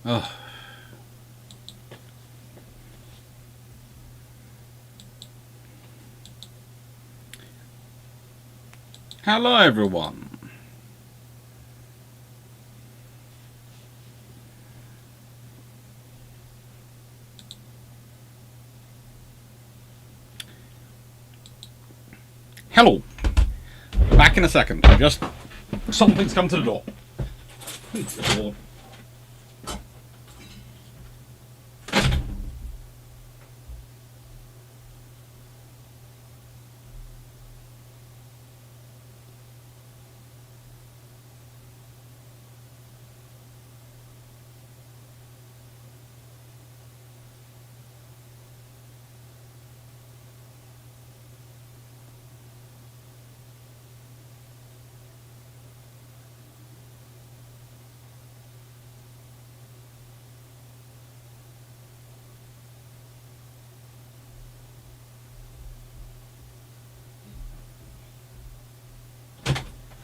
Oh. Hello, everyone. Hello. Back in a second. Just something's come to the door. Good Lord.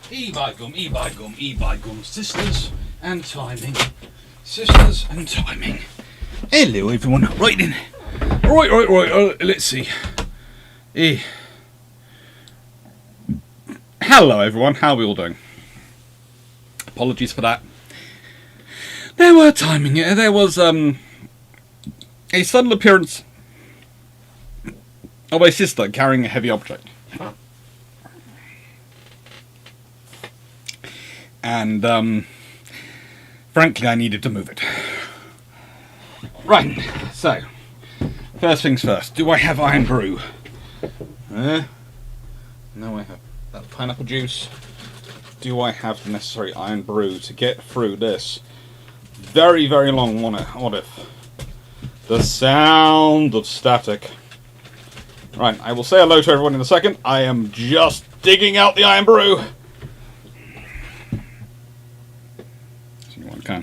E-by-gum, e-by-gum, e-by-gum. Sisters and timing. Sisters and timing. Hello, everyone. Right then. Right. Let's see. Hello, everyone. How are we all doing? Apologies for that. There were timing. There was a sudden appearance of my sister carrying a heavy object. And, frankly, I needed to move it. Right, so, first things first. Do I have iron brew? No, I have that pineapple juice. Do I have the necessary iron brew to get through this very, very long audit? The sound of static. Right, I will say hello to everyone in a second. I am just digging out the iron brew. Okay.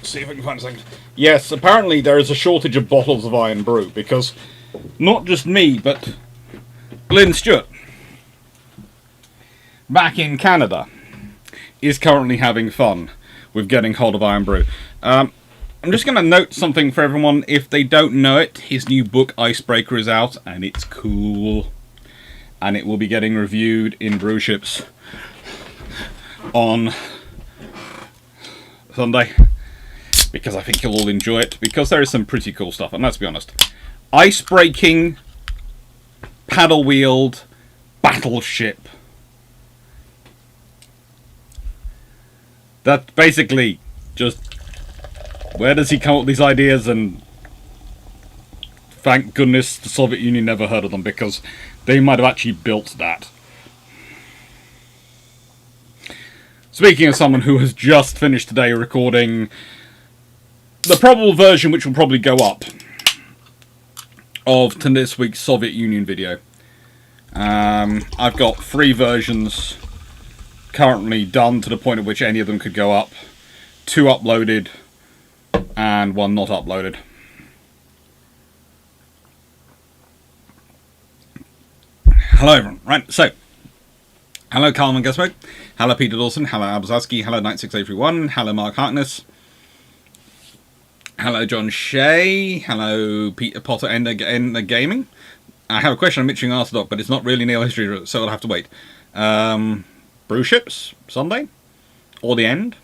See if I can find a second. Yes, apparently there is a shortage of bottles of iron brew because not just me, but Glyn Stewart, back in Canada, is currently having fun with getting hold of iron brew. I'm just going to note something for everyone. If they don't know it, his new book Icebreaker is out, and it's cool. And it will be getting reviewed in brew ships on Sunday, because I think you'll all enjoy it, because there is some pretty cool stuff. And let's be honest, ice-breaking, paddle-wheeled battleship. That basically just, where does he come up with these ideas? And thank goodness the Soviet Union never heard of them, because they might have actually built that. Speaking of someone who has just finished today recording the probable version, which will probably go up, of this week's Soviet Union video. I've got 3 versions currently done to the point at which any of them could go up. 2 uploaded and 1 not uploaded. Hello everyone. Right, so hello Carlman Gasmo, hello Peter Dawson, hello Abzowski, hello Knight6831, hello Mark Harkness, hello John Shea, hello Peter Potter Ender Gaming. I have a question I'm itching to ask Doc, but it's not really Neil History, so I'll have to wait. Brew ships, Sunday? Or the end?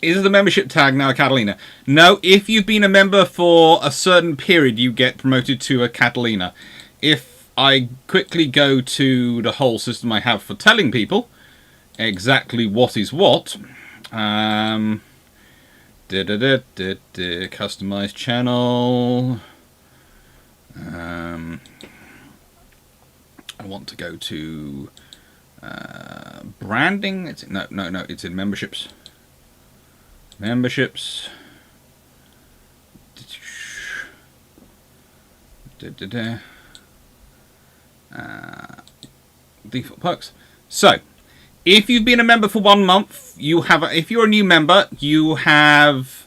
Is the membership tag now a Catalina? No, if you've been a member for a certain period, you get promoted to a Catalina. If I quickly go to the whole system I have for telling people exactly what is what, customize channel. I want to go to branding. It's no, it's in memberships. Memberships. Default perks. So, if you've been a member for 1 month, you have. If you're a new member, you have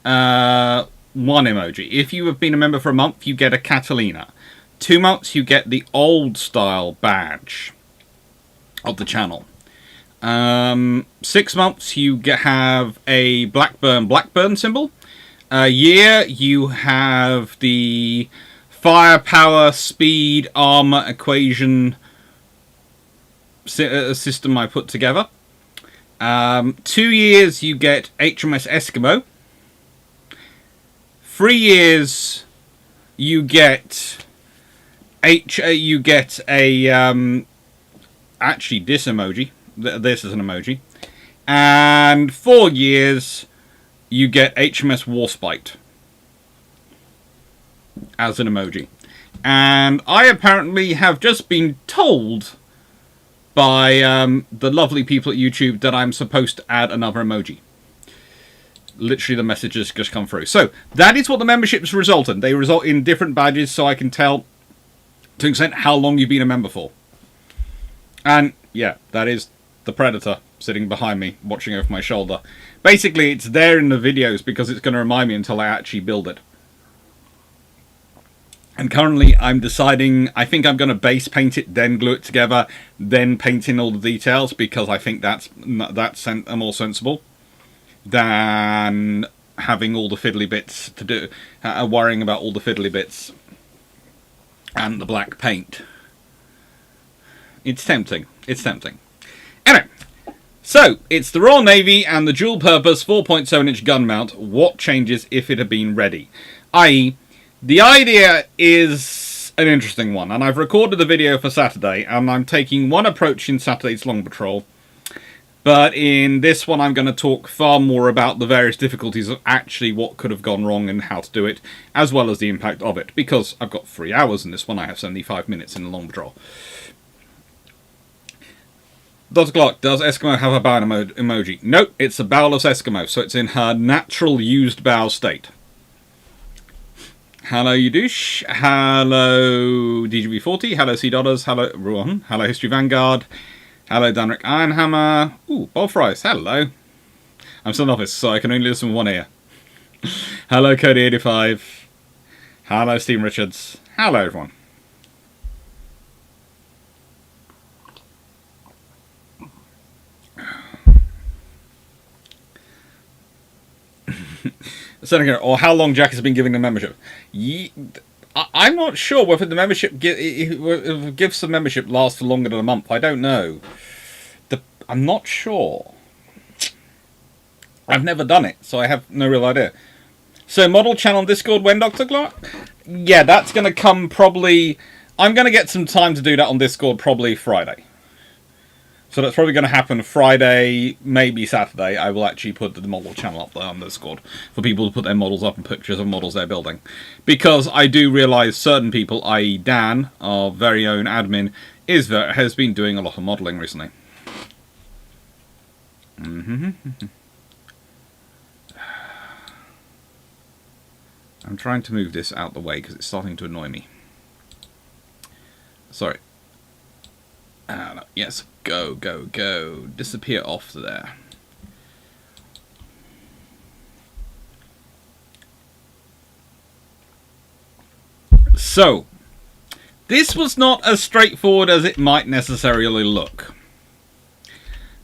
1 emoji. If you have been a member for a month, you get a Catalina. 2 months you get the old style badge of the channel. 6 months you have a Blackburn symbol. A year you have the firepower, speed, armor equation system I put together. 2 years you get HMS Eskimo. 3 years you get actually this emoji. This is an emoji. And 4 years you get HMS Warspite as an emoji. And I apparently have just been told by the lovely people at YouTube that I'm supposed to add another emoji. Literally the messages just come through. So that is what the memberships result in. They result in different badges, so I can tell to an extent how long you've been a member for. And yeah, that is the Predator sitting behind me, watching over my shoulder. Basically, it's there in the videos because it's going to remind me until I actually build it. And currently, I'm deciding, I think I'm going to base paint it, then glue it together, then paint in all the details, because I think that's more sensible than having all the fiddly bits to do, worrying about all the fiddly bits and the black paint. It's tempting. It's tempting. Anyway, so it's the Royal Navy and the dual-purpose 4.7-inch gun mount. What changes if it had been ready? I.e., the idea is an interesting one, and I've recorded the video for Saturday, and I'm taking one approach in Saturday's Long Patrol. But in this one, I'm going to talk far more about the various difficulties of actually what could have gone wrong and how to do it, as well as the impact of it. Because I've got 3 hours in this one, I have 75 minutes in the Long Patrol. Dr. Clarke, does Eskimo have a bow emoji? Nope, it's a bowelless Eskimo, so it's in her natural used bow state. Hello, Udouche. Hello, DGB40. Hello, C Dollars. Hello, Ruan. Hello, History Vanguard. Hello, Danrick Ironhammer. Ooh, Bob Fries. Hello. I'm still in office, so I can only listen with one ear. Hello, Cody85. Hello, Steve Richards. Hello, everyone. Or how long Jack has been giving the membership. I'm not sure whether the membership gives the membership lasts for longer than a month. I don't know. I'm not sure. I've never done it, so I have no real idea. So model channel Discord when, Dr. Clarke? Yeah, that's going to come probably... I'm going to get some time to do that on Discord probably Friday. So that's probably going to happen Friday, maybe Saturday. I will actually put the model channel up there on Discord for people to put their models up and pictures of models they're building. Because I do realise certain people, i.e. Dan, our very own admin, has been doing a lot of modelling recently. I'm trying to move this out the way because it's starting to annoy me. Sorry. Yes, go, go, go. Disappear off there. So, this was not as straightforward as it might necessarily look.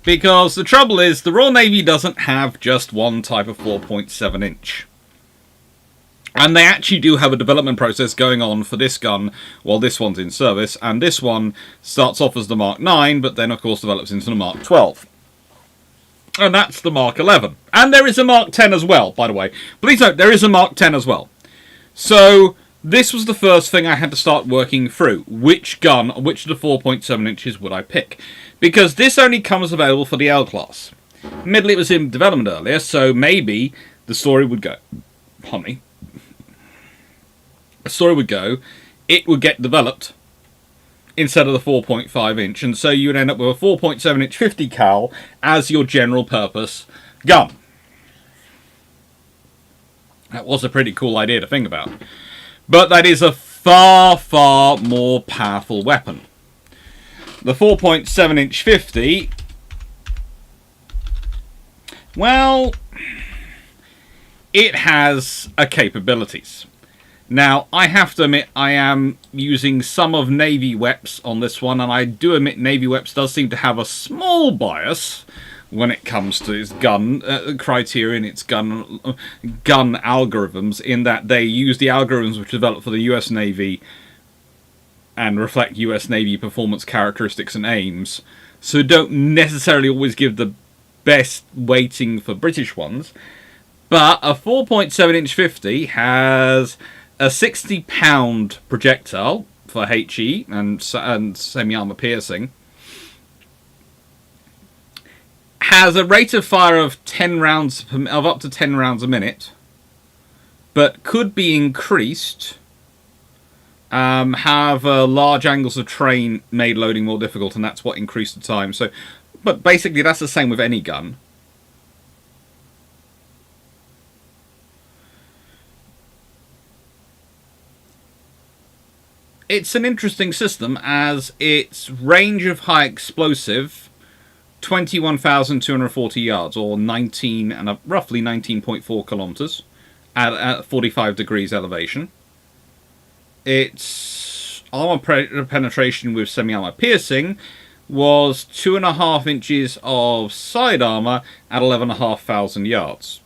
Because the trouble is, the Royal Navy doesn't have just one type of 4.7 inch. And they actually do have a development process going on for this gun while this one's in service. And this one starts off as the Mark 9, but then, of course, develops into the Mark 12. And that's the Mark 11. And there is a Mark 10 as well, by the way. Please note, there is a Mark 10 as well. So, this was the first thing I had to start working through. Which gun, which of the 4.7 inches would I pick? Because this only comes available for the L class. Admittedly, it was in development earlier, so maybe the story would go... Pardon me. The story would go, it would get developed instead of the 4.5 inch, and so you would end up with a 4.7 inch 50 cal as your general purpose gun. That was a pretty cool idea to think about. But that is a far, far more powerful weapon. The 4.7 inch 50, well, it has capabilities. Now, I have to admit, I am using some of Navy Weps on this one, and I do admit Navy Weps does seem to have a small bias when it comes to its gun criterion, its gun algorithms, in that they use the algorithms which were developed for the US Navy and reflect US Navy performance characteristics and aims, so don't necessarily always give the best weighting for British ones. But a 4.7-inch 50 has a 60-pound projectile for HE and semi-armor piercing, has a rate of fire of 10 rounds of up to 10 rounds a minute, but could be increased. Have large angles of terrain made loading more difficult, and that's what increased the time. So, but basically, that's the same with any gun. It's an interesting system, as its range of high explosive 21,240 yards, or roughly 19.4 kilometers, at 45 degrees elevation. Its armor penetration with semi-armor piercing was 2.5 inches of side armor at 11,500 yards.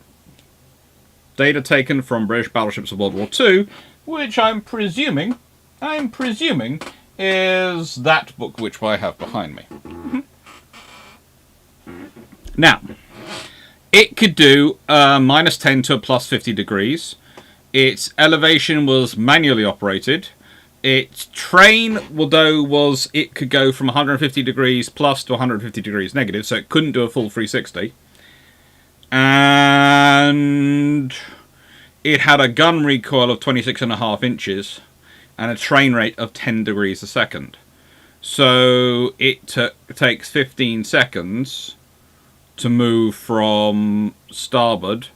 Data taken from British battleships of World War II, which I'm presuming is that book which I have behind me. Now, it could do -10 to a +50 degrees. Its elevation was manually operated. Its train, it could go from 150 degrees plus to 150 degrees negative, so it couldn't do a full 360. And it had a gun recoil of 26.5 inches and a train rate of 10 degrees a second. So it takes 15 seconds to move from starboard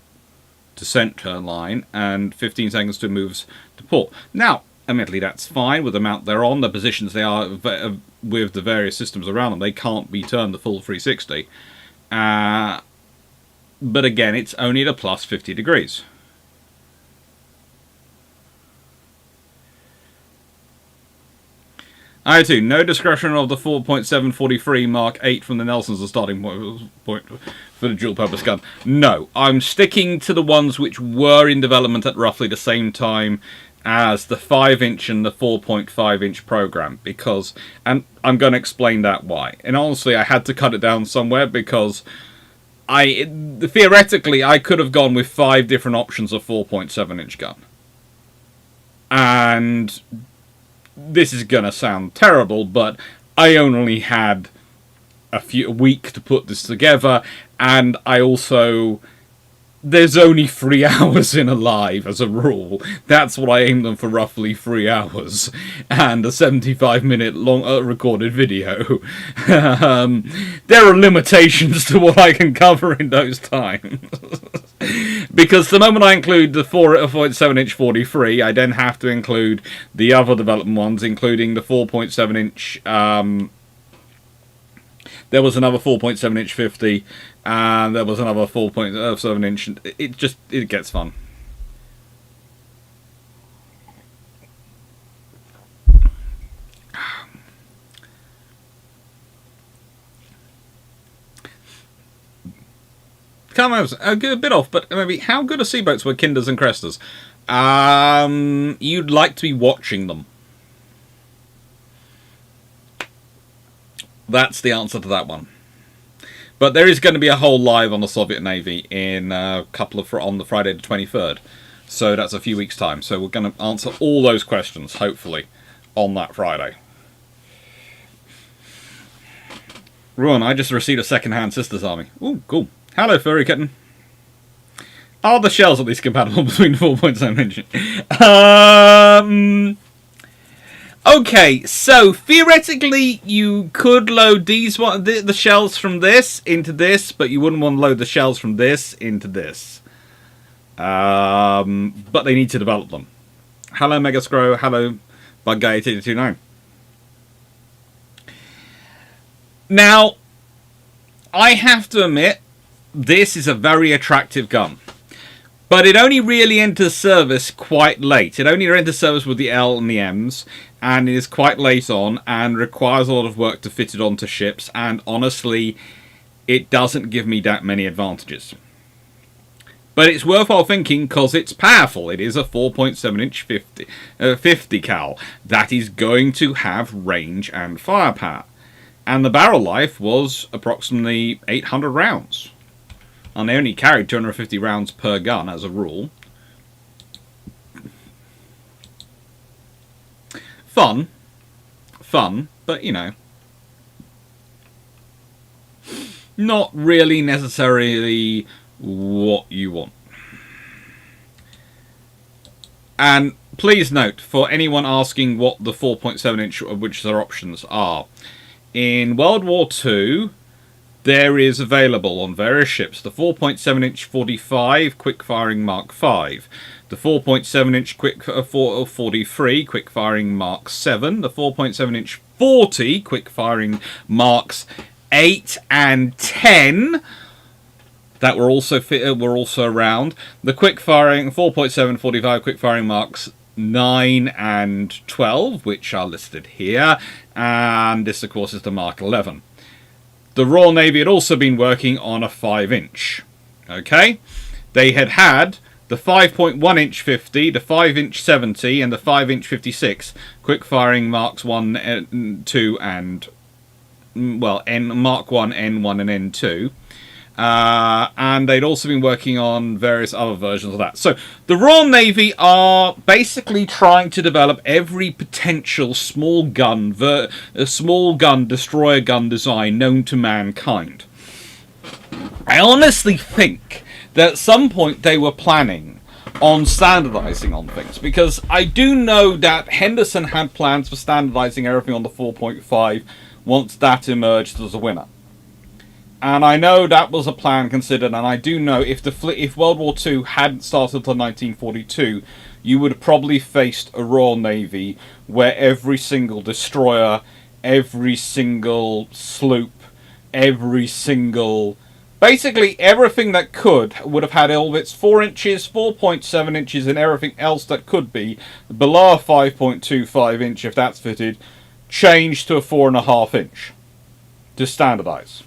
to center line, and 15 seconds to move to port. Now, admittedly, that's fine with the amount they're on, the positions they are with the various systems around them. They can't be turned the full 360. But again, it's only at a +50 degrees. I2, no discretion of the 4.743 Mark 8 from the Nelsons as starting point for the dual-purpose gun. No, I'm sticking to the ones which were in development at roughly the same time as the 5-inch and the 4.5-inch program, because, and I'm going to explain that why. And honestly, I had to cut it down somewhere because theoretically I could have gone with 5 different options of 4.7-inch gun. And this is going to sound terrible, but I only had a week to put this together, and I also... There's only 3 hours in a live, as a rule. That's what I aim them for, roughly 3 hours. And a 75-minute long recorded video. There are limitations to what I can cover in those times. Because the moment I include the 4.7-inch 43, I then have to include the other development ones, including the 4.7-inch... there was another 4.7-inch 50, and there was another 4.7-inch. It gets fun. Come on, a bit off, but maybe how good are seaboats were Kinders and Crestas? You'd like to be watching them. That's the answer to that one. But there is going to be a whole live on the Soviet Navy in on the Friday the 23rd. So that's a few weeks' time. So we're going to answer all those questions, hopefully, on that Friday. Ruan, I just received a second-hand Sisters Army. Ooh, cool. Hello, Furry Kitten. Are the shells at least compatible between 4.7 inch? Okay, so theoretically you could load the shells from this into this, but you wouldn't want to load the shells from this into this. But they need to develop them. Hello, Megascrow. Hello, BugGuy8229. Now, I have to admit, this is a very attractive gun. But it only really enters service quite late. It only enters service with the L and the M's, and it is quite late on, and requires a lot of work to fit it onto ships, and honestly, it doesn't give me that many advantages. But it's worthwhile thinking because it's powerful. It is a 4.7-inch 50 cal that is going to have range and firepower. And the barrel life was approximately 800 rounds. And they only carried 250 rounds per gun as a rule. Fun, but you know, not really necessarily what you want. And please note, for anyone asking what the 4.7-inch, which their options are, in World War II, there is available on various ships the 4.7-inch 45 quick-firing Mark V, the 4.7-inch 43 quick-firing Mark VII, the 4.7-inch 40 quick-firing Marks 8 and 10 that were also around, the quick-firing 4.7 45 quick-firing Marks 9 and 12, which are listed here, and this, of course, is the Mark 11. The Royal Navy had also been working on a 5-inch. Okay? They had the 5.1-inch 50, the 5-inch 70, and the 5-inch 56, quick-firing Marks 1, 2, and, well, Mark 1, N1, and N2. And they'd also been working on various other versions of that. So the Royal Navy are basically trying to develop every potential small gun destroyer gun design known to mankind. I honestly think that at some point they were planning on standardizing on things, because I do know that Henderson had plans for standardizing everything on the 4.5 once that emerged as a winner. And I know that was a plan considered, and I do know if World War II hadn't started until 1942, you would have probably faced a Royal Navy where every single destroyer, every single sloop, basically everything that would have had all of its 4 inches, 4.7 inches, and everything else that could be below a 5.25 inch, if that's fitted, changed to a 4.5 inch to standardize.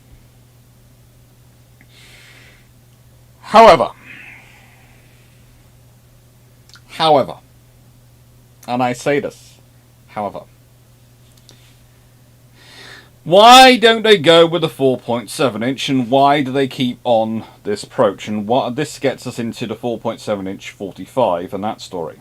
However, and I say this, however, why don't they go with the 4.7 inch, and why do they keep on this approach? And this gets us into the 4.7 inch 45 and that story.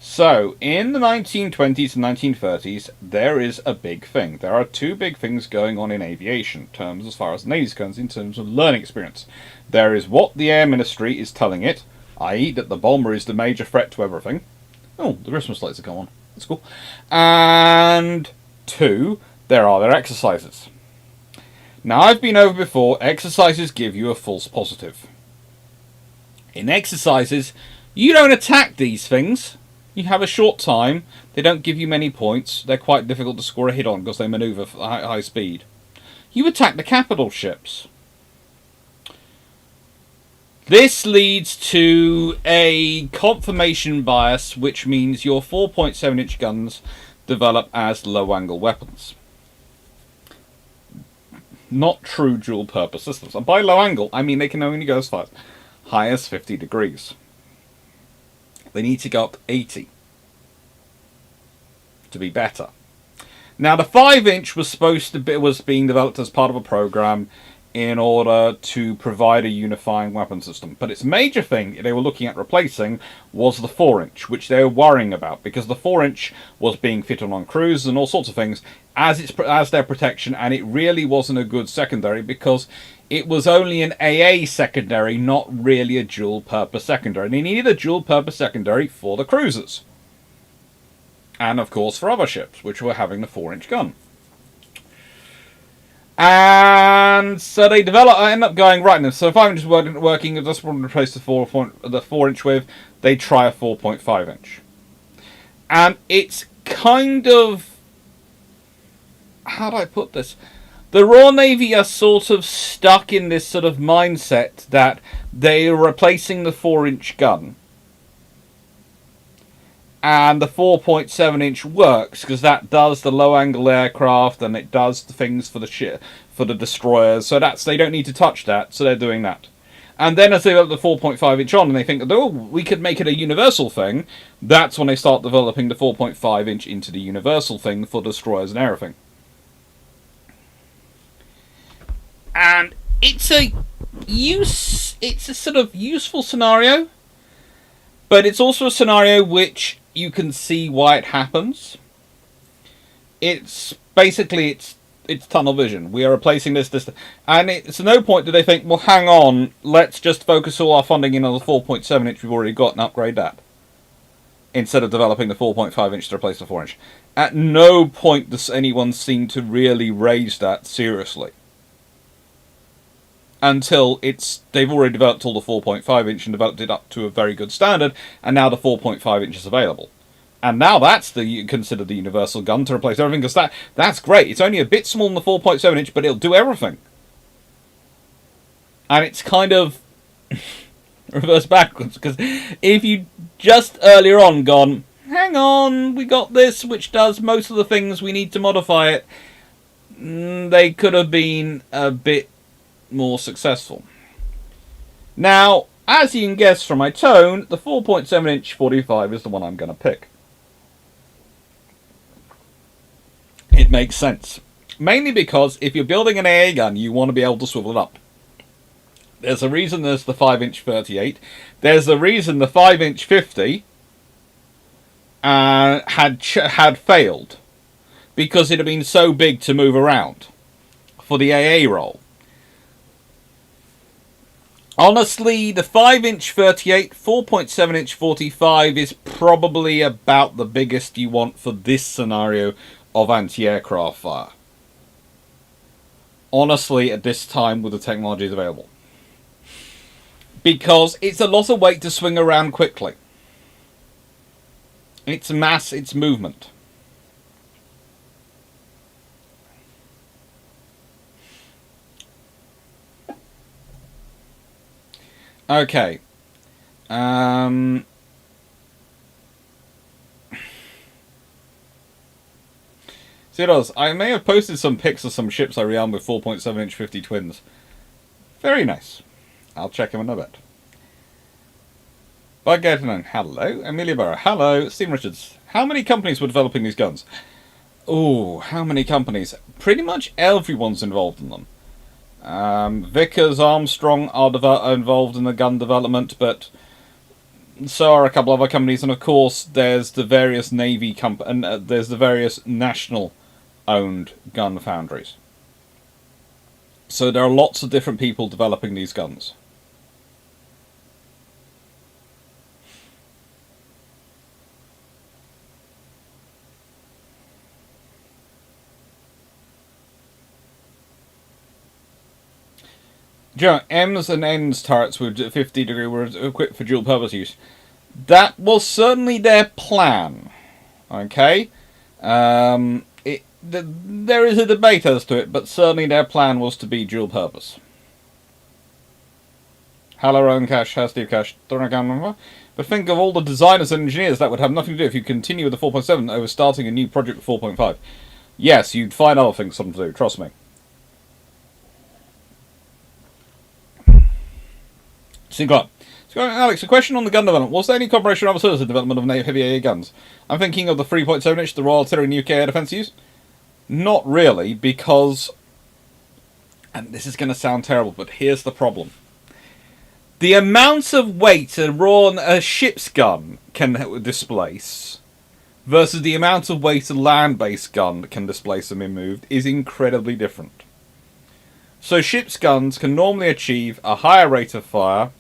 So, in the 1920s and 1930s, there is a big thing. There are two big things going on in aviation, terms as far as the Navy's concerned, in terms of learning experience. There is what the Air Ministry is telling it, i.e. that the bomber is the major threat to everything. Oh, the Christmas lights are going on. That's cool. And 2, there are their exercises. Now, I've been over before, exercises give you a false positive. In exercises, you don't attack these things. You have a short time, they don't give you many points, they're quite difficult to score a hit on because they manoeuvre at high speed. You attack the capital ships. This leads to a confirmation bias, which means your 4.7 inch guns develop as low angle weapons. Not true dual purpose systems. And by low angle, I mean they can only go as far as high as 50 degrees. They need to go up 80 to be better. Now, the 5-inch was being developed as part of a program in order to provide a unifying weapon system. But its major thing they were looking at replacing was the 4-inch, which they were worrying about, because the 4-inch was being fitted on cruisers and all sorts of things as their protection, and it really wasn't a good secondary because it was only an AA secondary, not really a dual-purpose secondary. And they needed a dual-purpose secondary for the cruisers. And, of course, for other ships, which were having the 4-inch gun. And so they end up going, right now, so if I'm just working, I just want to replace the 4-inch with, they try a 4.5 inch. And it's kind of, how do I put this? The Royal Navy are sort of stuck in this sort of mindset that they're replacing the 4-inch gun. And the 4.7-inch works because that does the low-angle aircraft and it does the things for the for the destroyers. So they don't need to touch that. So they're doing that. And then as they develop the 4.5-inch on and they think, oh, we could make it a universal thing, that's when they start developing the 4.5-inch into the universal thing for destroyers and everything. And it's a sort of useful scenario, but it's also a scenario which you can see why it happens. It's basically it's tunnel vision. We are replacing this, and it's no point do they think, well, hang on, let's just focus all our funding in on the 4.7-inch we've already got and upgrade that, instead of developing the 4.5-inch to replace the 4-inch. At no point does anyone seem to really raise that seriously. Until they've already developed all the 4.5-inch and developed it up to a very good standard, and now the 4.5-inch is available. And now that's considered the universal gun to replace everything, because that's great. It's only a bit smaller than the 4.7-inch, but it'll do everything. And it's kind of reverse backwards, because if you just earlier on gone, hang on, we got this, which does most of the things we need to modify it, they could have been a bit more successful. Now, as you can guess from my tone, the 4.7-inch 45 is the one I'm going to pick. It makes sense. Mainly because if you're building an AA gun, you want to be able to swivel it up. There's a reason there's the 5-inch 38. There's a reason the 5-inch 50 had failed. Because it had been so big to move around for the AA role. Honestly, the 5-inch 38, 4.7-inch 45 is probably about the biggest you want for this scenario of anti-aircraft fire. Honestly, at this time with the technologies available. Because it's a lot of weight to swing around quickly. It's mass, it's movement. Okay. See, I may have posted some pics of some ships I rearmed with 4.7-inch 50 twins. Very nice. I'll check them in a bit. Bud Gaten, hello. Amelia Burrow, hello. Stephen Richards, how many companies were developing these guns? Oh, how many companies? Pretty much everyone's involved in them. Vickers, Armstrong are involved in the gun development, but so are a couple other companies, and of course there's the various Navy and there's the various national-owned gun foundries. So there are lots of different people developing these guns. Do you know, M's and N's turrets with 50-degree were equipped for dual-purpose use. That was certainly their plan. Okay? There is a debate as to it, but certainly their plan was to be dual-purpose. Hello, Rowan Cash. How's Steve Cash? Don't remember. But think of all the designers and engineers that would have nothing to do if you continue with the 4.7 over starting a new project with 4.5. Yes, you'd find other things something to do, trust me. Sinclair. So, Alex, a question on the gun development. Was there any cooperation with other services in the development of heavy AA guns? I'm thinking of the 3.7-inch the Royal Artillery and UK Air Defence use. Not really, because... And this is going to sound terrible, but here's the problem. The amount of weight a ship's gun can displace versus the amount of weight a land-based gun can displace and be moved is incredibly different. So ship's guns can normally achieve a higher rate of fire.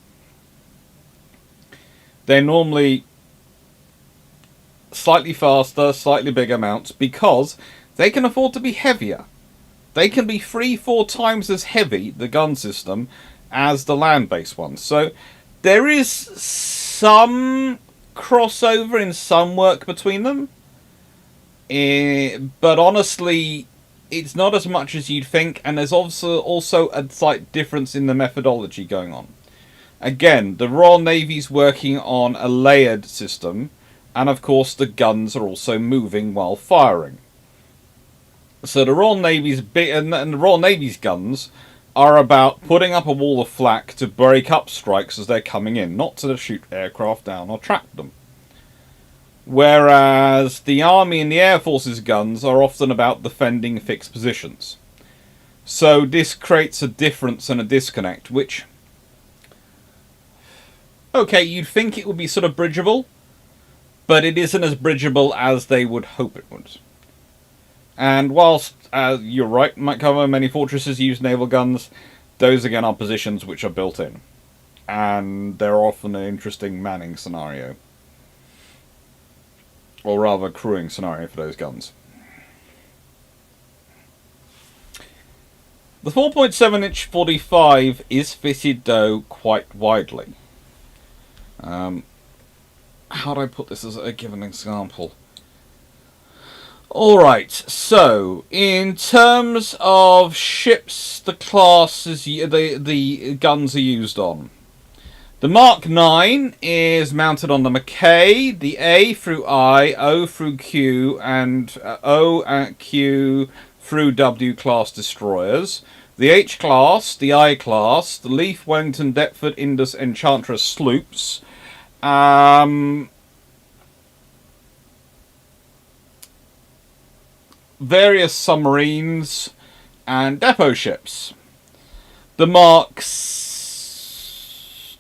They're normally slightly faster, slightly bigger mounts, because they can afford to be heavier. They can be 3-4 times as heavy, the gun system, as the land-based ones. So there is some crossover in some work between them. But honestly, it's not as much as you'd think, and there's also a slight difference in the methodology going on. Again, the Royal Navy's working on a layered system, and of course the guns are also moving while firing. So the Royal Navy's and the Royal Navy's guns are about putting up a wall of flak to break up strikes as they're coming in, not to shoot aircraft down or trap them. Whereas the Army and the Air Force's guns are often about defending fixed positions. So this creates a difference and a disconnect, which, okay, you'd think it would be sort of bridgeable, but it isn't as bridgeable as they would hope it would. And whilst, you're right, might cover many fortresses use naval guns, those again are positions which are built in. And they're often an interesting manning scenario. Or rather, crewing scenario for those guns. The 4.7-inch 45 is fitted, though, quite widely. How do I put this as a given example? Alright, so, in terms of ships, the classes the guns are used on. The Mark 9 is mounted on the Mackay, the A through I, O through Q, and O and Q through W class destroyers. The H class, the I class, the Leith, Wellington, Deptford, Indus, Enchantress sloops. Various submarines and depot ships. The Mark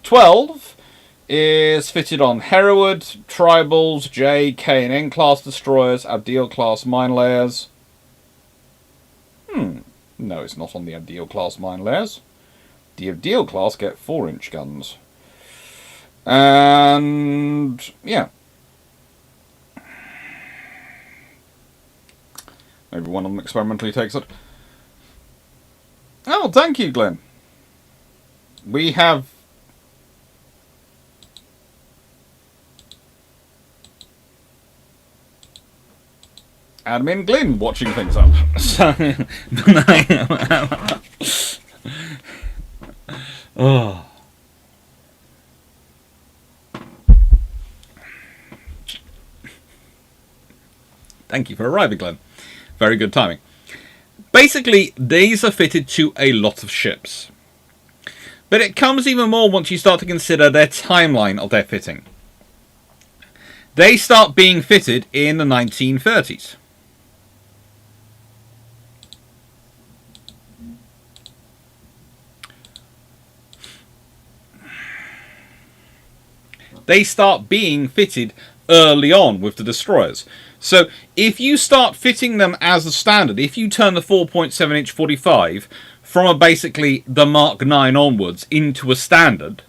12 is fitted on Hereward, Tribals, J, K and N class destroyers, Abdeel class mine layers. No, it's not on the Abdeel class mine layers. The Abdeel class get 4-inch guns. And yeah. Maybe one of them experimentally takes it. Oh, thank you, Glenn. We have admin Glenn watching things up. So, oh. Thank you for arriving, Glenn. Very good timing. Basically, these are fitted to a lot of ships. But it comes even more once you start to consider their timeline of their fitting. They start being fitted in the 1930s. They start being fitted early on with the destroyers. So if you start fitting them as a standard, if you turn the 4.7-inch 45 from basically the Mark 9 onwards into a standard,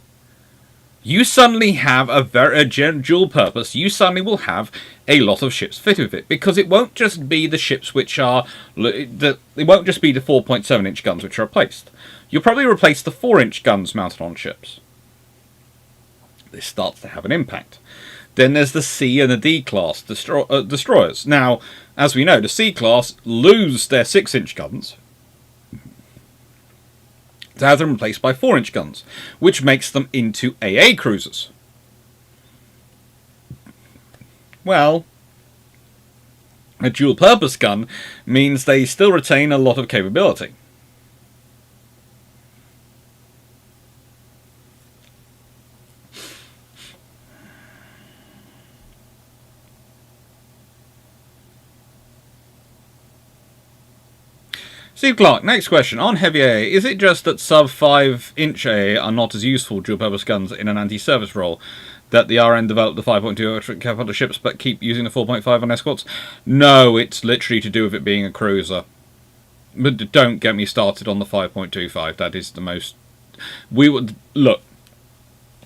you suddenly have a dual purpose. You suddenly will have a lot of ships fitted with it, because it won't just be the ships which are it won't just be the 4.7-inch guns which are replaced. You'll probably replace the 4-inch guns mounted on ships. This starts to have an impact. Then there's the C and the D class destroyers. Now, as we know, the C class lose their 6-inch guns to have them replaced by 4-inch guns, which makes them into AA cruisers. Well, a dual-purpose gun means they still retain a lot of capability. Steve Clarke, next question. On heavy AA, is it just that sub 5-inch AA are not as useful dual-purpose guns in an anti-service role, that the RN developed the 5.2 capital ships but keep using the 4.5 on escorts? No, it's literally to do with it being a cruiser. But don't get me started on the 5.25. That is the most... Look,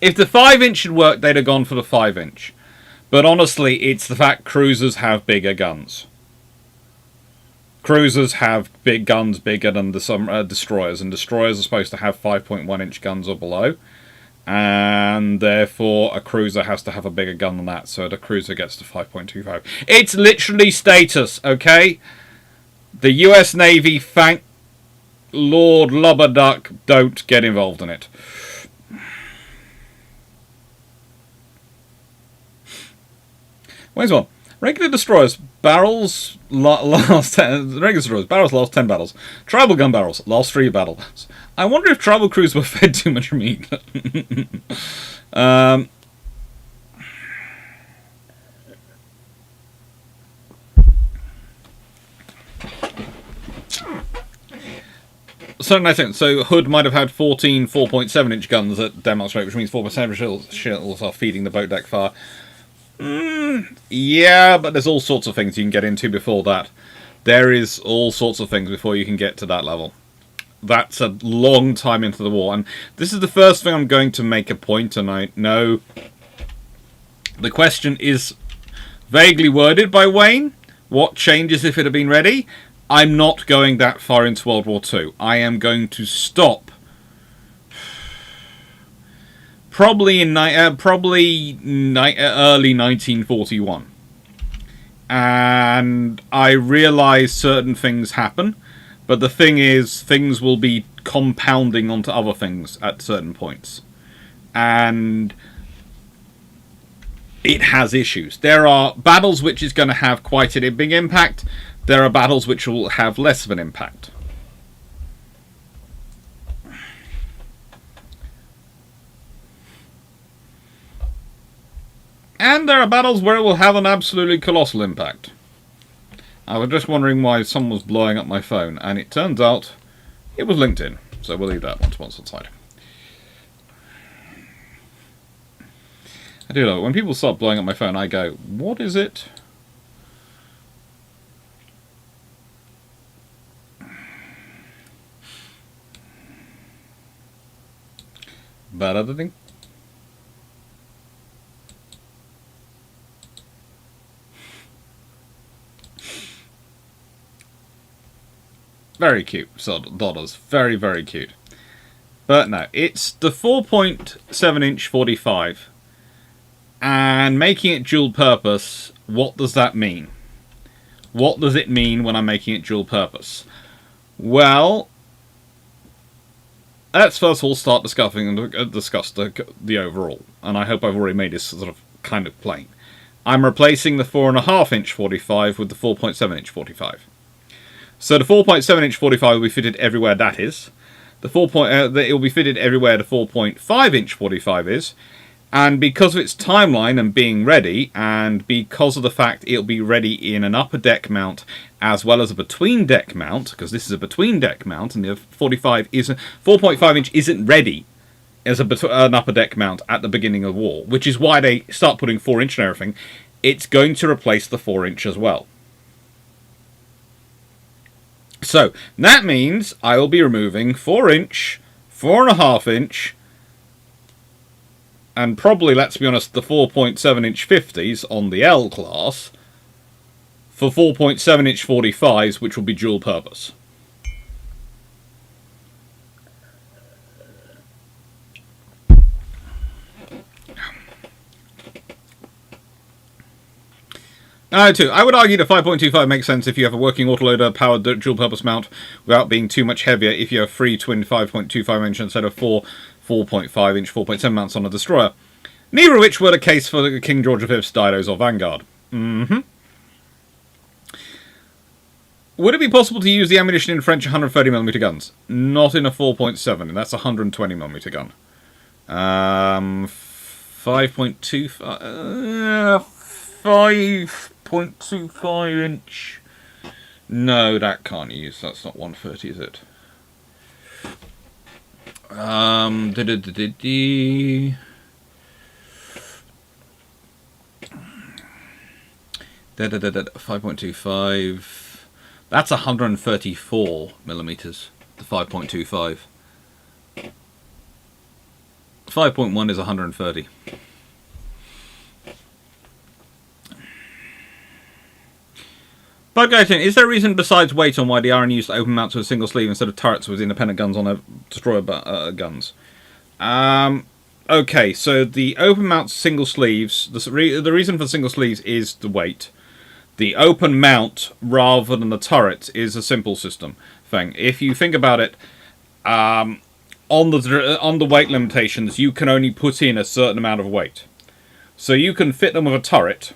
if the 5-inch had worked, they'd have gone for the 5-inch. But honestly, it's the fact cruisers have bigger guns. Cruisers have big guns bigger than the destroyers, and destroyers are supposed to have 5.1-inch guns or below, and therefore a cruiser has to have a bigger gun than that, so the cruiser gets to 5.25. It's literally status, okay? The US Navy, thank Lord Lubberduck, don't get involved in it. Where's one? Regular destroyers, barrels last 10. Regular destroyers, barrels last 10 battles. Tribal gun barrels last 3 battles. I wonder if tribal crews were fed too much meat. So, I think, so Hood might have had 14 4.7-inch guns that demonstrate, which means 4.7 shells are feeding the boat deck fire. Yeah, but there's all sorts of things you can get into before that. There is all sorts of things before you can get to that level. That's a long time into the war, and this is the first thing I'm going to make a point, and I know the question is vaguely worded by Wayne. What changes if it had been ready? I'm not going that far into World War II. I am going to stop probably in early 1941, and I realise certain things happen, but the thing is, things will be compounding onto other things at certain points, and it has issues. There are battles which is going to have quite a big impact. There are battles which will have less of an impact. And there are battles where it will have an absolutely colossal impact. I was just wondering why someone was blowing up my phone, and it turns out it was LinkedIn. So we'll leave that one to one side. I do know, when people start blowing up my phone, I go, what is it? Bad editing. Very cute, dollars. Very, very cute. But no, it's the 4.7-inch 45. And making it dual purpose, what does that mean? What does it mean when I'm making it dual purpose? Well, let's first of all start discussing the overall. And I hope I've already made this sort of kind of plain. I'm replacing the 4.5-inch 45 with the 4.7-inch 45. So the 4.7-inch 45 will be fitted everywhere that is. It will be fitted everywhere the 4.5-inch 45 is. And because of its timeline and being ready, and because of the fact it'll be ready in an upper deck mount as well as a between deck mount, because this is a between deck mount and the 4.5-inch isn't ready as an upper deck mount at the beginning of the war, which is why they start putting 4-inch and everything. It's going to replace the 4-inch as well. So, that means I will be removing 4-inch, 4.5-inch, and probably, let's be honest, the 4.7-inch 50s on the L class for 4.7-inch 45s, which will be dual purpose. I would argue that 5.25 makes sense if you have a working autoloader powered dual-purpose mount without being too much heavier if you have 3 twin 5.25-inch instead of 4 4.5-inch 4.7 mounts on a destroyer. Neither of which were the case for the King George V's Didos or Vanguard. Would it be possible to use the ammunition in French 130mm guns? Not in a 4.7, that's a 120mm gun. 5.25 inch. No, that can't use. That's not 130, is it? 5.25. That's 134 millimeters. The 5.25. 5.1 is 130. But guys, is there a reason besides weight on why the RN used open mounts with a single sleeve instead of turrets with independent guns on their destroyer guns? Okay, so the open mounts single sleeves, the reason for single sleeves is the weight. The open mount rather than the turret is a simple system thing. If you think about it, on the weight limitations, you can only put in a certain amount of weight. So you can fit them with a turret,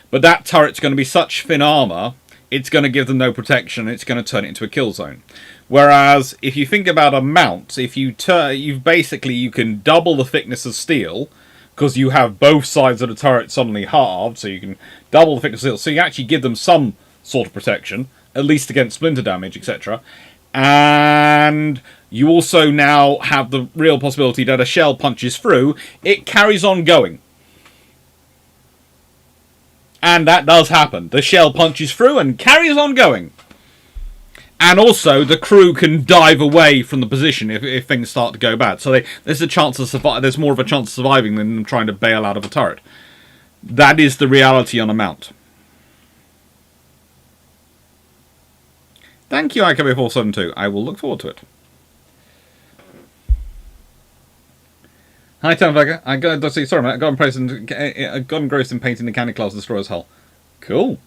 but that turret's going to be such thin armor, it's going to give them no protection, it's going to turn it into a kill zone. Whereas, if you think about a mount, if you can double the thickness of steel, because you have both sides of the turret suddenly halved, so you can double the thickness of steel, so you actually give them some sort of protection, at least against splinter damage, etc. And you also now have the real possibility that a shell punches through, it carries on going. And that does happen. The shell punches through and carries on going. And also, the crew can dive away from the position if things start to go bad. So there's a chance of there's more of a chance of surviving than them trying to bail out of a turret. That is the reality on a mount. Thank you, IKB472. I will look forward to it. Hi, Townvega. I got engrossed in painting the candy class Destroyer's hull. Cool.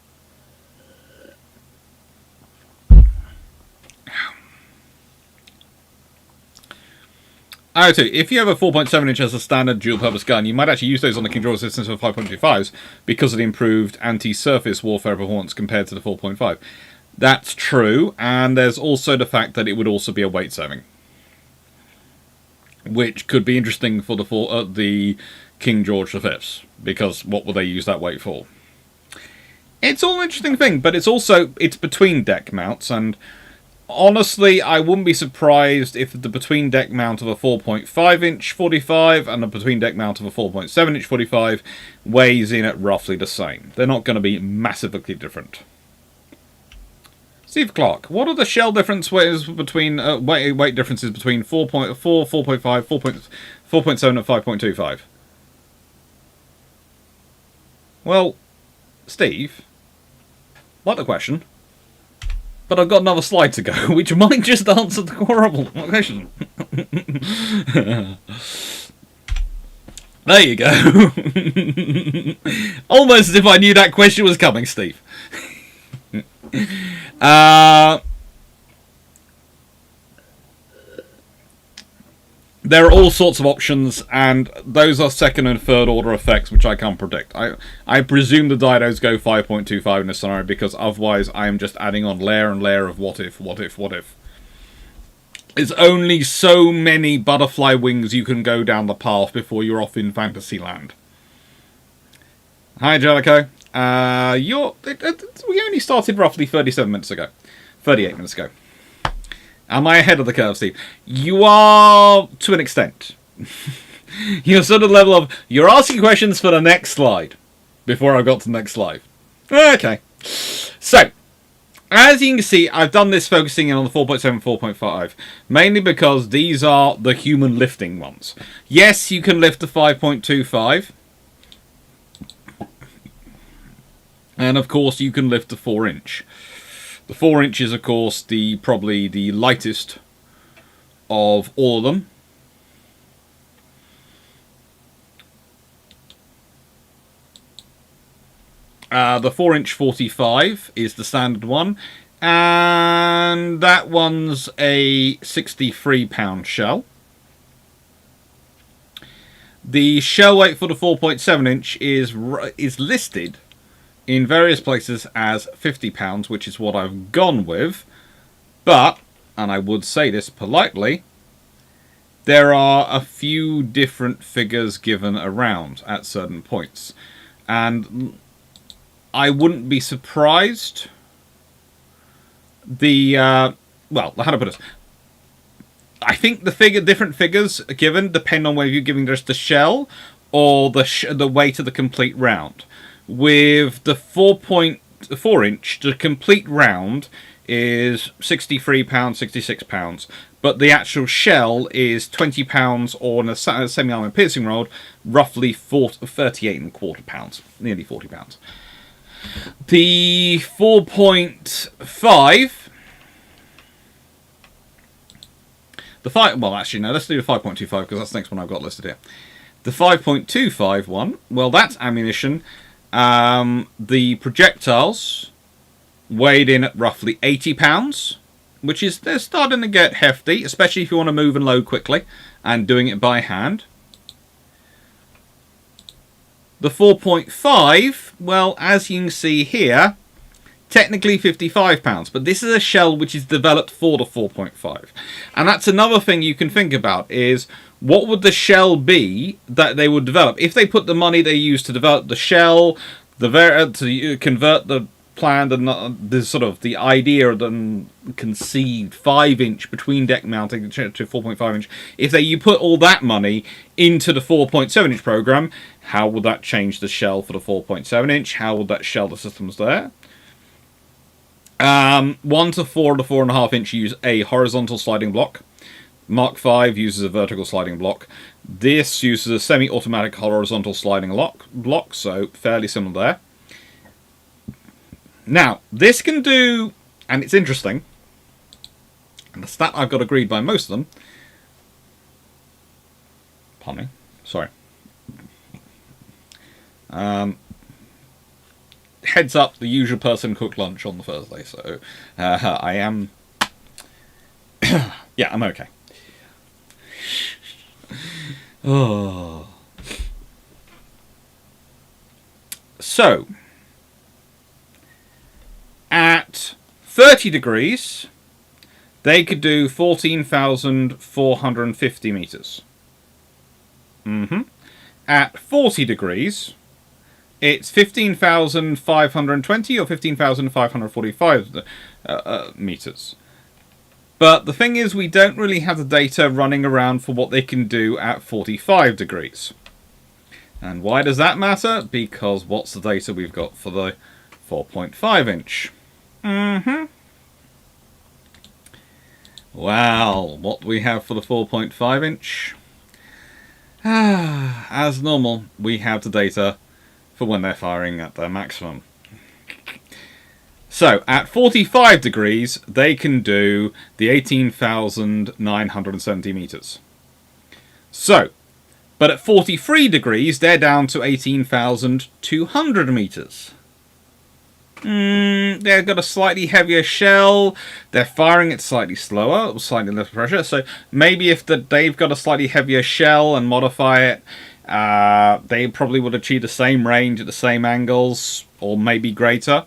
IO2, if you have a 4.7 inch as a standard dual-purpose gun, you might actually use those on the King Draw systems for 5.25s because of the improved anti-surface warfare performance compared to the 4.5. That's true, and there's also the fact that it would also be a weight saving, which could be interesting for the King George V's, because what will they use that weight for? It's all an interesting thing, but it's between deck mounts, and honestly, I wouldn't be surprised if the between deck mount of a 4.5 inch 45 and the between deck mount of a 4.7 inch 45 weighs in at roughly the same. They're not going to be massively different. Steve Clarke, what are the shell differences between weight differences between 4.4, 4.5, 4.7 and 5.25? Well, Steve, like the question, but I've got another slide to go, which might just answer the horrible question. There you go. Almost as if I knew that question was coming, Steve. There are all sorts of options, and those are second and third order effects, which I can't predict. I presume the Didos go 5.25 in this scenario, because otherwise I am just adding on layer and layer of what if, what if, what if. There's only so many butterfly wings you can go down the path before you're off in Fantasyland. Hi, Jellico. We only started roughly 37 minutes ago. 38 minutes ago. Am I ahead of the curve, Steve? You are, to an extent. You're sort of level of, you're asking questions for the next slide before I got to the next slide. Okay. So, as you can see, I've done this focusing in on the 4.7, 4.5, mainly because these are the human lifting ones. Yes, you can lift the 5.25. And of course, you can lift the 4 inch. The 4 inch is, of course, probably the lightest of all of them. The 4 inch 45 is the standard one, and that one's a 63-pound shell. The shell weight for the 4.7 inch is listed in various places as 50 pounds, which is what I've gone with. But, and I would say this politely, there are a few different figures given around at certain points. And I wouldn't be surprised. Well, how to put it? I think different figures are given depend on whether you're giving just the shell or the weight of the complete round. With the 4.4 inch, the complete round is 63 pounds, 66 pounds, but the actual shell is 20 pounds, or in a semi-armor piercing rod, roughly 38.25 pounds, nearly 40 pounds. The 4.5. Well, actually, no, let's do the 5.25 because that's the next one I've got listed here. The 5.25 one, well, that's ammunition. The projectiles weighed in at roughly 80 pounds, which is, they're starting to get hefty, especially if you want to move and load quickly and doing it by hand. The 4.5, well, as you can see here, technically 55 pounds, but this is a shell which is developed for the 4.5. And that's another thing you can think about, is what would the shell be that they would develop? If they put the money they used to develop the shell, to convert the planned and the sort of the idea of the conceived 5-inch between deck mounting to 4.5-inch, if you put all that money into the 4.7-inch program, how would that change the shell for the 4.7-inch? How would that shell the systems there? 1 to 4 to 4.5-inch use a horizontal sliding block. Mark V uses a vertical sliding block. This uses a semi-automatic horizontal sliding block, so fairly similar there. Now, this can do, and it's interesting, and the stat I've got agreed by most of them, pardon me, sorry, heads up, the usual person cooked lunch on the Thursday, so I am, yeah, I'm okay. Oh. So, at 30 degrees, they could do 14,450 meters. At 40 degrees, it's 15,520 or 15,545 meters. But the thing is, we don't really have the data running around for what they can do at 45 degrees. And why does that matter? Because what's the data we've got for the 4.5-inch? Well, what do we have for the 4.5-inch? As normal, we have the data for when they're firing at their maximum. So, at 45 degrees, they can do the 18,970 meters. So, but at 43 degrees, they're down to 18,200 meters. They've got a slightly heavier shell. They're firing it slightly slower, slightly less pressure. So maybe if they've got a slightly heavier shell and modify it, they probably would achieve the same range at the same angles, or maybe greater.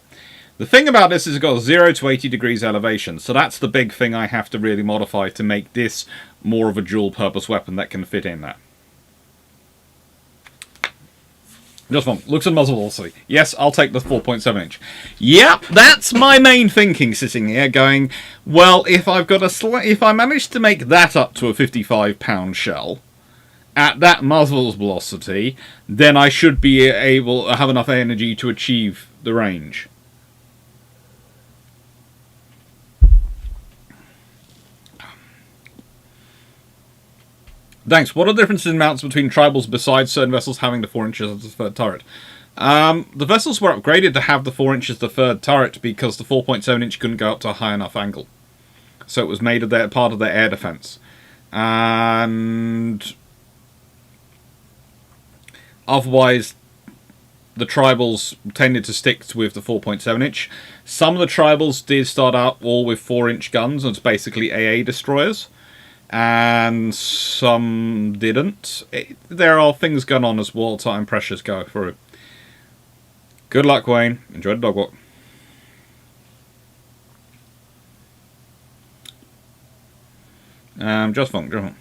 The thing about this is it's got 0 to 80 degrees elevation, so that's the big thing I have to really modify to make this more of a dual-purpose weapon that can fit in there. Just one. Looks at muzzle velocity. Yes, I'll take the 4.7-inch. Yep, that's my main thinking sitting here, going, well, if I've got if I manage to make that up to a 55-pound shell at that muzzle velocity, then I should be able to have enough energy to achieve the range. Thanks. What are the differences in mounts between tribals besides certain vessels having the 4 inches of the third turret? The vessels were upgraded to have the 4 inches the third turret because the 4.7-inch couldn't go up to a high enough angle. So it was made of part of their air defense. And otherwise, the tribals tended to stick with the 4.7-inch. Some of the tribals did start out all with 4-inch guns, and it's basically AA destroyers. And some didn't. There are things going on as wartime pressures go through. Good luck, Wayne. Enjoy the dog walk. Just fun.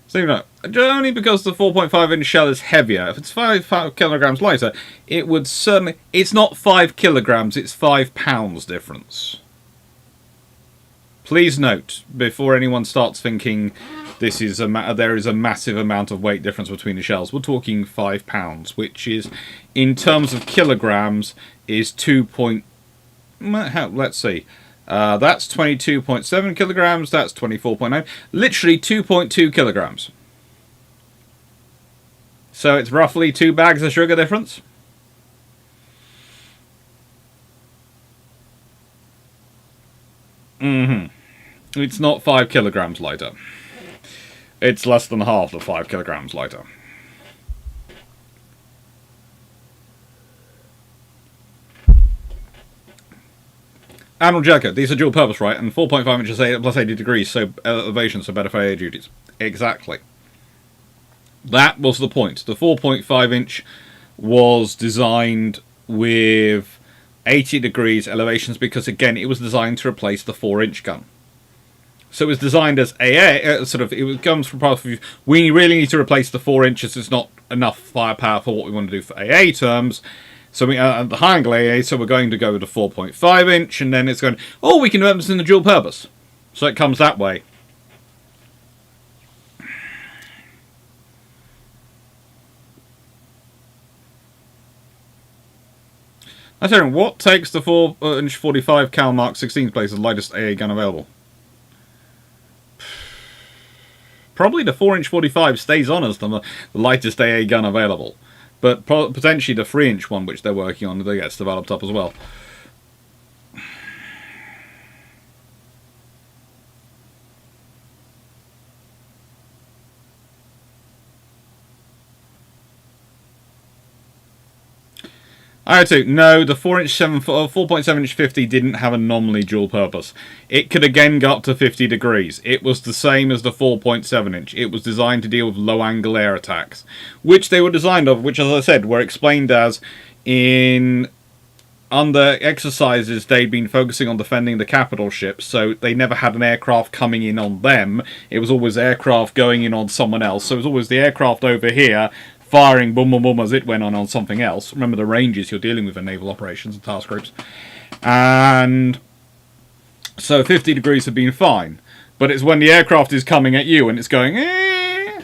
So, you know, only because the 4.5-inch shell is heavier. If it's 5 kilograms lighter, it would certainly... It's not 5 kilograms, it's 5 pounds difference. Please note, before anyone starts thinking there is a massive amount of weight difference between the shells, we're talking 5 pounds, which is, in terms of kilograms, is 2. Let's see. That's 22.7 kilograms, that's 24.9, literally 2.2 kilograms. So it's roughly 2 bags of sugar difference. It's not 5 kilograms lighter. It's less than half the 5 kilograms lighter. Admiral Jericho, these are dual purpose, right? And 4.5 inches plus 80 degrees, so elevation, so better for AA duties. Exactly. That was the point. The 4.5 inch was designed with 80 degrees elevations because, again, it was designed to replace the 4-inch gun. So it was designed as AA, it comes from part of view, we really need to replace the 4 inches, it's not enough firepower for what we want to do for AA terms. So we the high angle AA, so we're going to go with the 4.5 inch, and then it's going, oh, we can do this in the dual purpose. So it comes that way. I don't know, what takes the 4-inch 45 cal Mark 16 place as the lightest AA gun available? Probably the 4-inch 45 stays on as the lightest AA gun available. But potentially the 3-inch one, which they're working on, that gets developed up as well. No, the 4.7 inch 50 didn't have a nominally dual purpose. It could again go up to 50 degrees. It was the same as the 4.7 inch. It was designed to deal with low angle air attacks, which they were designed of, which, as I said, were explained as under exercises they'd been focusing on defending the capital ships, so they never had an aircraft coming in on them. It was always aircraft going in on someone else. So it was always the aircraft over here firing boom boom boom as it went on something else. Remember the ranges you're dealing with in naval operations and task groups. And so 50 degrees have been fine. But it's when the aircraft is coming at you and it's going, eh.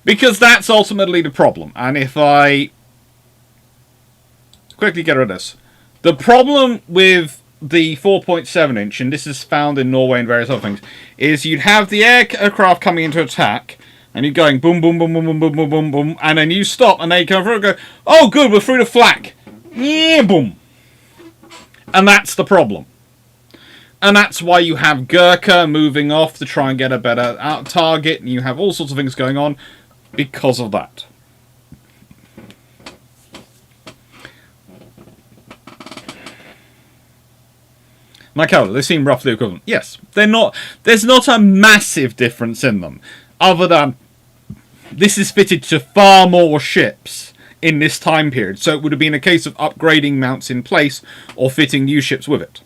Because that's ultimately the problem. And if I quickly get rid of this. The problem with the 4.7 inch, and this is found in Norway and various other things, is you'd have the aircraft coming into attack, and you're going boom, boom, boom, boom, boom, boom, boom, boom, boom, and then you stop, and they come through and go, oh, good, we're through the flak. Yeah, boom. And that's the problem. And that's why you have Gurkha moving off to try and get a better target, and you have all sorts of things going on because of that. Michael, they seem roughly equivalent. Yes, they're not. There's not a massive difference in them, other than this is fitted to far more ships in this time period, so it would have been a case of upgrading mounts in place or fitting new ships with it.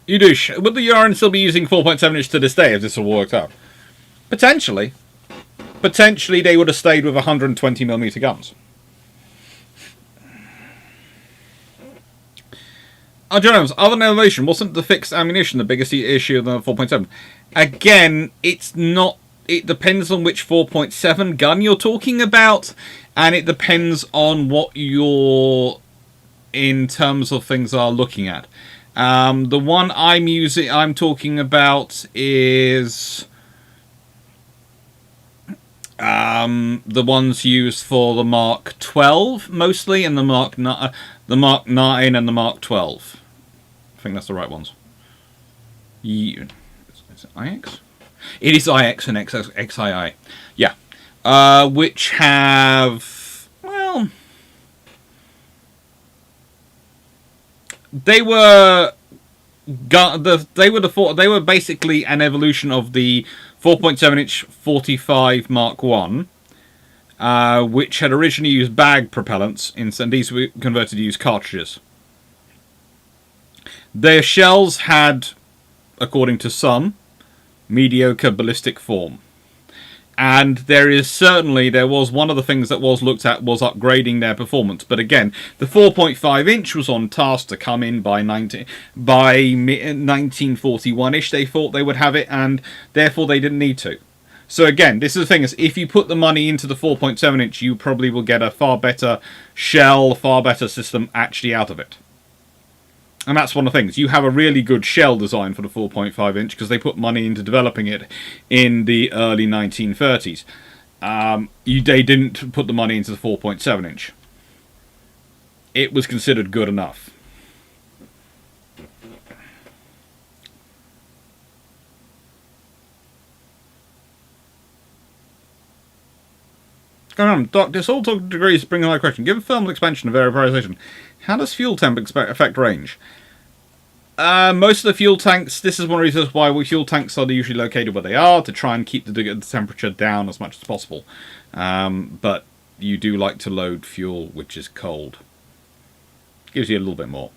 You do. Would the Yarn still be using 4.7 inch to this day if this all worked out? Potentially. Potentially they would have stayed with 120mm guns. Jones, other than elevation, wasn't the fixed ammunition the biggest issue of the 4.7? Again, it's not. It depends on which 4.7 gun you're talking about, and it depends on what your, in terms of things, are looking at. The one I'm talking about is the ones used for the Mark 12 mostly, and the Mark 9 and the Mark 12. I think that's the right ones. Is it IX? It is IX and XII. Yeah. Which have, well, they were basically an evolution of the 4.7 inch 45 Mark 1, which had originally used bag propellants, and these were converted to use cartridges. Their shells had, according to some, mediocre ballistic form. And there was one of the things that was looked at was upgrading their performance. But again, the 4.5 inch was on task to come in by 1941-ish. They thought they would have it, and therefore they didn't need to. So again, this is the thing, is if you put the money into the 4.7 inch, you probably will get a far better shell, far better system actually out of it. And that's one of the things. You have a really good shell design for the 4.5 inch because they put money into developing it in the early 1930s. They didn't put the money into the 4.7 inch. It was considered good enough. Going on, Doc, this all talk degrees bring a high question. Given thermal expansion and vaporization, how does fuel temp affect range? Most of the fuel tanks, this is one of the reasons why fuel tanks are usually located where they are, to try and keep the temperature down as much as possible. But you do like to load fuel which is cold. Gives you a little bit more.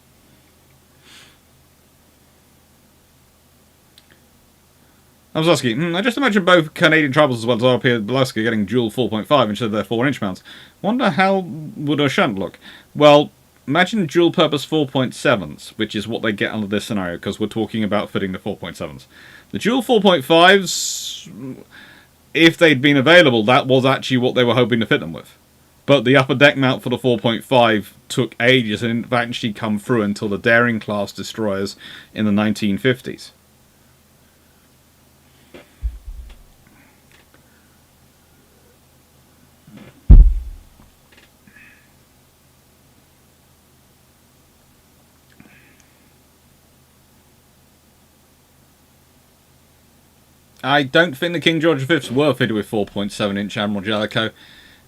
I was asking, I just imagine both Canadian Tribals as well as RP Alaska getting dual 4.5 instead of their 4-inch mounts. Wonder how would a shunt look? Well, imagine dual purpose 4.7s, which is what they get under this scenario, because we're talking about fitting the 4.7s. The dual 4.5s, if they'd been available, that was actually what they were hoping to fit them with. But the upper deck mount for the 4.5 took ages and didn't actually come through until the Daring class destroyers in the 1950s. I don't think the King George V's were fitted with 4.7-inch Admiral Jellicoe.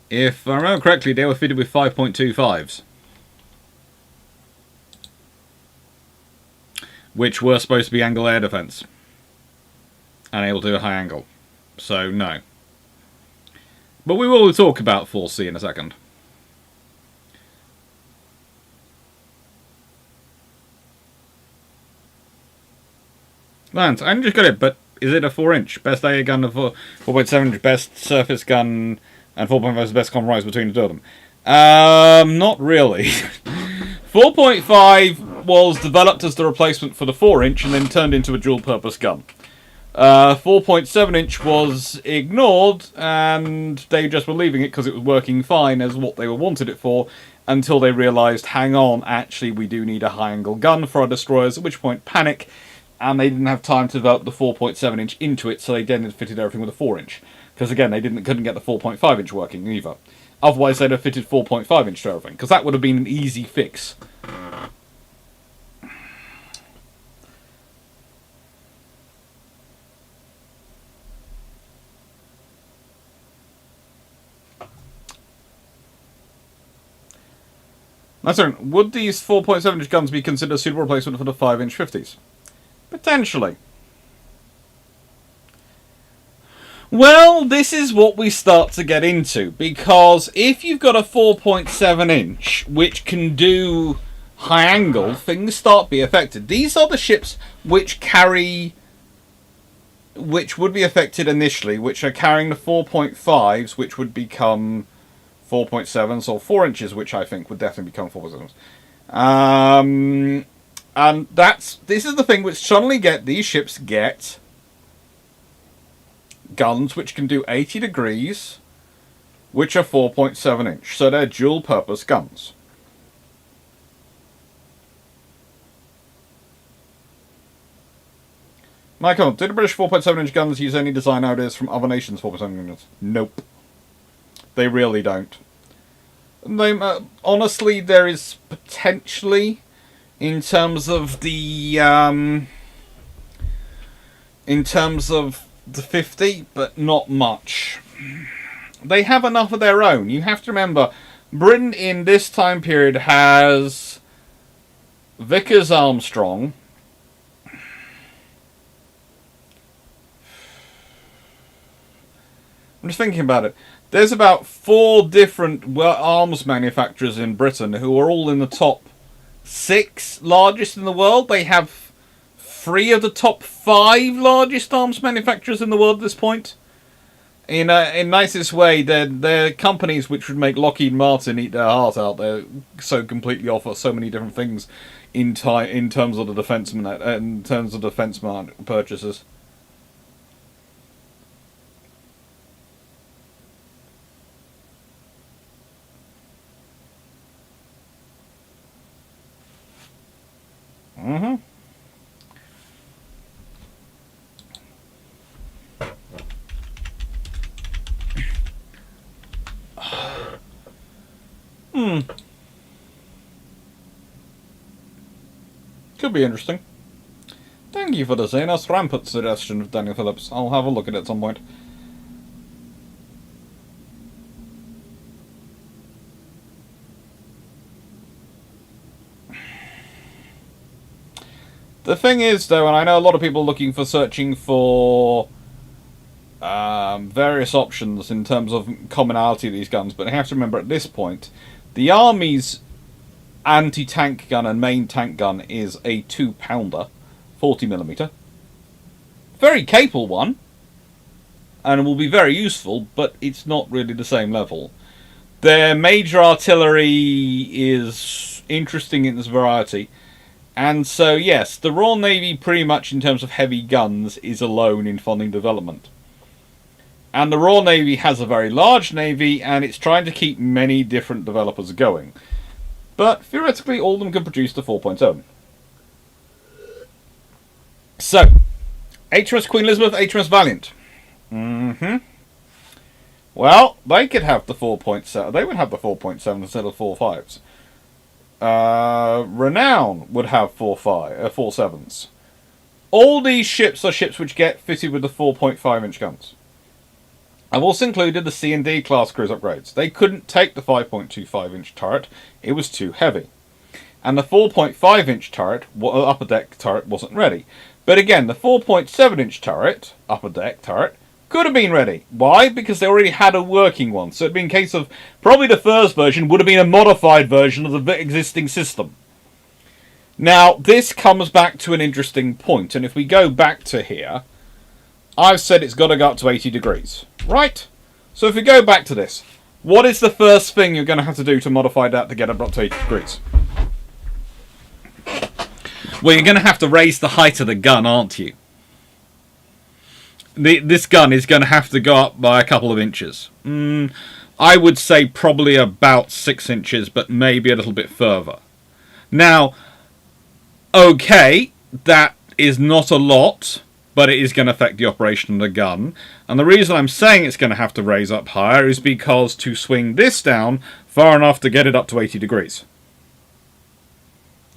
If I remember correctly, they were fitted with 5.25s. Which were supposed to be angle air defense. And able to do a high angle. So, no. But we will talk about 4C in a second. Lance, I just got it, but is it a 4-inch? Best AA gun of 4.7-inch, best surface gun, and 4.5 is the best compromise between the two of them. Not really. 4.5 was developed as the replacement for the 4-inch and then turned into a dual-purpose gun. 4.7-inch was ignored, and they just were leaving it because it was working fine as what they wanted it for, until they realised, hang on, actually we do need a high-angle gun for our destroyers, at which point panic, and they didn't have time to develop the 4.7-inch into it, so they then fitted everything with a 4-inch. Because again, they couldn't get the 4.5-inch working either. Otherwise, they'd have fitted 4.5-inch to everything, because that would have been an easy fix. Now, sorry, would these 4.7-inch guns be considered a suitable replacement for the 5-inch 50s? Potentially. Well, this is what we start to get into, because if you've got a 4.7-inch which can do high angle, things start to be affected. These are the ships which would be affected initially, which are carrying the 4.5s, which would become 4.7s, or 4 inches, which I think would definitely become 4.7s. And this is the thing which suddenly these ships get guns which can do 80 degrees, which are 4.7 inch. So they're dual purpose guns. Michael, did the British 4.7 inch guns use any design ideas from other nations' 4.7 inch guns? Nope. They really don't. Honestly, there is potentially, in terms of the 50, but not much. They have enough of their own. You have to remember, Britain in this time period has Vickers Armstrong, I'm just thinking about it. There's about 4 different arms manufacturers in Britain who are all in the top 6 largest in the world. They have 3 of the top 5 largest arms manufacturers in the world at this point. In nicest way, they're companies which would make Lockheed Martin eat their heart out. They so completely offer so many different things in terms of the defense purchases. Mm-hmm. Could be interesting. Thank you for the Xenos Rampart suggestion of Daniel Phillips. I'll have a look at it at some point. The thing is, though, and I know a lot of people are searching for various options in terms of commonality of these guns, but I have to remember at this point, the Army's anti-tank gun and main tank gun is a 2-pounder, 40mm. Very capable one, and will be very useful, but it's not really the same level. Their major artillery is interesting in its variety, and so yes, the Royal Navy pretty much in terms of heavy guns is alone in funding development. And the Royal Navy has a very large navy, and it's trying to keep many different developers going. But theoretically, all of them can produce the 4.7. So, HMS Queen Elizabeth, HMS Valiant. Well, they could have the 4.7. They would have the 4.7 instead of 4.5s. Renown would have 4.7s. All these ships are ships which get fitted with the 4.5-inch guns. I've also included the C&D class cruise upgrades. They couldn't take the 5.25-inch turret. It was too heavy. And the 4.5-inch turret, upper deck turret, wasn't ready. But again, the 4.7-inch turret, upper deck turret, could have been ready. Why? Because they already had a working one. So it'd been a case of, probably the first version would have been a modified version of the existing system. Now, this comes back to an interesting point. And if we go back to here, I've said it's got to go up to 80 degrees. Right? So if we go back to this, what is the first thing you're going to have to do to modify that to get it up to 80 degrees? Well, you're going to have to raise the height of the gun, aren't you? This gun is going to have to go up by a couple of inches. I would say probably about 6 inches, but maybe a little bit further. Now, okay, that is not a lot, but it is going to affect the operation of the gun. And the reason I'm saying it's going to have to raise up higher is because to swing this down far enough to get it up to 80 degrees.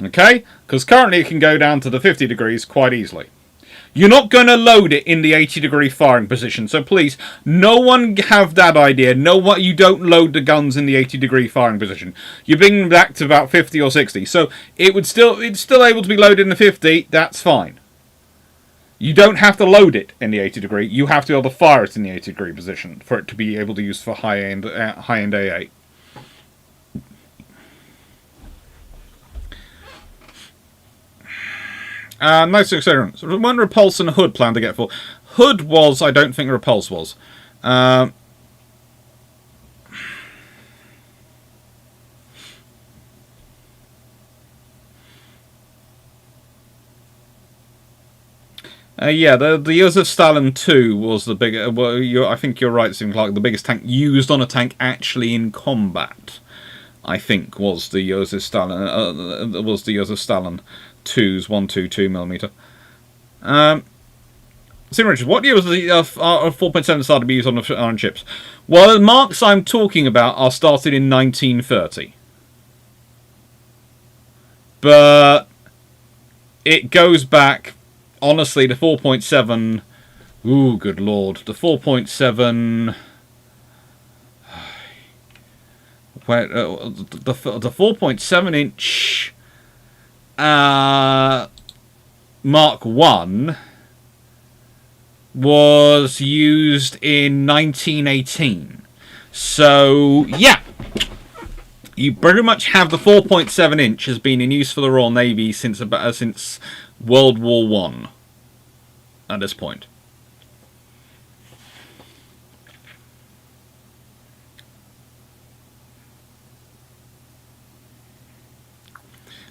Okay? Because currently it can go down to the 50 degrees quite easily. You're not going to load it in the 80-degree firing position, so please, no one have that idea. You don't load the guns in the 80-degree firing position. You bring them back to about 50 or 60. So it's still able to be loaded in the 50. That's fine. You don't have to load it in the 80-degree. You have to be able to fire it in the 80-degree position for it to be able to use for high-end AA. No success. When Repulse and Hood plan to get full. Hood was, I don't think Repulse was. Yeah, the Joseph Stalin 2 was the big. I think you're right, Stephen Clarke. The biggest tank used on a tank actually in combat, I think, was the Joseph Stalin. Was the Joseph Stalin 2's 122mm. Sim Richard, what year was the 4.7 started to be used on ships? Well, the marks I'm talking about are started in 1930, but it goes back. Honestly, the 4.7... Ooh, good lord. The 4.7... the 4.7-inch... Mark 1 was used in 1918. So, yeah. You pretty much have the 4.7-inch has been in use for the Royal Navy since World War One. At this point.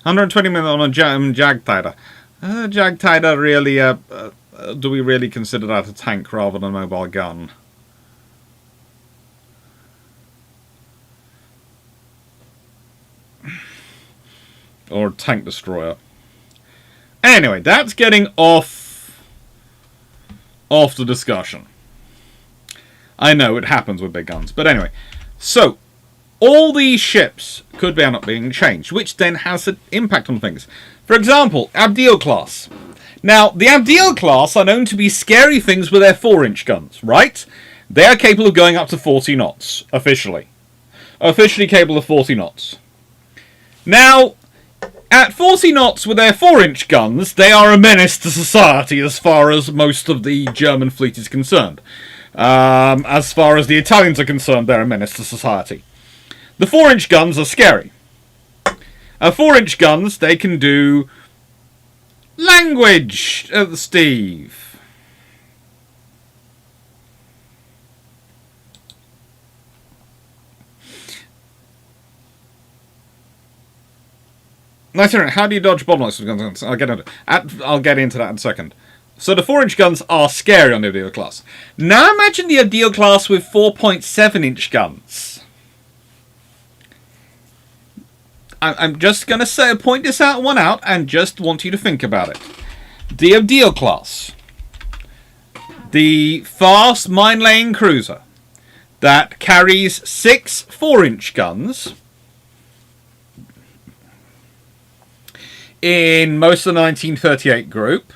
$120 on a Jagdtiger. Jagdtiger really, do we really consider that a tank rather than a mobile gun? Or a tank destroyer. Anyway, that's getting off the discussion. I know it happens with big guns, but anyway. So, all these ships could end up being changed, which then has an impact on things. For example, Abdeel class. Now, the Abdeel class are known to be scary things with their 4-inch guns, right? They are capable of going up to 40 knots, officially. Officially capable of 40 knots. Now, at 40 knots with their 4-inch guns, they are a menace to society as far as most of the German fleet is concerned. As far as the Italians are concerned, they're a menace to society. The 4-inch guns are scary. 4-inch guns, they can do language, Steve. Nice. How do you dodge bottlenecks with guns? I'll get into that in a second. So the 4-inch guns are scary on the Abdeel class. Now imagine the Abdeel class with 4.7-inch guns. I'm just going to point this one out and just want you to think about it. The Abdeel class. The fast mine-laying cruiser that carries 6 4-inch guns in most of the 1938 group,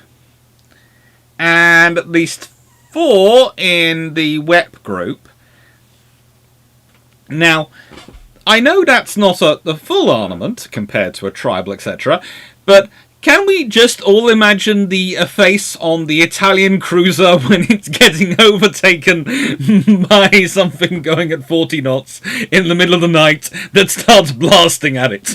and at least 4 in the WEP group. Now, I know that's not the full armament compared to a tribal, etc., but can we just all imagine the face on the Italian cruiser when it's getting overtaken by something going at 40 knots in the middle of the night that starts blasting at it?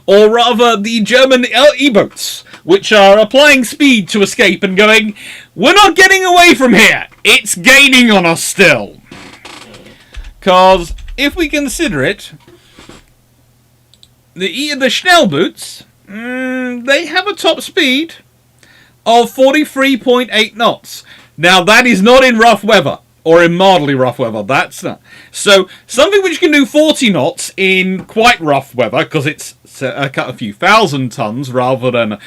Or rather, the German E-boats, which are applying speed to escape and going, we're not getting away from here, it's gaining on us still. Because if we consider it, the Schnellboots, they have a top speed of 43.8 knots. Now, that is not in rough weather, or in mildly rough weather. That's not. So, something which can do 40 knots in quite rough weather, because it's a few thousand tons rather than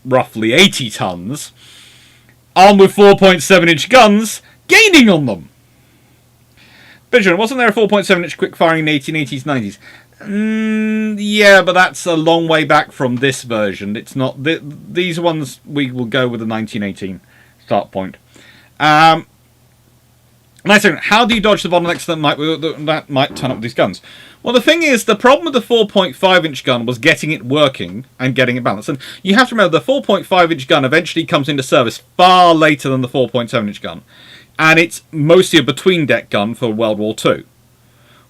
roughly 80 tons, armed with 4.7-inch guns, gaining on them. Benjamin, wasn't there a 4.7-inch quick firing in the 1880s, 90s? Yeah, but that's a long way back from this version. It's not these ones. We will go with the 1918 start point. Nice. How do you dodge the bottlenecks that might turn up with these guns? Well, the thing is, the problem with the 4.5-inch gun was getting it working and getting it balanced. And you have to remember, the 4.5-inch gun eventually comes into service far later than the 4.7-inch gun. And it's mostly a between-deck gun for World War II,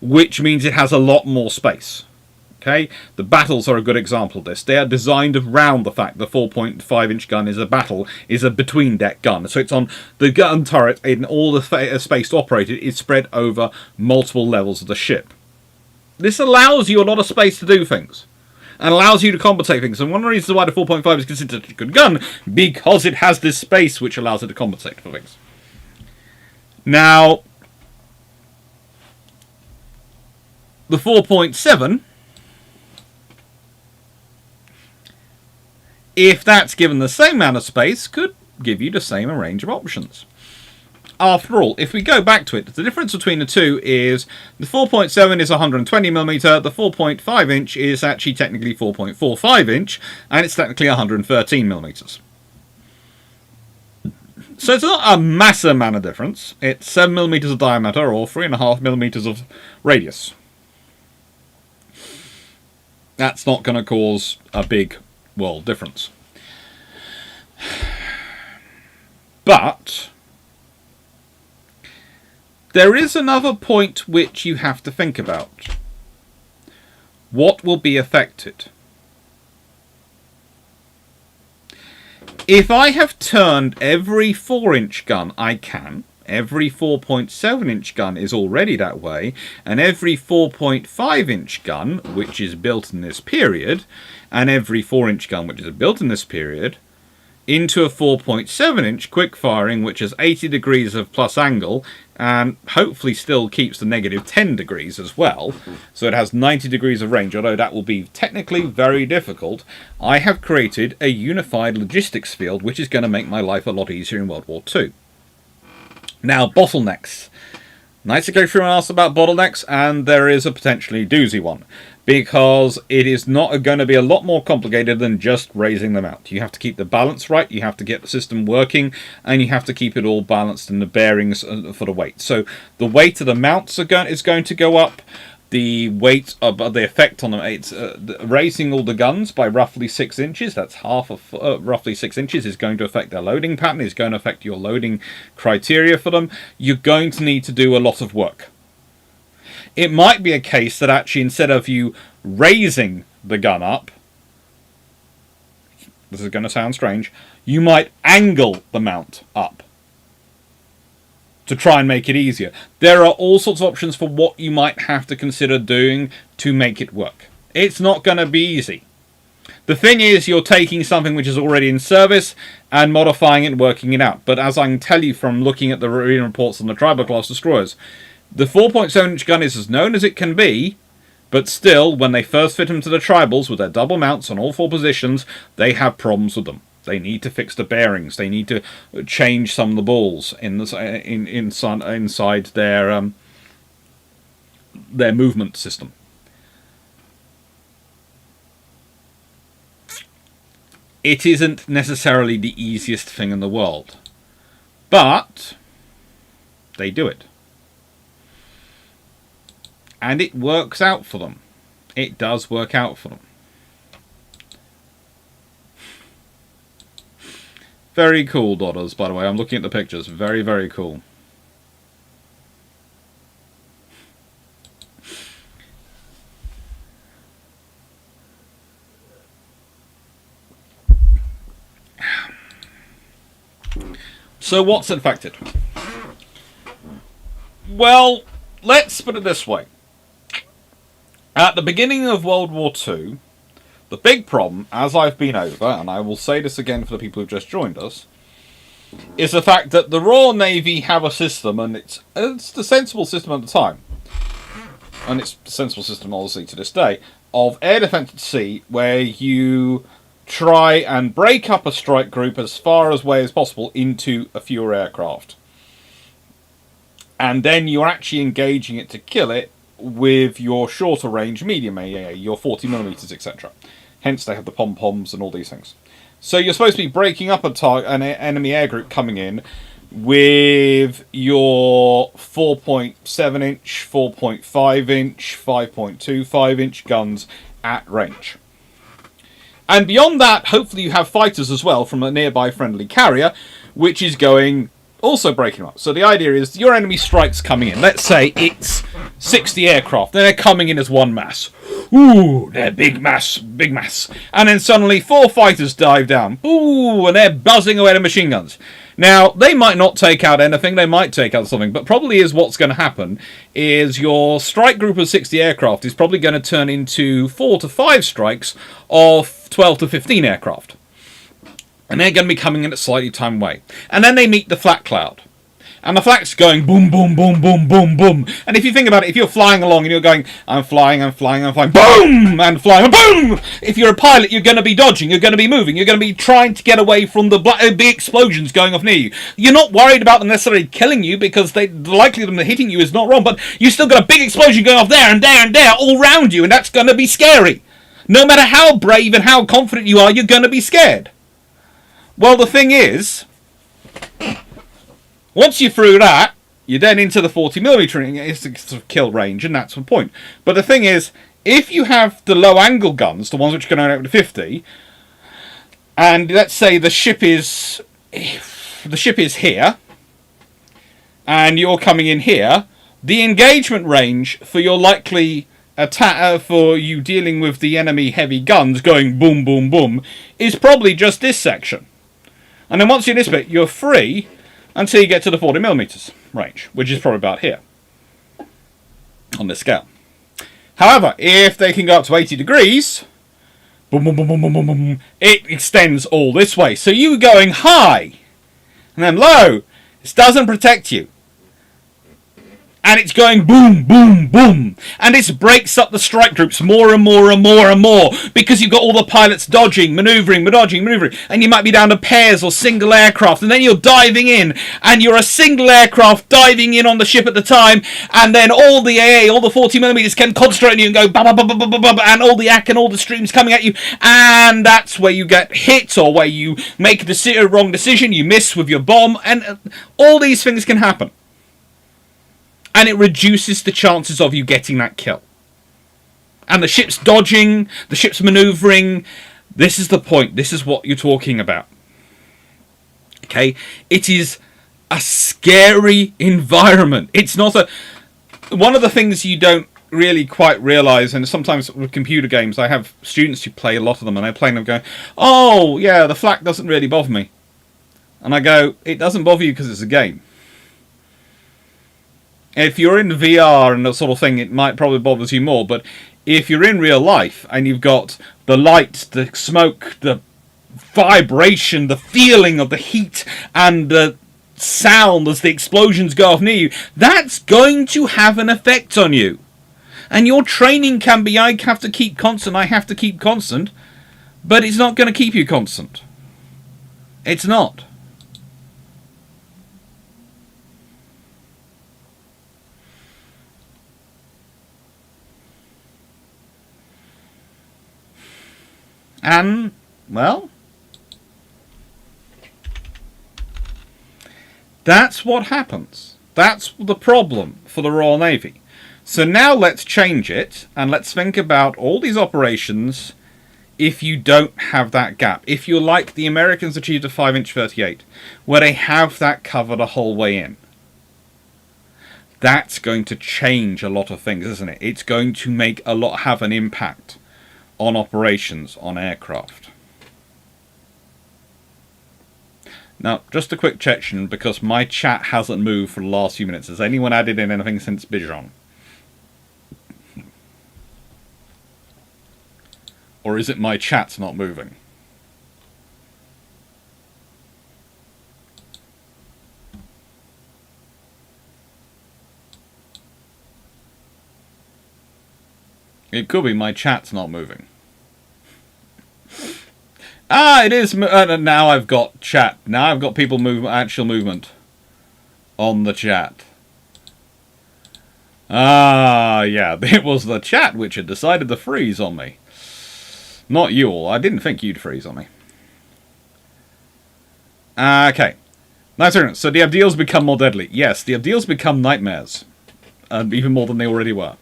which means it has a lot more space. Okay, the battles are a good example of this. They are designed around the fact the 4.5-inch gun is a between-deck gun. So it's on the gun turret in all the space to operate it is spread over multiple levels of the ship. This allows you a lot of space to do things, and allows you to compensate things. And one of the reasons why the 4.5 is considered a good gun, because it has this space which allows it to compensate for things. Now, the 4.7, if that's given the same amount of space, could give you the same range of options. After all, if we go back to it, the difference between the two is the 4.7 is 120mm, the 4.5-inch is actually technically 4.45-inch, and it's technically 113mm. So it's not a massive amount of difference. It's 7mm of diameter or 3.5mm of radius. That's not going to cause a big world difference. But there is another point which you have to think about. What will be affected? If I have turned every 4-inch gun I can, every 4.7-inch gun is already that way, and every 4.5-inch gun, which is built in this period, and every 4-inch gun, which is built in this period, into a 4.7-inch quick firing, which is 80 degrees of plus angle, and hopefully still keeps the negative 10 degrees as well, so it has 90 degrees of range, although that will be technically very difficult. I have created a unified logistics field, which is going to make my life a lot easier in World War II. Now, bottlenecks. Nice to go through and ask about bottlenecks, and there is a potentially doozy one. Because it is not going to be a lot more complicated than just raising them out. You have to keep the balance right, you have to get the system working, and you have to keep it all balanced in the bearings for the weight. So the weight of the mounts is going to go up. The weight of the effect on them, it's raising all the guns by roughly 6 inches. That's half of roughly 6 inches is going to affect their loading pattern. Is going to affect your loading criteria for them. You're going to need to do a lot of work. It might be a case that actually instead of you raising the gun up, this is going to sound strange, you might angle the mount up to try and make it easier. There are all sorts of options for what you might have to consider doing to make it work. It's not going to be easy. The thing is, you're taking something which is already in service and modifying it and working it out. But as I can tell you from looking at the marine reports on the Tribal class destroyers, the 4.7-inch gun is as known as it can be, but still, when they first fit them to the Tribals with their double mounts on all 4 positions, they have problems with them. They need to fix the bearings. They need to change some of the balls inside their movement system. It isn't necessarily the easiest thing in the world, but they do it. And it works out for them. It does work out for them. Very cool, Dodders, by the way. I'm looking at the pictures. Very, very cool. So what's infected? Well, let's put it this way. At the beginning of World War II, the big problem, as I've been over, and I will say this again for the people who've just joined us, is the fact that the Royal Navy have a system, and it's the sensible system at the time, and it's the sensible system obviously to this day, of air defence at sea, where you try and break up a strike group as far away as possible into a fewer aircraft. And then you're actually engaging it to kill it with your shorter range medium AA, your 40mm, etc. Hence they have the pom-poms and all these things. So you're supposed to be breaking up an enemy air group coming in with your 4.7-inch, 4.5-inch, 5.25-inch guns at range. And beyond that, hopefully you have fighters as well from a nearby friendly carrier, which is going also breaking up. So the idea is your enemy strike's coming in. Let's say it's 60 aircraft. Then they're coming in as one mass. Ooh, they're big mass, big mass. And then suddenly 4 fighters dive down. Ooh, and they're buzzing away the machine guns. Now, they might not take out anything, they might take out something, but probably is what's going to happen is your strike group of 60 aircraft is probably going to turn into 4 to 5 strikes of 12 to 15 aircraft. And they're going to be coming in at slightly time away. And then they meet the flak cloud. And the flak's going boom, boom, boom, boom, boom, boom. And if you think about it, if you're flying along and you're going, I'm flying, I'm flying, I'm flying, boom, and flying, boom! If you're a pilot, you're going to be dodging, you're going to be moving, you're going to be trying to get away from the big explosions going off near you. You're not worried about them necessarily killing you because the likelihood of them hitting you is not wrong, but you still got a big explosion going off there and there and there all around you, and that's going to be scary. No matter how brave and how confident you are, you're going to be scared. Well, the thing is, once you're through that, you're then into the 40mm. It's the sort of kill range, and that's the point. But the thing is, if you have the low-angle guns, the ones which are going out to 50, and let's say the ship is here, and you're coming in here, the engagement range for your likely attack, for you dealing with the enemy heavy guns going boom, boom, boom, is probably just this section. And then once you're in this bit, you're free until you get to the 40mm range, which is probably about here on this scale. However, if they can go up to 80 degrees, boom, boom, boom, boom, boom, boom, boom, it extends all this way. So you going high and then low, this doesn't protect you. And it's going boom, boom, boom. And this breaks up the strike groups more and more and more and more because you've got all the pilots dodging, maneuvering, maneuvering. And you might be down to pairs or single aircraft. And then you're diving in. And you're a single aircraft diving in on the ship at the time. And then all the AA, all the 40mm can concentrate on you and go ba ba ba ba ba ba ba, and all the AC and all the streams coming at you. And that's where you get hit or where you make a wrong decision. You miss with your bomb. And all these things can happen. And it reduces the chances of you getting that kill. And the ship's dodging, the ship's maneuvering. This is the point. This is what you're talking about. Okay? It is a scary environment. It's not a... One of the things you don't really quite realise, and sometimes with computer games, I have students who play a lot of them, and they're playing them going, oh, yeah, the flak doesn't really bother me. And I go, it doesn't bother you because it's a game. If you're in VR and that sort of thing, it might probably bother you more. But if you're in real life and you've got the light, the smoke, the vibration, the feeling of the heat, and the sound as the explosions go off near you, that's going to have an effect on you. And your training can be, I have to keep constant, I have to keep constant. But it's not going to keep you constant. It's not. And, well, that's what happens. That's the problem for the Royal Navy. So now let's change it, and let's think about all these operations if you don't have that gap. If you're like the Americans achieved a 5-inch 38, where they have that cover the whole way in. That's going to change a lot of things, isn't it? It's going to have an impact on operations on aircraft. Now, just a quick check, because my chat hasn't moved for the last few minutes. Has anyone added in anything since Bijan? Or is it my chat's not moving? It could be my chat's not moving. Ah, it is. Now I've got chat. Now I've got people actual movement on the chat. Ah, yeah. It was the chat which had decided to freeze on me. Not you all. I didn't think you'd freeze on me. Okay. Nice. So the Abdeals become more deadly. Yes, the Abdeals become nightmares. Even more than they already were.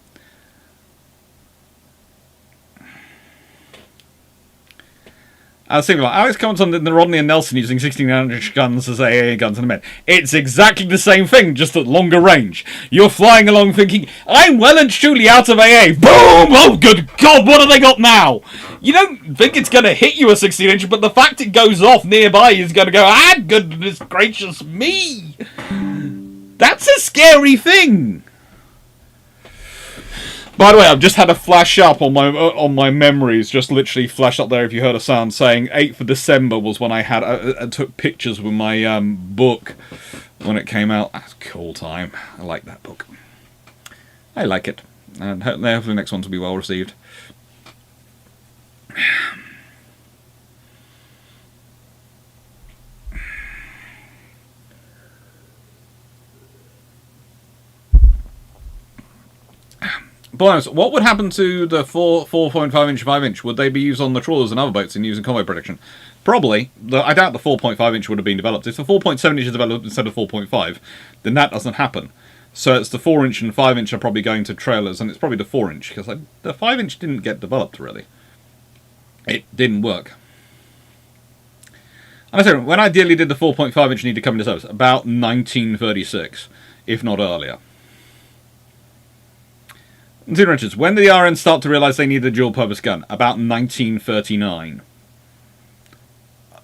I was thinking, Alex comments on the Rodney and Nelson using 16-inch guns as AA guns in the men. It's exactly the same thing, just at longer range. You're flying along thinking, I'm well and truly out of AA. Boom! Oh, good God, what have they got now? You don't think it's going to hit you a 16-inch, but the fact it goes off nearby is going to go, ah, goodness gracious me! That's a scary thing! By the way, I've just had a flash up on my memories, just literally flash up there if you heard a sound saying 8th of December was when I took pictures with my book when it came out. That's a cool time. I like that book. I like it. And hopefully the next ones will be well received. Bonus, what would happen to the 4.5-inch, 5-inch? Would they be used on the trawlers and other boats and used in combat protection? Probably. I doubt the 4.5-inch would have been developed. If the 4.7-inch is developed instead of 4.5, then that doesn't happen. So it's the 4-inch and 5-inch are probably going to trailers, and it's probably the 4-inch, because the 5-inch didn't get developed, really. It didn't work. And I say, when I ideally did the 4.5-inch need to come into service, about 1936, if not earlier. Zero Richards, when did the RN start to realise they needed a dual-purpose gun? About 1939.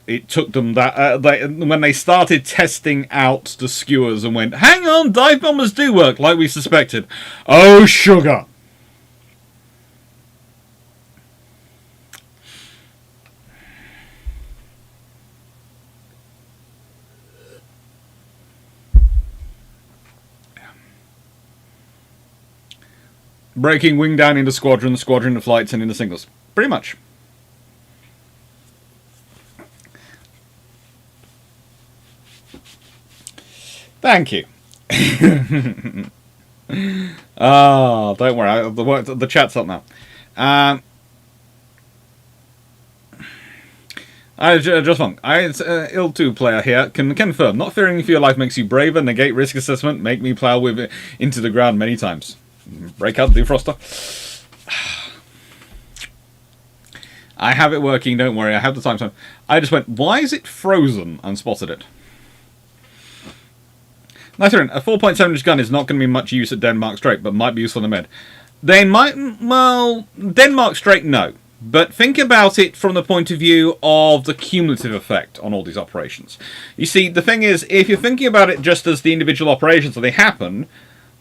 It took them that... when they started testing out the skewers and went, hang on, dive bombers do work, like we suspected. Oh, sugar! Breaking wing down into squadron, squadron into flights, and into singles. Pretty much. Thank you. Oh, don't worry. The chat's up now. Just one. Ill 2 player here can confirm. Not fearing for your life makes you braver. Negate risk assessment. Make me plow with it into the ground many times. Break out the defroster. I have it working. Don't worry. I have the time. I just went, why is it frozen? And spotted it. Nicerin, a 4.7-inch gun is not going to be much use at Denmark Strait, but might be useful in the mid. They might, well, Denmark Strait, no. But think about it from the point of view of the cumulative effect on all these operations. You see, the thing is, if you're thinking about it just as the individual operations that they happen,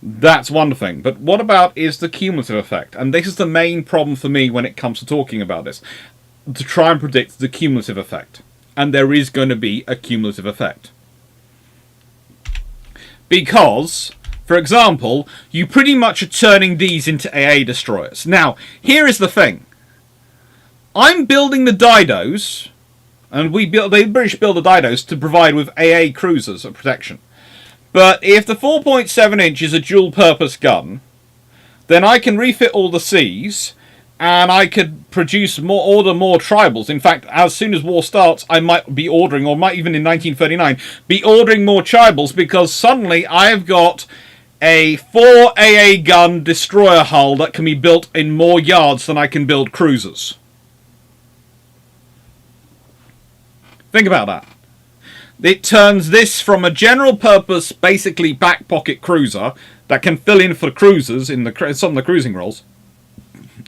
that's one thing. But what about is the cumulative effect? And this is the main problem for me when it comes to talking about this. To try and predict the cumulative effect. And there is going to be a cumulative effect. Because, for example, you pretty much are turning these into AA destroyers. Now, here is the thing. I'm building the Didos, and the British build the Didos to provide with AA cruisers of protection. But if the 4.7 inch is a dual-purpose gun, then I can refit all the Cs, and I could order more tribals. In fact, as soon as war starts, I might be ordering, or might even in 1939, be ordering more tribals, because suddenly I've got a 4 AA gun destroyer hull that can be built in more yards than I can build cruisers. Think about that. It turns this from a general purpose, basically back pocket cruiser that can fill in for cruisers in some of the cruising roles,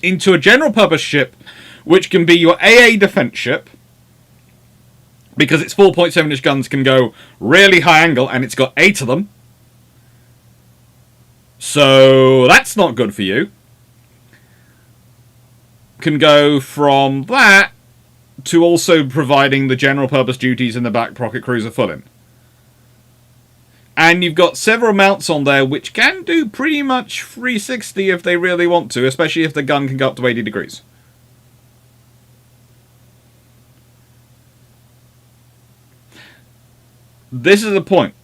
into a general purpose ship which can be your AA defense ship, because its 4.7 inch guns can go really high angle and it's got 8 of them. So that's not good for you. Can go from that to also providing the general purpose duties in the back pocket cruiser full in. And you've got several mounts on there which can do pretty much 360 if they really want to, especially if the gun can go up to 80 degrees. This is the point.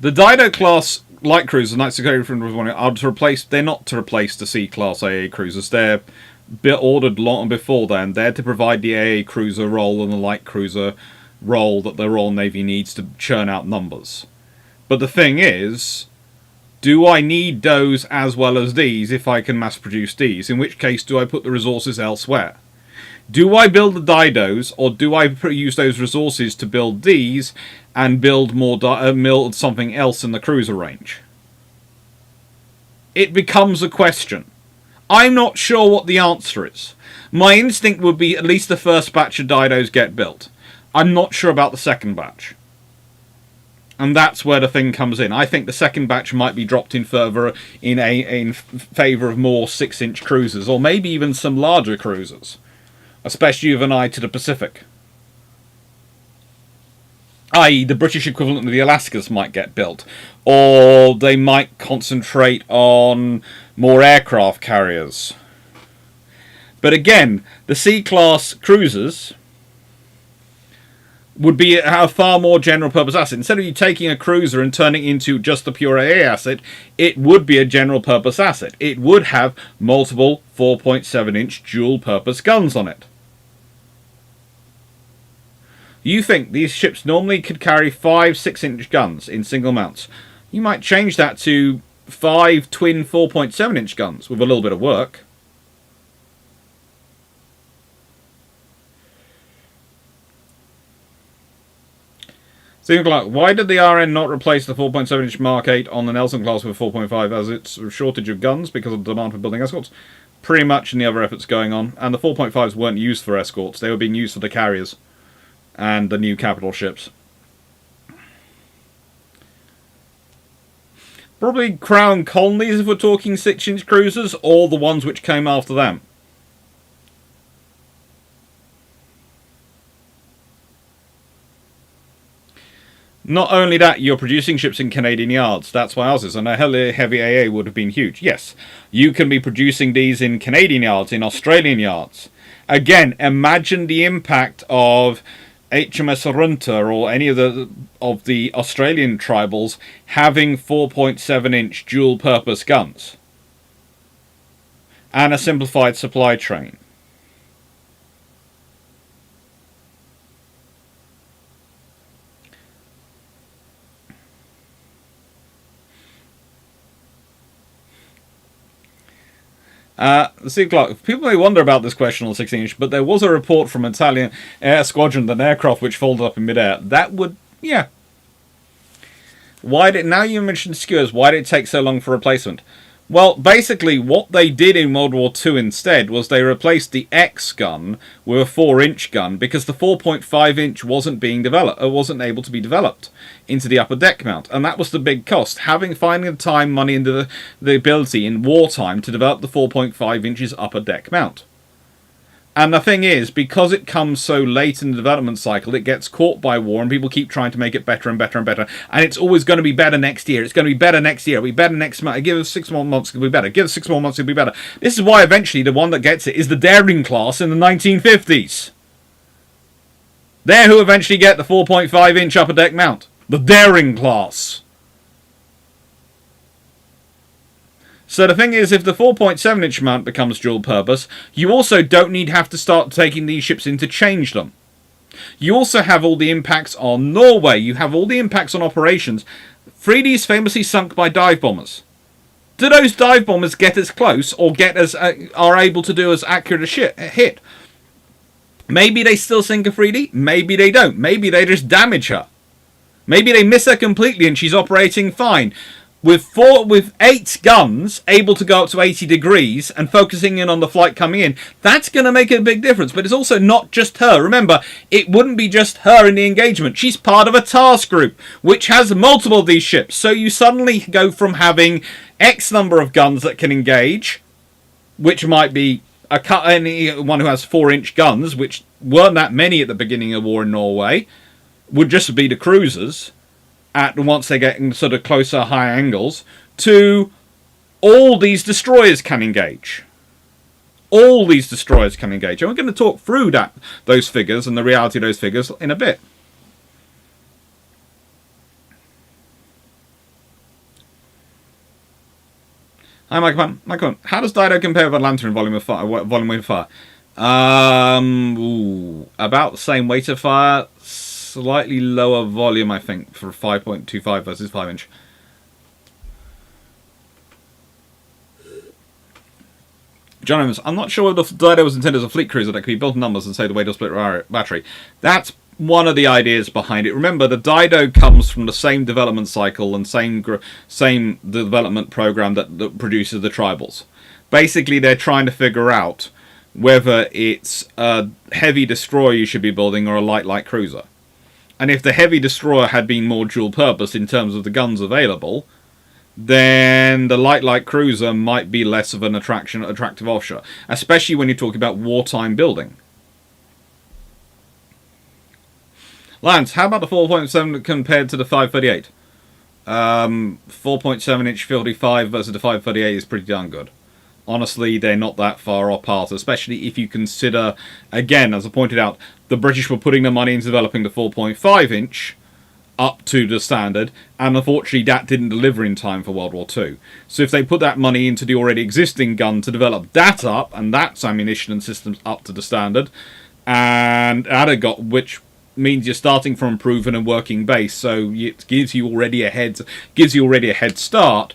The Dido class light cruisers, Night Security are to replace. They're not to replace the C class AA cruisers. They're ordered long before then. They're to provide the AA cruiser role and the light cruiser role that the Royal Navy needs to churn out numbers. But the thing is, do I need those as well as these if I can mass produce these? In which case, do I put the resources elsewhere? Do I build the Didos, or do I use those resources to build these and build build something else in the cruiser range? It becomes a question. I'm not sure what the answer is. My instinct would be at least the first batch of Didos get built. I'm not sure about the second batch. And that's where the thing comes in. I think the second batch might be dropped in further in favour of more 6-inch cruisers, or maybe even some larger cruisers. Especially with an eye to the Pacific. I.e., the British equivalent of the Alaskas might get built. Or they might concentrate on more aircraft carriers. But again, the C-class cruisers would be a far more general purpose asset. Instead of you taking a cruiser and turning it into just the pure AA asset, it would be a general purpose asset. It would have multiple 4.7-inch dual purpose guns on it. You think these ships normally could carry 5 6-inch guns in single mounts. You might change that to 5 twin 4.7-inch guns with a little bit of work. Stephen Clarke, why did the RN not replace the 4.7-inch Mark 8 on the Nelson class with 4.5 as it's a shortage of guns because of the demand for building escorts? Pretty much in the other efforts going on. And the 4.5s weren't used for escorts. They were being used for the carriers and the new capital ships. Probably Crown Colonies if we're talking 6-inch cruisers, or the ones which came after them. Not only that, you're producing ships in Canadian yards. That's why ours is. And a heavy AA would have been huge. Yes, you can be producing these in Canadian yards, in Australian yards. Again, imagine the impact of HMS Runter or any of the Australian tribals having 4.7-inch dual-purpose guns and a simplified supply chain. See, Clarke, people may wonder about this question on 16-inch, but there was a report from Italian Air Squadron that an aircraft which folded up in midair. That would, yeah. Now you mentioned skewers, why did it take so long for replacement? Well, basically, what they did in World War II instead was they replaced the X gun with a 4-inch gun because the 4.5-inch wasn't being developed, or wasn't able to be developed into the upper deck mount, and that was the big cost. Finding the time, money, and the ability in wartime to develop the 4.5 inches upper deck mount. And the thing is, because it comes so late in the development cycle, it gets caught by war, and people keep trying to make it better and better and better. And it's always going to be better next year. It's going to be better next year. It'll be better next month. Give us 6 more months, it'll be better. Give us 6 more months, it'll be better. This is why eventually the one that gets it is the Daring class in the 1950s. They're who eventually get the 4.5-inch upper deck mount. The Daring class. So the thing is, if the 4.7-inch mount becomes dual purpose, you also don't have to start taking these ships in to change them. You also have all the impacts on Norway. You have all the impacts on operations. 3D is famously sunk by dive bombers. Do those dive bombers get as close or are able to do as accurate a hit? Maybe they still sink a 3D. Maybe they don't. Maybe they just damage her. Maybe they miss her completely and she's operating fine. With 8 guns able to go up to 80 degrees and focusing in on the flight coming in, that's going to make a big difference. But it's also not just her. Remember, it wouldn't be just her in the engagement. She's part of a task group, which has multiple of these ships. So you suddenly go from having X number of guns that can engage, which might be anyone who has 4-inch guns, which weren't that many at the beginning of the war in Norway, would just be the cruisers. Once they get in sort of closer, high angles, to all these destroyers can engage. All these destroyers can engage. And we're going to talk through those figures and the reality of those figures in a bit. Hi, Michael. How does Dido compare with Atlanta in volume of fire? About the same weight of fire. Slightly lower volume, I think, for 5.25 versus 5-inch. John Evans, I'm not sure whether the Dido was intended as a fleet cruiser that could be built in numbers and say the weight of split battery. That's one of the ideas behind it. Remember, the Dido comes from the same development cycle and same development program that produces the tribals. Basically, they're trying to figure out whether it's a heavy destroyer you should be building or a light cruiser. And if the heavy destroyer had been more dual purpose in terms of the guns available, then the light cruiser might be less of an attractive offshore, especially when you're talking about wartime building. Lance, how about the 4.7 compared to the 538? 4.7-inch 55 versus the 538 is pretty darn good. Honestly, they're not that far apart, especially if you consider, again, as I pointed out, the British were putting the money into developing the 4.5-inch up to the standard, and unfortunately that didn't deliver in time for World War II. So if they put that money into the already existing gun to develop that up, and that's ammunition and systems up to the standard, and which means you're starting from a proven and working base, so it gives you already a head start.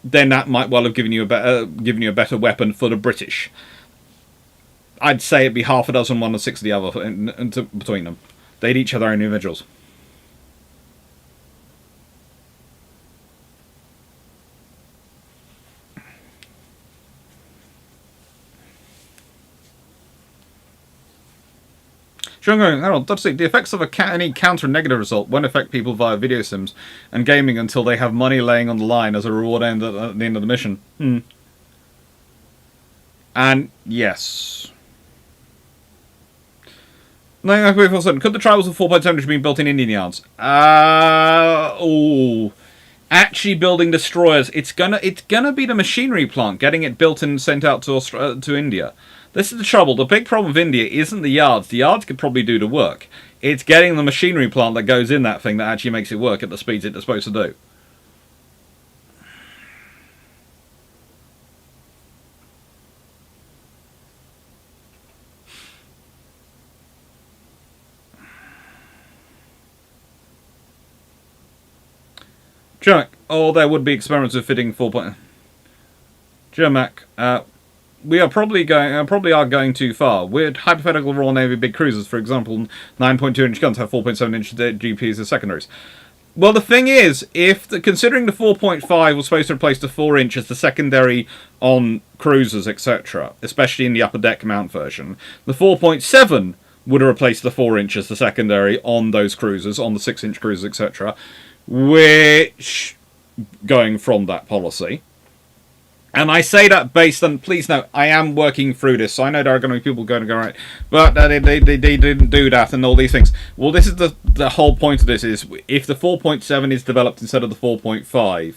Then that might well have given you a better weapon for the British. I'd say it'd be half a dozen, 1 or 6 of the other between them. They'd each have their own individuals. Harold, the effects of any counter and negative result won't affect people via video sims and gaming until they have money laying on the line as a reward at the end of the mission. And yes. Could the tribals of 4.7 have been built in Indian yards? Actually building destroyers, it's gonna be the machinery plant, getting it built and sent out to India. This is the trouble. The big problem with India isn't the yards. The yards could probably do the work. It's getting the machinery plant that goes in that thing that actually makes it work at the speeds it's supposed to do. Jermac, there would be experiments of fitting 4. Jermac, we are probably going too far. Weird hypothetical Royal Navy big cruisers, for example, 9.2-inch guns have 4.7-inch GPs as secondaries. Well, the thing is, considering the 4.5 was supposed to replace the 4-inch as the secondary on cruisers, etc., especially in the upper deck mount version, the 4.7 would have replaced the 4-inch as the secondary on those cruisers, on the 6-inch cruisers, etc., which, going from that policy, and I say that based on, please note, I am working through this, so I know there are going to be people going to go, right, but they didn't do that and all these things. Well, this is the whole point of this, is if the 4.7 is developed instead of the 4.5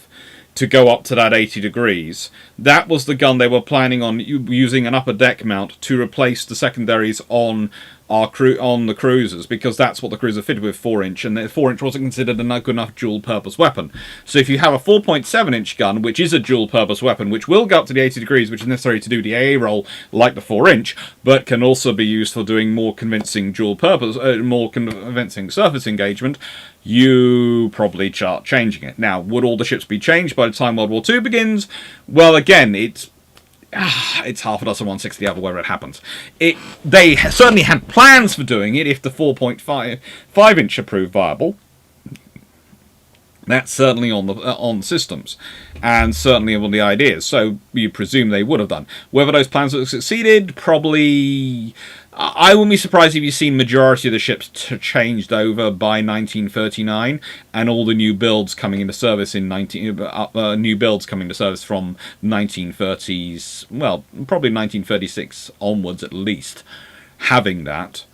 to go up to that 80 degrees, that was the gun they were planning on using an upper deck mount to replace the secondaries on the cruisers, because that's what the cruiser fitted with, 4-inch, and the 4-inch wasn't considered a good enough dual-purpose weapon. So if you have a 4.7-inch gun, which is a dual-purpose weapon, which will go up to the 80 degrees, which is necessary to do the AA roll like the 4-inch, but can also be used for doing more convincing more convincing surface engagement, you probably start changing it. Now, would all the ships be changed by the time World War II begins? Well, again, it's half a dozen 1/60 of where it happens. They certainly had plans for doing it if the 4.5-inch proved viable. That's certainly on systems, and certainly on the ideas. So you presume they would have done. Whether those plans would have succeeded, probably. I wouldn't be surprised if you've seen majority of the ships changed over by 1939, and all the new builds coming into service from 1930s. Well, probably 1936 onwards at least, having that.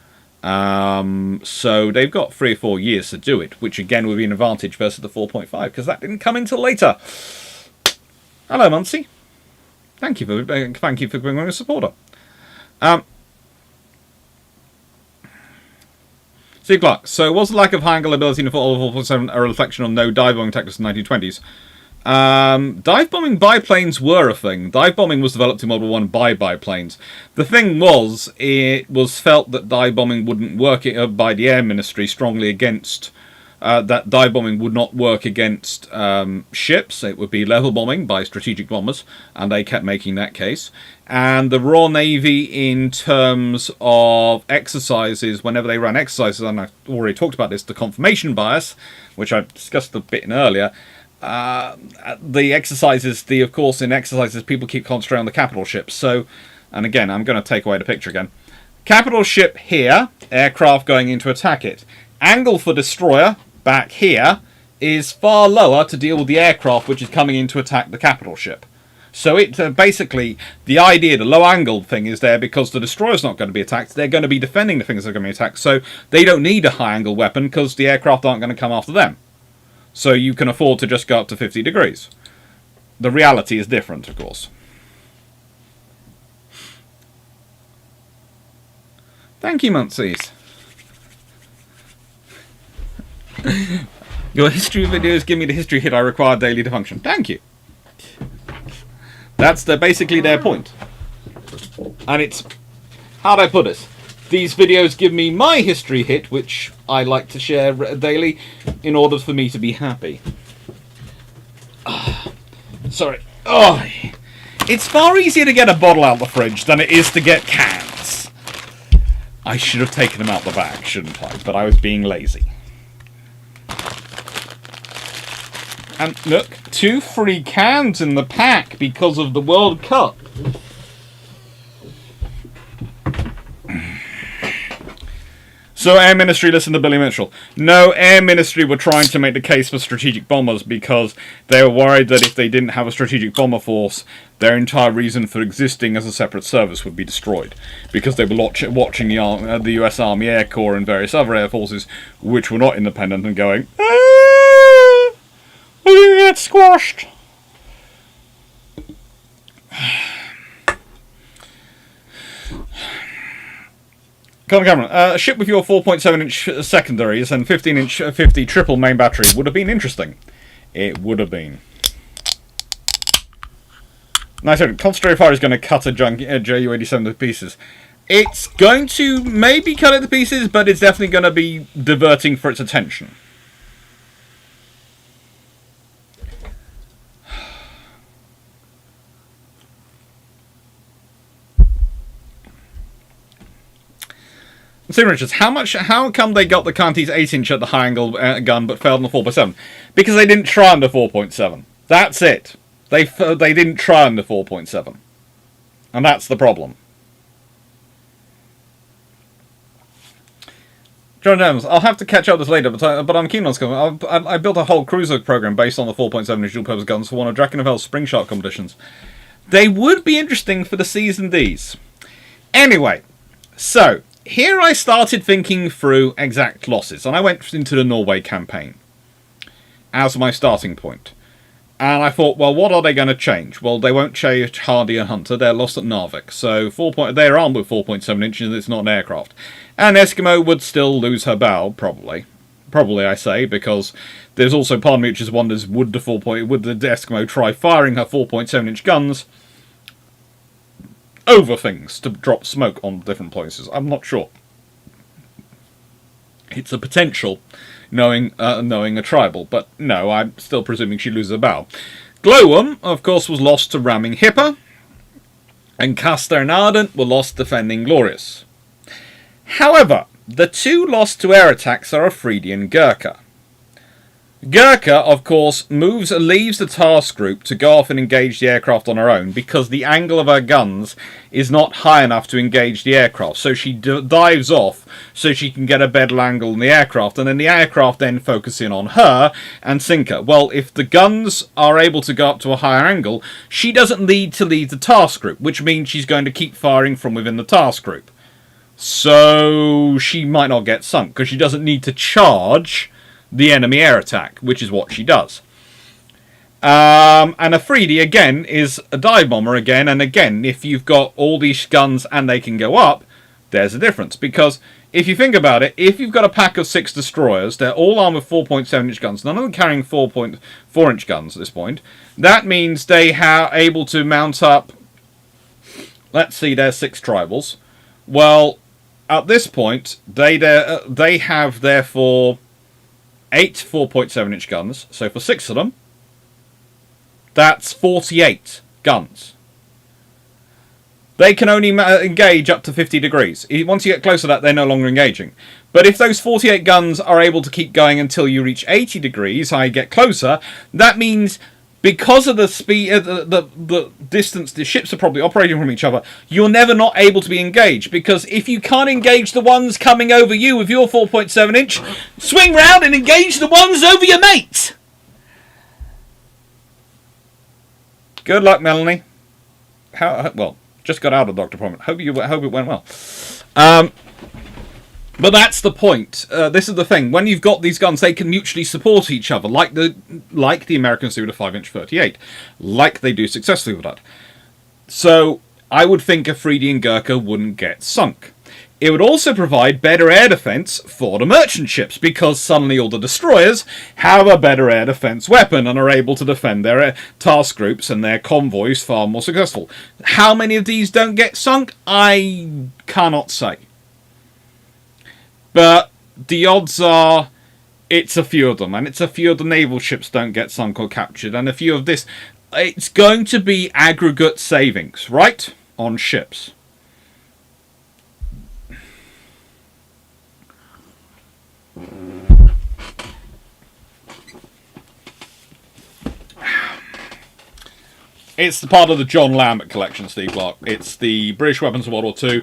So they've got 3 or 4 years to do it, which again would be an advantage versus the 4.5, because that didn't come until later. Hello, Muncie. Thank you for being a supporter. Steve Clarke. So was the lack of high angle ability in the 4.7 a reflection on no dive bombing tactics in the 1920s? Dive bombing biplanes were a thing. Dive bombing was developed in World War I by biplanes. The thing was, it was felt that dive bombing wouldn't work by the Air Ministry strongly against that dive bombing would not work against ships. It would be level bombing by strategic bombers, and they kept making that case. And the Royal Navy, in terms of exercises, whenever they ran exercises, and I've already talked about this, the confirmation bias, which I discussed a bit earlier, the exercises, of course, in exercises, people keep concentrating on the capital ships. So, and again, I'm going to take away the picture again. Capital ship here, aircraft going in to attack it. Angle for destroyer, back here, is far lower to deal with the aircraft which is coming in to attack the capital ship. So it basically, the idea, the low angled thing is there because the destroyer's not going to be attacked. They're going to be defending the things that are going to be attacked. So they don't need a high angle weapon because the aircraft aren't going to come after them. So you can afford to just go up to 50 degrees. The reality is different, of course. Thank you, Muncies. Your history videos give me the history hit I require daily to function. Thank you. That's basically their point. And it's... How'd I put it? These videos give me my history hit, which I like to share daily, in order for me to be happy. Sorry. Oh, it's far easier to get a bottle out of the fridge than it is to get cans. I should have taken them out the back, shouldn't I? But I was being lazy. And look, 2 free cans in the pack because of the World Cup. So Air Ministry listened to Billy Mitchell. No, Air Ministry were trying to make the case for strategic bombers because they were worried that if they didn't have a strategic bomber force, their entire reason for existing as a separate service would be destroyed. Because they were watching the US Army Air Corps and various other air forces which were not independent and going, we're going to get squashed. Colin Cameron, a ship with your 4.7-inch secondaries and 15-inch 50 triple main battery would have been interesting. It would have been. Nice. Concentrated fire is going to cut a Ju-87 to pieces. It's going to maybe cut it to pieces, but it's definitely going to be diverting for its attention. Sim Richards, how come they got the Kanti's 8-inch at the high angle gun but failed on the 4.7? Because they didn't try on the 4.7. That's it. They didn't try on the 4.7. And that's the problem. John Jones, I'll have to catch up with this later, but I'm keen on this. I built a whole cruiser program based on the 4.7-inch dual-purpose guns for one of Draken Naval's Spring Shark competitions. They would be interesting for the C's and D's. Anyway, so here I started thinking through exact losses, and I went into the Norway campaign as my starting point. And I thought, well, what are they going to change? Well, they won't change Hardy and Hunter. They're lost at Narvik. So they're armed with 4.7 inches. It's not an aircraft. And Eskimo would still lose her bow, probably. Probably, I say, because there's also part of me which just wonders, would the Eskimo try firing her 4.7-inch guns over things to drop smoke on different places? I'm not sure. It's a potential, knowing a tribal, but no, I'm still presuming she loses a bow. Glowworm, of course, was lost to ramming Hipper, and Castor and Ardent were lost defending Glorious. However, the two lost to air attacks are Afridi and Gurkha. Gurkha, of course, leaves the task group to go off and engage the aircraft on her own because the angle of her guns is not high enough to engage the aircraft. So she dives off so she can get a better angle in the aircraft, and then the aircraft then focus in on her and sink her. Well, if the guns are able to go up to a higher angle, she doesn't need to leave the task group, which means she's going to keep firing from within the task group. So she might not get sunk because she doesn't need to charge the enemy air attack, which is what she does. And Afridi, again, is a dive bomber again, and again, if you've got all these guns and they can go up, there's a difference. Because if you think about it, if you've got a pack of 6 destroyers, they're all armed with 4.7-inch guns, none of them carrying 4.4-inch guns at this point, that means they are able to mount up, let's see, there's 6 tribals. Well, at this point, they have, therefore, 8 4.7-inch guns, so for 6 of them, that's 48 guns. They can only engage up to 50 degrees. Once you get close to that, they're no longer engaging. But if those 48 guns are able to keep going until you reach 80 degrees, i.e. get closer, that means because of the speed, the distance the ships are probably operating from each other, you're never not able to be engaged. Because if you can't engage the ones coming over you with your 4.7-inch, swing round and engage the ones over your mate. Good luck, Melanie. Well, just got out of the doctor appointment. Hope it went well. But that's the point. This is the thing. When you've got these guns, they can mutually support each other, like the Americans do with a 5-inch 38, like they do successfully with that. So I would think Afridi and Gurkha wouldn't get sunk. It would also provide better air defense for the merchant ships, because suddenly all the destroyers have a better air defense weapon and are able to defend their task groups and their convoys far more successful. How many of these don't get sunk? I cannot say. But the odds are it's a few of them, and it's a few of the naval ships don't get sunk or captured, and a few of this. It's going to be aggregate savings, right? On ships. It's the part of the John Lambert collection, Steve Clarke. It's the British weapons of World War II.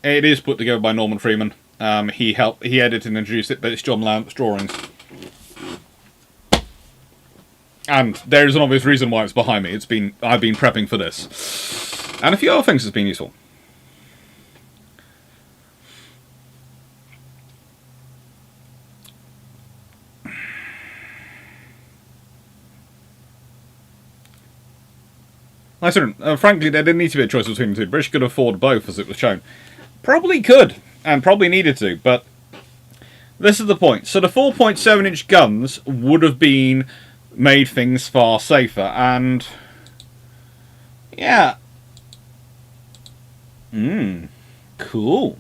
It is put together by Norman Freeman. He edited and introduced it, but it's John Lamb's drawings. And there is an obvious reason why it's behind me. I've been prepping for this. And a few other things has been useful. Frankly, there didn't need to be a choice between the two. The British could afford both, as it was shown. Probably could, and probably needed to, but this is the point. So the 4.7-inch guns would have made things far safer, and yeah. Cool.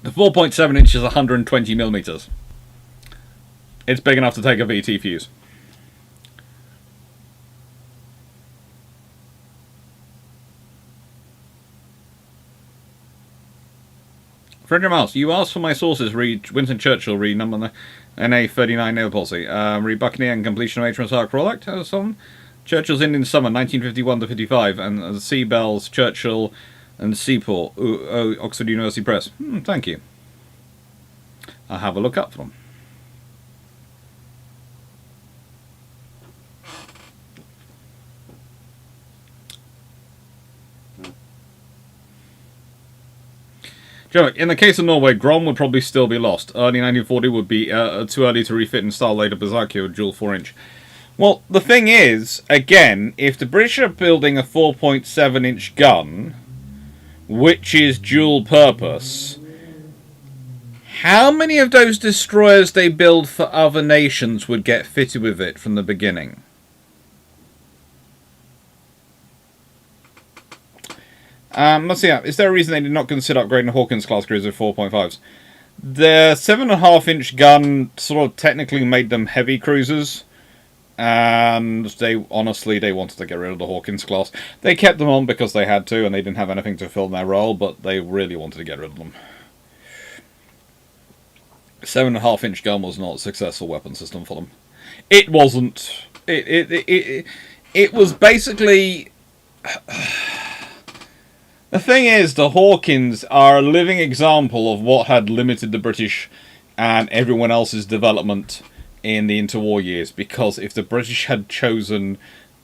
The 4.7 inch is 120 millimeters. It's big enough to take a VT fuse. Frederick Miles, you asked for my sources. Read Winston Churchill, read number NA39 Naval Policy. Read Buccaneer and Completion of HMS Ark Rollect. Churchill's Indian Summer, 1951 to 55, and Sea Bells, Churchill and Seaport, Oxford University Press. Thank you. I'll have a look up for them. In the case of Norway, Grom would probably still be lost. Early 1940 would be too early to refit and install later Berserker with dual 4-inch. Well, the thing is, again, if the British are building a 4.7-inch gun, which is dual purpose, how many of those destroyers they build for other nations would get fitted with it from the beginning? Let's see. Is there a reason they did not consider upgrading the Hawkins class cruiser with 4.5s? The 7.5-inch gun sort of technically made them heavy cruisers, and they wanted to get rid of the Hawkins class. They kept them on because they had to, and they didn't have anything to fill their role, but they really wanted to get rid of them. 7.5-inch gun was not a successful weapon system for them. It wasn't. It was basically. The thing is, the Hawkins are a living example of what had limited the British and everyone else's development in the interwar years, because if the British had chosen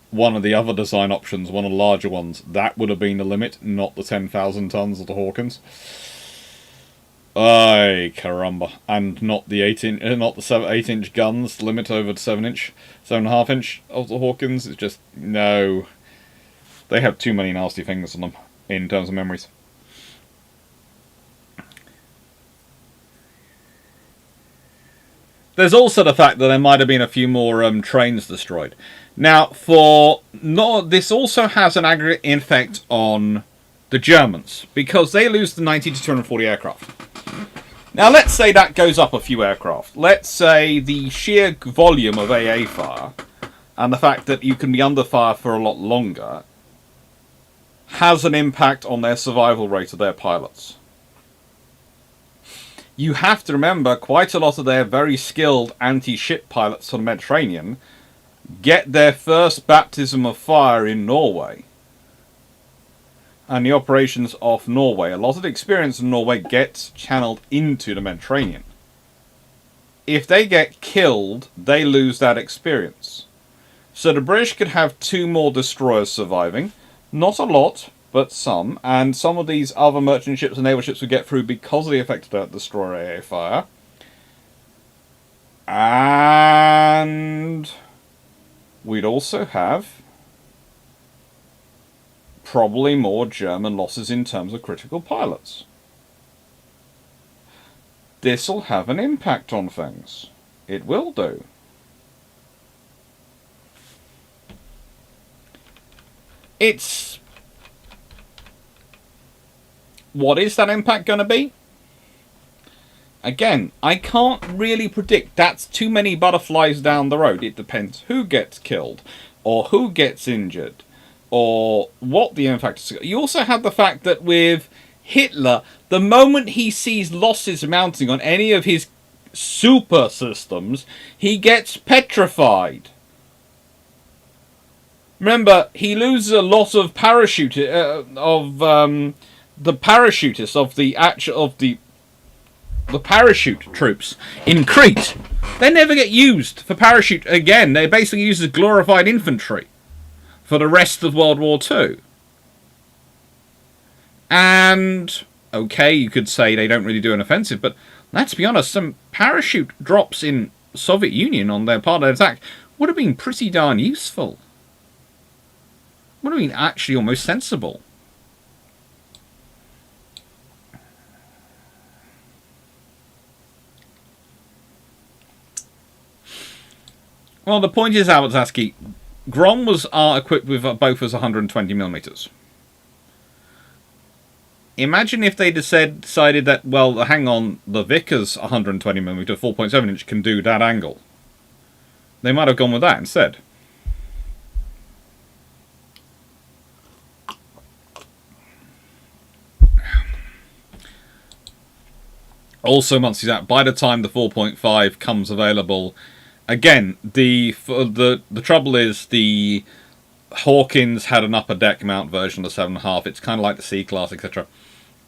one of the other design options, one of the larger ones, that would have been the limit, not the 10,000 tons of the Hawkins. Ay, caramba. And not the 8-inch guns limit over the 7-inch, 7.5-inch of the Hawkins. It's just, no. They have too many nasty things on them, in terms of memories. There's also the fact that there might have been a few more trains destroyed. Now, this also has an aggregate effect on the Germans, because they lose the 90 to 240 aircraft. Now, let's say that goes up a few aircraft. Let's say the sheer volume of AA fire, and the fact that you can be under fire for a lot longer, has an impact on their survival rate of their pilots. You have to remember, quite a lot of their very skilled anti-ship pilots from the Mediterranean get their first baptism of fire in Norway. And the operations off Norway. A lot of the experience in Norway gets channeled into the Mediterranean. If they get killed, they lose that experience. So the British could have 2 more destroyers surviving. Not a lot, but some. And some of these other merchant ships and naval ships would get through because of the effect of that destroyer AA fire. And we'd also have probably more German losses in terms of critical pilots. This'll have an impact on things. It will do. What is that impact going to be? Again, I can't really predict. That's too many butterflies down the road. It depends who gets killed, or who gets injured, or what the impact is. You also have the fact that with Hitler, the moment he sees losses mounting on any of his super systems, he gets petrified. Remember, he loses a lot of the parachutists of the parachute troops in Crete. They never get used for parachute again. They're basically used as glorified infantry for the rest of World War II. And, okay, you could say they don't really do an offensive, but let's be honest, some parachute drops in Soviet Union on their part of the attack would have been pretty darn useful. Would have been actually almost sensible. Well, the point is, Albertaski, Grom are equipped with both as 120mm. Imagine if they decided that, well, hang on, the Vickers 120mm 4.7-inch can do that angle. They might have gone with that instead. Also, Muncy's out. By the time the 4.5 comes available, again, the trouble is the Hawkins had an upper deck mount version of the 7.5. It's kind of like the C-Class, etc.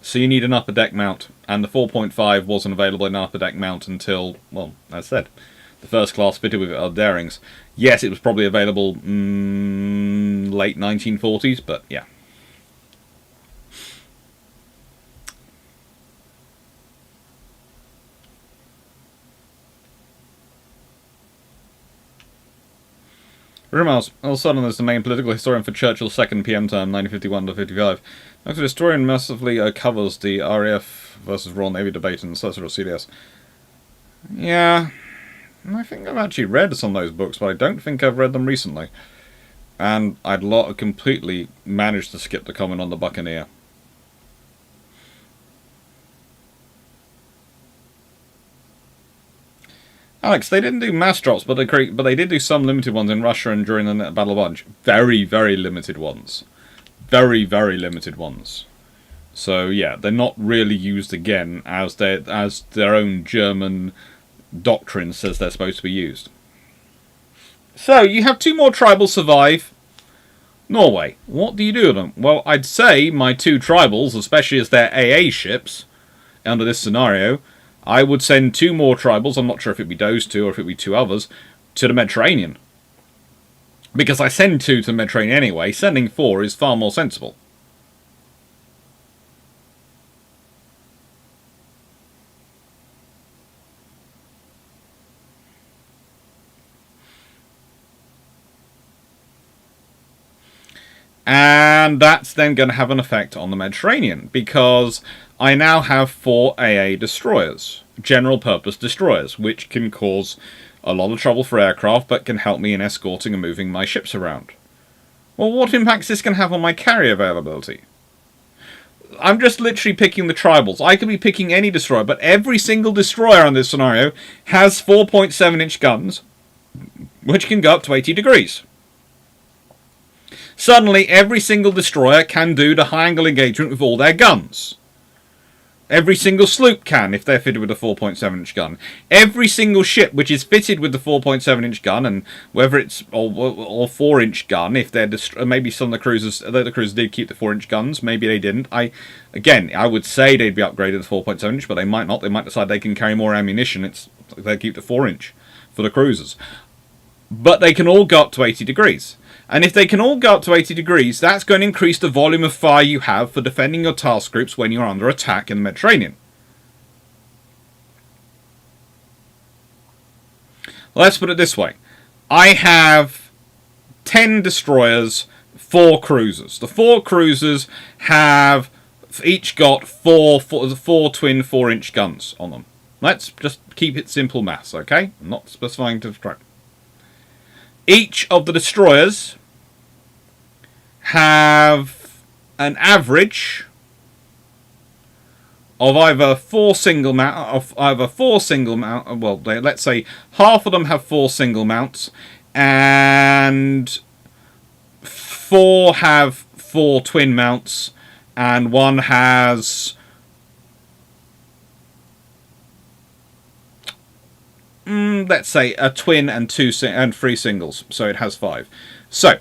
So you need an upper deck mount, and the 4.5 wasn't available in an upper deck mount until, well, as I said, the first class fitted with Darings. Yes, it was probably available late 1940s, but yeah. Rumors. All of a sudden, there's the main political historian for Churchill's second PM term, 1951 to 55. Next, the historian massively covers the RAF versus Royal Navy debate in sort of CDS. Yeah, I think I've actually read some of those books, but I don't think I've read them recently. And I'd completely managed to skip the comment on the Buccaneer. Alex, they didn't do mass drops, but they did do some limited ones in Russia and during the Battle of Budge. Very, very limited ones. Very, very limited ones. So yeah, they're not really used again as their own German doctrine says they're supposed to be used. So you have 2 more tribals survive. Norway. What do you do with them? Well, I'd say my 2 tribals, especially as they're AA ships, under this scenario, I would send 2 more tribals, I'm not sure if it'd be those 2 or if it'd be 2 others, to the Mediterranean. Because I send 2 to the Mediterranean anyway, sending 4 is far more sensible. And that's then going to have an effect on the Mediterranean, because I now have 4 AA destroyers, general purpose destroyers, which can cause a lot of trouble for aircraft, but can help me in escorting and moving my ships around. Well, what impact is this going to have on my carrier availability? I'm just literally picking the tribals. I could be picking any destroyer, but every single destroyer in this scenario has 4.7-inch guns, which can go up to 80 degrees. Suddenly, every single destroyer can do the high-angle engagement with all their guns. Every single sloop can, if they're fitted with a 4.7-inch gun. Every single ship which is fitted with the 4.7-inch gun, and whether it's or 4-inch gun, if they're maybe some of the cruisers did keep the 4-inch guns, maybe they didn't. I would say they'd be upgraded to 4.7-inch, but they might not. They might decide they can carry more ammunition. They keep the 4-inch for the cruisers, but they can all go up to 80 degrees. And if they can all go up to 80 degrees, that's going to increase the volume of fire you have for defending your task groups when you're under attack in the Mediterranean. Let's put it this way. I have 10 destroyers, 4 cruisers. The 4 cruisers have each got 4 twin 4-inch guns on them. Let's just keep it simple maths, okay? I'm not specifying to describe. Each of the destroyers have an average of either 4 single mount, well, let's say half of them have 4 single mounts, and 4 have 4 twin mounts, and 1 has let's say a twin and 3 singles, so it has 5. So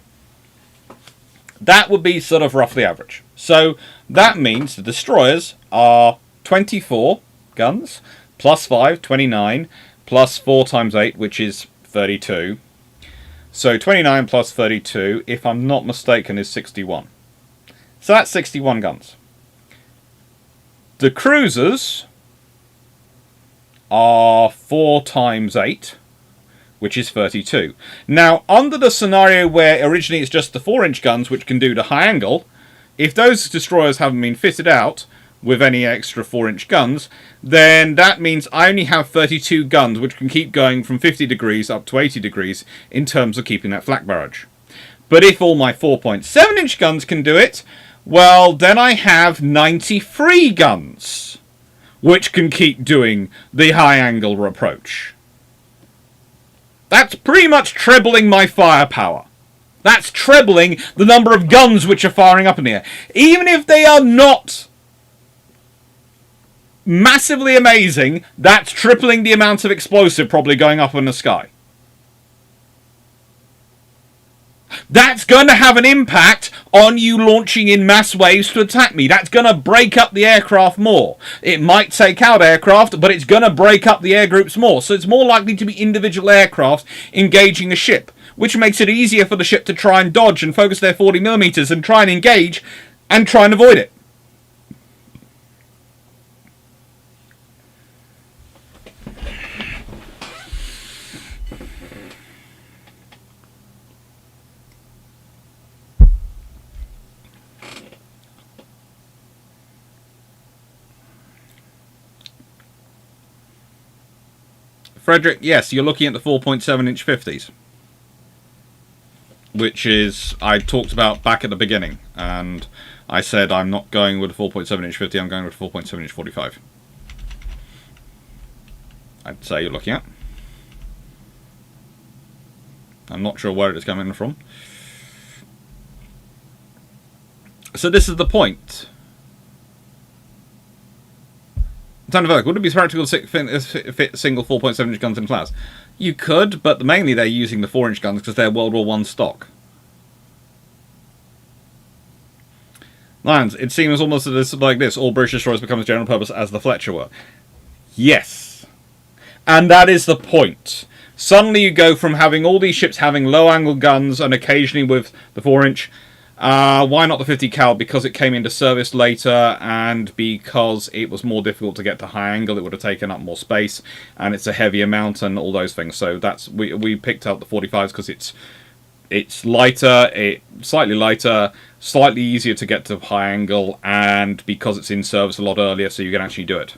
That would be sort of roughly average. So that means the destroyers are 24 guns, plus 5, 29, plus 4 times 8, which is 32. So 29 plus 32, if I'm not mistaken, is 61. So that's 61 guns. The cruisers are 4 times 8, which is 32. Now, under the scenario where originally it's just the 4-inch guns which can do the high angle, if those destroyers haven't been fitted out with any extra 4-inch guns, then that means I only have 32 guns which can keep going from 50 degrees up to 80 degrees in terms of keeping that flak barrage. But if all my 4.7-inch guns can do it, well, then I have 93 guns which can keep doing the high angle approach. That's pretty much trebling my firepower. That's trebling the number of guns which are firing up in the air. Even if they are not massively amazing, that's tripling the amount of explosive probably going up in the sky. That's going to have an impact on you launching in mass waves to attack me. That's going to break up the aircraft more. It might take out aircraft, but it's going to break up the air groups more. So it's more likely to be individual aircraft engaging a ship, which makes it easier for the ship to try and dodge and focus their 40mm and try and engage and try and avoid it. Frederick, yes, you're looking at the 4.7-inch 50s. Which is, I talked about back at the beginning. And I said I'm not going with a 4.7-inch 50, I'm going with a 4.7-inch 45. I'd say you're looking at. I'm not sure where it is coming from. So this is the point. Naval, would it be practical to fit single 4.7-inch guns in class? You could, but mainly they're using the 4-inch guns because they're World War I stock. Lions, it seems almost like this. All British destroyers become as general purpose as the Fletcher were. Yes. And that is the point. Suddenly you go from having all these ships having low-angle guns and occasionally with the 4-inch. Why not the 50 cal? Because it came into service later and because it was more difficult to get to high angle. It would have taken up more space and it's a heavier mount and all those things. So that's we picked out the 45s because it's lighter, slightly lighter, slightly easier to get to high angle, and because it's in service a lot earlier, so you can actually do it.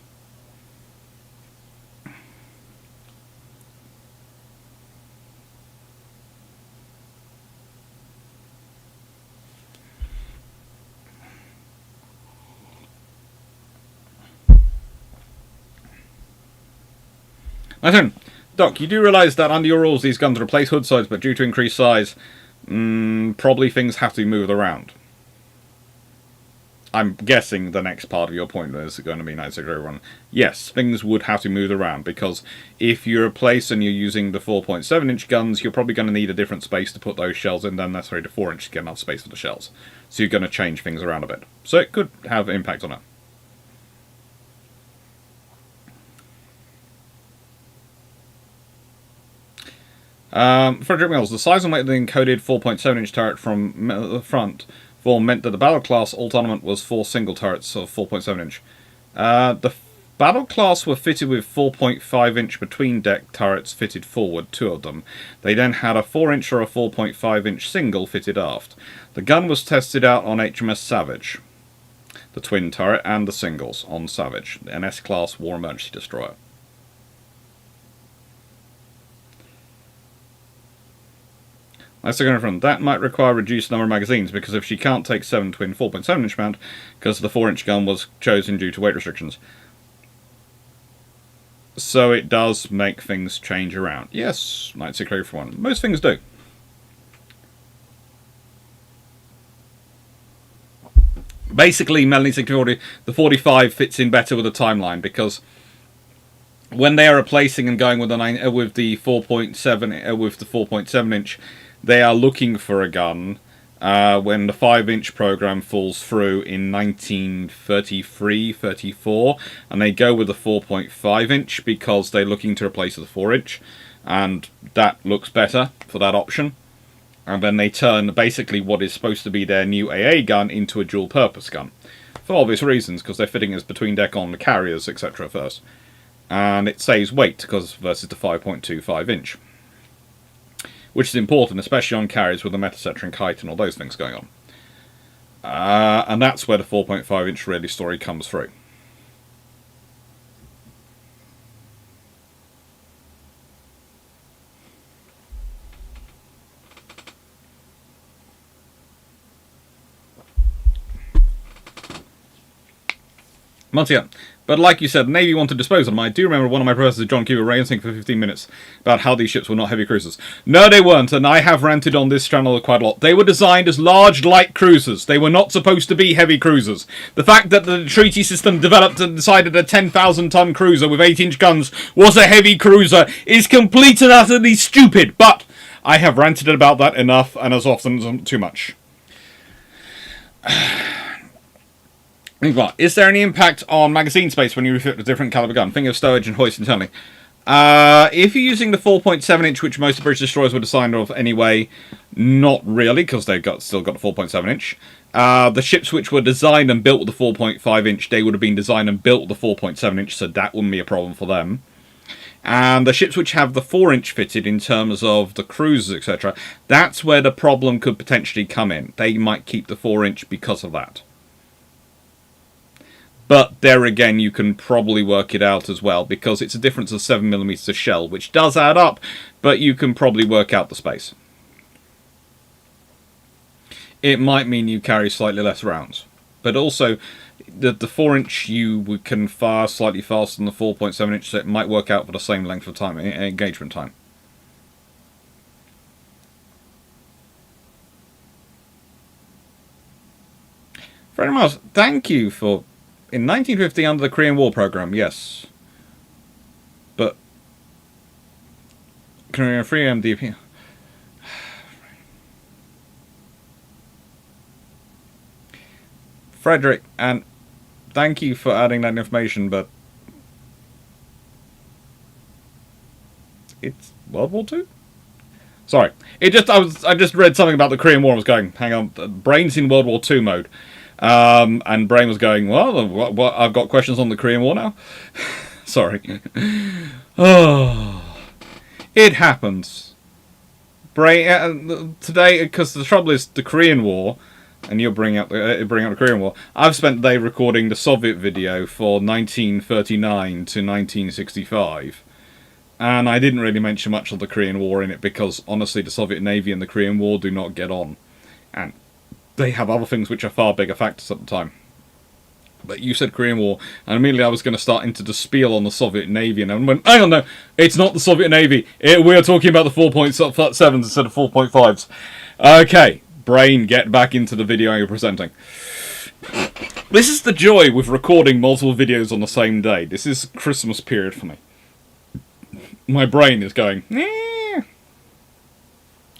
Listen, Doc, you do realise that under your rules these guns replace hood sides, but due to increased size, probably things have to be moved around. I'm guessing the next part of your point is going to be 960 Yes, things would have to move around, because if you replace and you're using the 4.7-inch guns, you're probably going to need a different space to put those shells in than necessarily the 4-inch to get enough space for the shells. So you're going to change things around a bit. So it could have impact on it. Frederick Mills, the size and weight of the encoded 4.7-inch turret from the front form meant that the battle class alt armament was 4 single turrets of 4.7-inch. The battle class were fitted with 4.5-inch between deck turrets fitted forward, 2 of them. They then had a 4-inch or a 4.5-inch single fitted aft. The gun was tested out on HMS Savage, the twin turret, and the singles on Savage, an S-class war emergency destroyer. Let's go from that might require a reduced number of magazines, because if she can't take 7 twin 4.7-inch mount, because the 4-inch gun was chosen due to weight restrictions. So it does make things change around. Yes, 960 for one. Most things do. Basically, Melanie 6040, the 45 fits in better with the timeline, because when they are replacing and going with the 4.7 with the 4.7-inch, they are looking for a gun when the 5-inch program falls through in 1933-34, and they go with the 4.5-inch because they're looking to replace the 4-inch, and that looks better for that option. And then they turn basically what is supposed to be their new AA gun into a dual-purpose gun. For obvious reasons, because they're fitting as between deck on the carriers, etc. first. And it saves weight because versus the 5.25-inch. Which is important, especially on carriers with the metacentric height and all those things going on. And that's where the 4.5-inch really story comes through. Once again, but like you said, the Navy want to dispose of them. I do remember one of my professors, John Cuba, ranting for 15 minutes about how these ships were not heavy cruisers. No, they weren't, and I have ranted on this channel quite a lot. They were designed as large, light cruisers. They were not supposed to be heavy cruisers. The fact that the treaty system developed and decided a 10,000-ton cruiser with 8-inch guns was a heavy cruiser is complete and utterly stupid, but I have ranted about that enough, and as often as too much. Is there any impact on magazine space when you refit a different caliber gun? Think of stowage and hoist internally. If you're using the 4.7-inch, which most of British destroyers were designed of anyway, not really, because they've still got the 4.7-inch. The ships which were designed and built with the 4.5-inch, they would have been designed and built with the 4.7-inch, so that wouldn't be a problem for them. And the ships which have the 4-inch fitted in terms of the cruisers, etc., that's where the problem could potentially come in. They might keep the 4-inch because of that. But there again, you can probably work it out as well, because it's a difference of 7mm of shell, which does add up, but you can probably work out the space. It might mean you carry slightly less rounds, but also the 4-inch you can fire slightly faster than the 4.7-inch, so it might work out for the same length of time, engagement time. Very much. Thank you for... In 1950, under the Korean War program, yes. But... Korean Free MDP... Frederick, and thank you for adding that information, but... It's World War II? Sorry. I just read something about the Korean War and was going, hang on, brain's in World War II mode. And Brain was going, well, what, I've got questions on the Korean War now? Sorry. Oh, it happens. Brain, today, because the trouble is, the Korean War, and you're bringing up the Korean War, I've spent the day recording the Soviet video for 1939 to 1965. And I didn't really mention much of the Korean War in it, because, honestly, the Soviet Navy and the Korean War do not get on. And they have other things which are far bigger factors at the time. But you said Korean War, and immediately I was going to start into the spiel on the Soviet Navy, and I went, hang on, no, it's not the Soviet Navy. We are talking about the 4.7s instead of 4.5s. Okay, Brain, get back into the video you're presenting. This is the joy with recording multiple videos on the same day. This is Christmas period for me. My brain is going,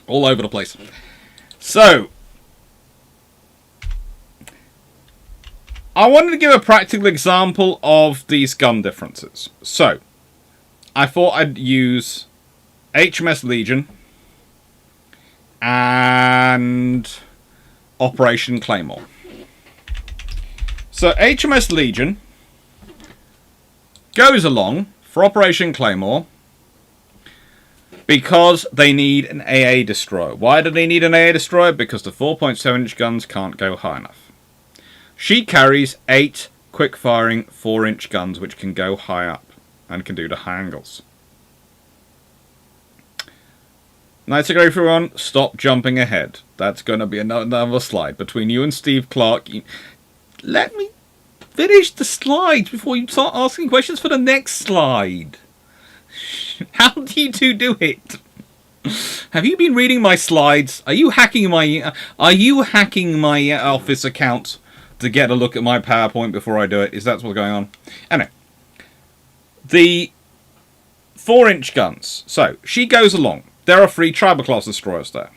all over the place. So... I wanted to give a practical example of these gun differences. So, I thought I'd use HMS Legion and Operation Claymore. So, HMS Legion goes along for Operation Claymore because they need an AA destroyer. Why do they need an AA destroyer? Because the 4.7-inch guns can't go high enough. She carries 8 quick-firing 4-inch guns which can go high up and can do the high angles. Nice to go, everyone. Stop jumping ahead. That's going to be another slide. Between you and Steve Clarke, let me finish the slides before you start asking questions for the next slide. How do you two do it? Have you been reading my slides? Are you hacking my Office account to get a look at my PowerPoint before I do it? Is that what's going on? Anyway, the 4-inch guns. So, she goes along. There are 3 tribal class destroyers there.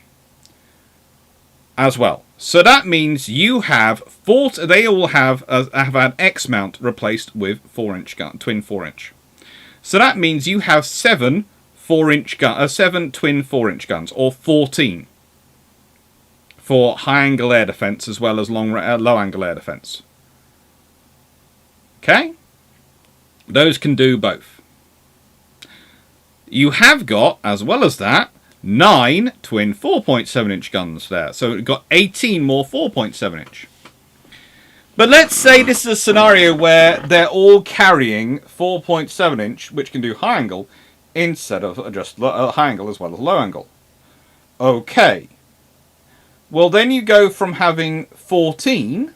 as well. So that means you have they all have had X mount replaced with 4-inch gun, twin 4-inch. So that means you have 7 4-inch gun, 7 twin 4-inch guns, or 14 for high angle air defense as well as low angle air defense. Okay, those can do both. You have got, as well as that, 9 twin 4.7-inch guns there. So we've got 18 more 4.7-inch. But let's say this is a scenario where they're all carrying 4.7-inch, which can do high angle, instead of just high angle as well as low angle. Okay. Well, then you go from having 14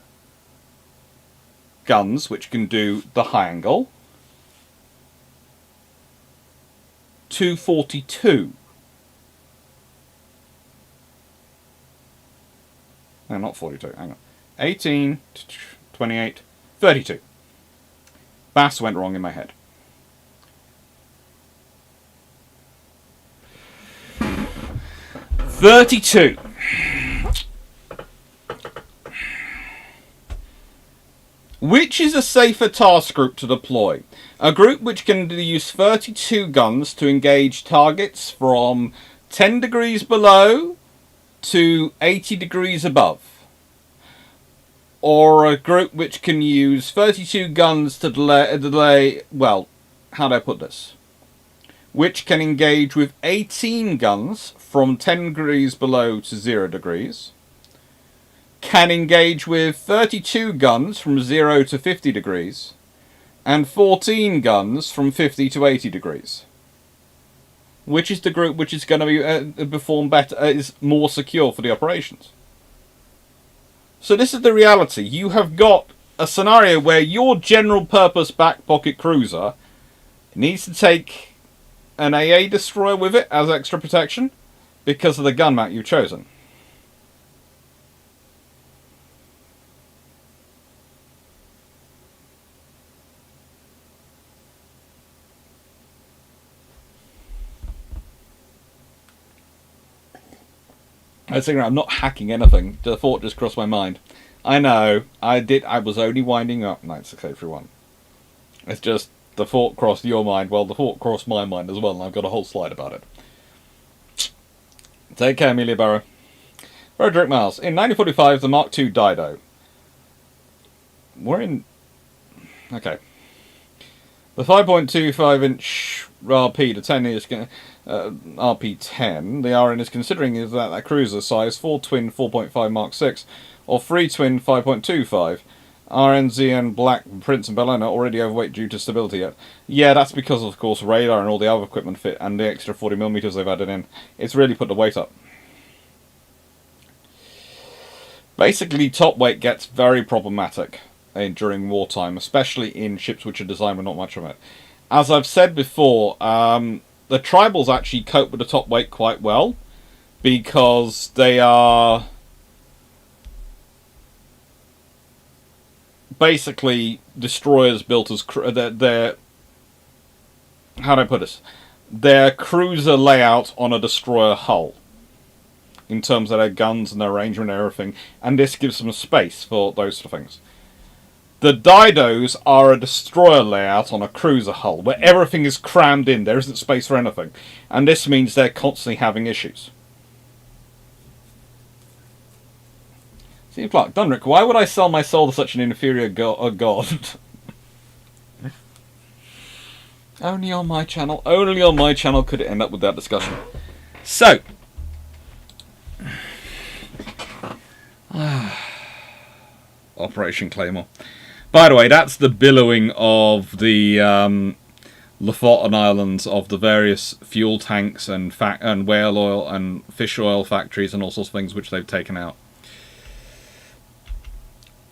guns, which can do the high angle, to 42. No, not 42, hang on. 18, 28, 32. Bass went wrong in my head. $32. Which is a safer task group to deploy? A group which can use 32 guns to engage targets from 10 degrees below to 80 degrees above. Or a group which can use 32 guns to delay, well, how do I put this? Which can engage with 18 guns from 10 degrees below to 0 degrees. Can engage with 32 guns from 0 to 50 degrees. And 14 guns from 50 to 80 degrees. Which is the group which is going to be perform better, is more secure for the operations? So this is the reality. You have got a scenario where your general purpose back pocket cruiser needs to take an AA destroyer with it as extra protection because of the gun mount you've chosen. I was thinking, I'm not hacking anything. The thought just crossed my mind. I know. I was only winding up. 96831. It's just the thought crossed your mind. Well, the thought crossed my mind as well, and I've got a whole slide about it. Take care, Amelia Barrow. Frederick Miles. In 1945, the Mark II Dido. We're in... Okay. The 5.25-inch RP, the 10 is... RP10, the RN is considering is that cruiser size 4 twin 4.5 Mark 6 or 3 twin 5.25. RNZ and Black, Prince and Bellona already overweight due to stability yet. Yeah, that's because of course radar and all the other equipment fit and the extra 40mm they've added in. It's really put the weight up. Basically, top weight gets very problematic during wartime, especially in ships which are designed with not much of it. As I've said before, the tribals actually cope with the top weight quite well because they are basically destroyers built as they're how do I put this? Their cruiser layout on a destroyer hull in terms of their guns and their arrangement and everything, and this gives them space for those sort of things. The Didos are a destroyer layout on a cruiser hull, where everything is crammed in, there isn't space for anything. And this means they're constantly having issues. Steve Clarke, Dunrick, why would I sell my soul to such an inferior god? Only on my channel could it end up with that discussion. So. Operation Claymore. By the way, that's the billowing of the Lofoten Islands of the various fuel tanks and whale oil and fish oil factories and all sorts of things which they've taken out.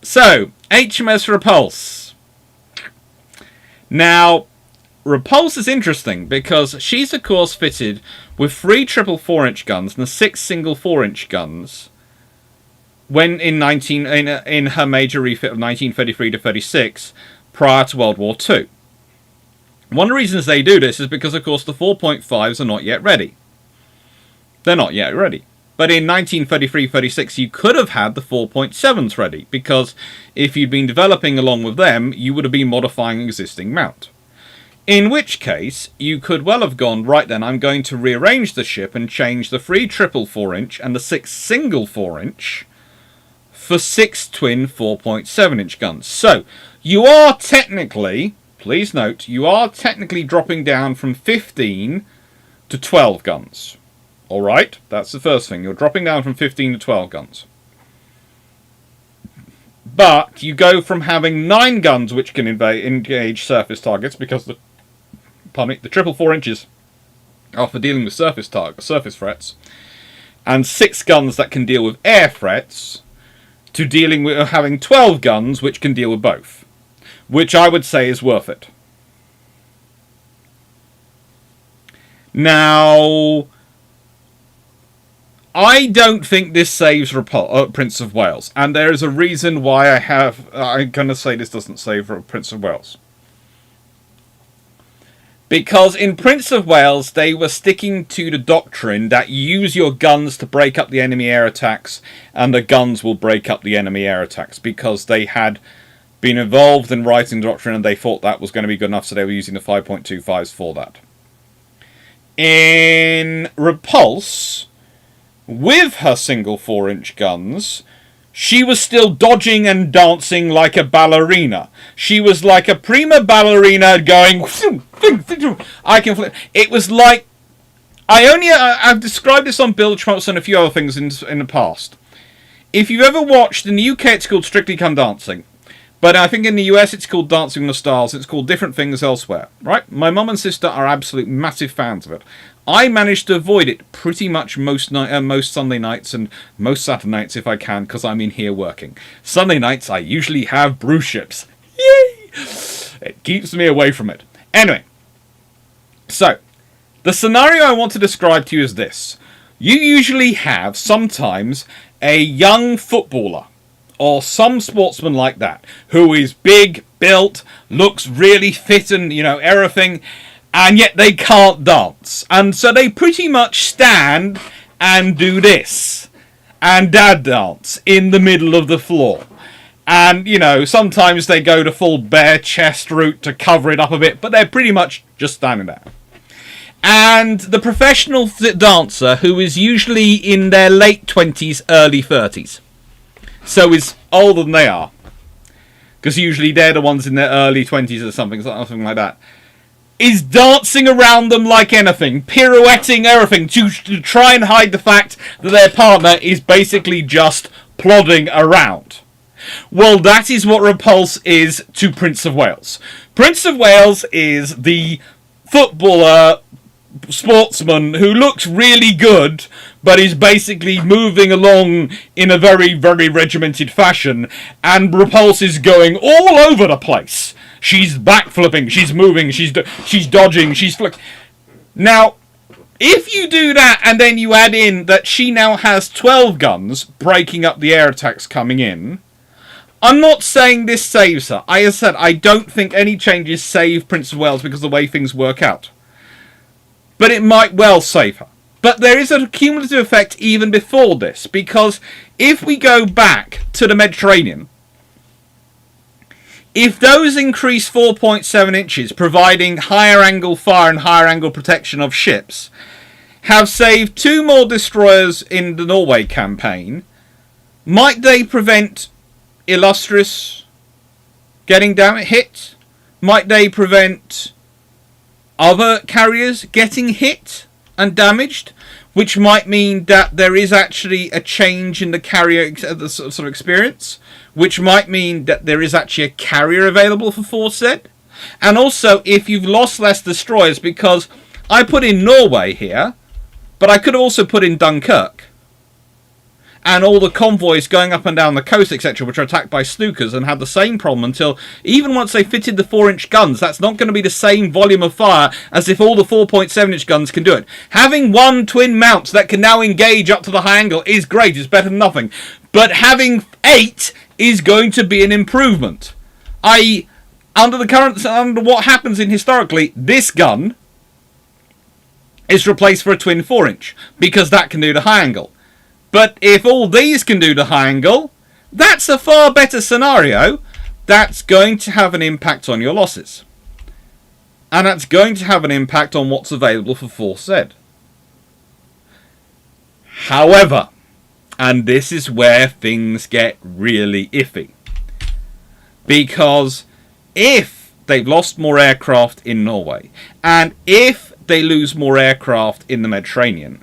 So, HMS Repulse. Now, Repulse is interesting because she's of course fitted with 3 triple 4-inch guns and 6 single 4-inch guns. When in her major refit of 1933 to 36, prior to World War II. One of the reasons they do this is because, of course, the 4.5s are not yet ready. They're not yet ready. But in 1933-36, you could have had the 4.7s ready, because if you'd been developing along with them, you would have been modifying existing mount. In which case, you could well have gone, right then, I'm going to rearrange the ship and change the 3 triple 4-inch and the 6 single 4-inch for 6 twin 4.7-inch guns. So, you are technically, please note, you are technically dropping down from 15 to 12 guns. Alright, that's the first thing. You're dropping down from 15 to 12 guns. But you go from having 9 guns which can engage surface targets, because the triple 4-inches are for dealing with surface threats, and 6 guns that can deal with air threats, to dealing with having 12 guns which can deal with both, which I would say is worth it. Now, I don't think this saves Prince of Wales, and there is a reason why I'm going to say this doesn't save Prince of Wales. Because in Prince of Wales, they were sticking to the doctrine that you use your guns to break up the enemy air attacks, and the guns will break up the enemy air attacks, because they had been involved in writing the doctrine and they thought that was going to be good enough, so they were using the 5.25s for that. In Repulse, with her single 4-inch guns, she was still dodging and dancing like a ballerina. She was like a prima ballerina going, I can flip. It was like, I've described this on Build Trumps and a few other things in the past. If you've ever watched, in the UK it's called Strictly Come Dancing. But I think in the US it's called Dancing with the Stars. It's called different things elsewhere, right? My mum and sister are absolute massive fans of it. I managed to avoid it pretty much most Sunday nights and most Saturday nights if I can, because I'm in here working. Sunday nights I usually have brew ships. Yay! It keeps me away from it. Anyway, so the scenario I want to describe to you is this. You usually have sometimes a young footballer or some sportsman like that who is big, built, looks really fit and, everything, and yet they can't dance. And so they pretty much stand and do this. And dad dance in the middle of the floor. And, sometimes they go to full bare chest route to cover it up a bit, but they're pretty much just standing there. And the professional dancer, who is usually in their late 20s, early 30s. So is older than they are. Because usually they're the ones in their early 20s or something like that. Is dancing around them like anything, pirouetting everything to try and hide the fact that their partner is basically just plodding around. Well, that is what Repulse is to Prince of Wales. Prince of Wales is the footballer, sportsman who looks really good, but is basically moving along in a very, very regimented fashion, and Repulse is going all over the place. She's backflipping, she's moving, she's dodging, she's Now, if you do that and then you add in that she now has 12 guns breaking up the air attacks coming in, I'm not saying this saves her. I said I don't think any changes save Prince of Wales because of the way things work out. But it might well save her. But there is a cumulative effect even before this, because if we go back to the Mediterranean, if those increase 4.7 inches, providing higher angle fire and higher angle protection of ships, have saved 2 more destroyers in the Norway campaign, might they prevent Illustrious getting hit? Might they prevent other carriers getting hit and damaged? Which might mean that there is actually a change in the carrier sort of experience, which might mean that there is actually a carrier available for Forset. And also, if you've lost less destroyers, because I put in Norway here, but I could also put in Dunkirk. And all the convoys going up and down the coast, etc., which are attacked by Snookers and have the same problem until, even once they fitted the 4-inch guns, that's not going to be the same volume of fire as if all the 4.7-inch guns can do it. Having 1 twin mount that can now engage up to the high angle is great, it's better than nothing. But having 8 is going to be an improvement. Under what happens in historically, this gun is replaced for a twin 4-inch, because that can do the high angle. But if all these can do the high angle, that's a far better scenario. That's going to have an impact on your losses. And that's going to have an impact on what's available for Force Z. However, and this is where things get really iffy. Because if they've lost more aircraft in Norway, and if they lose more aircraft in the Mediterranean,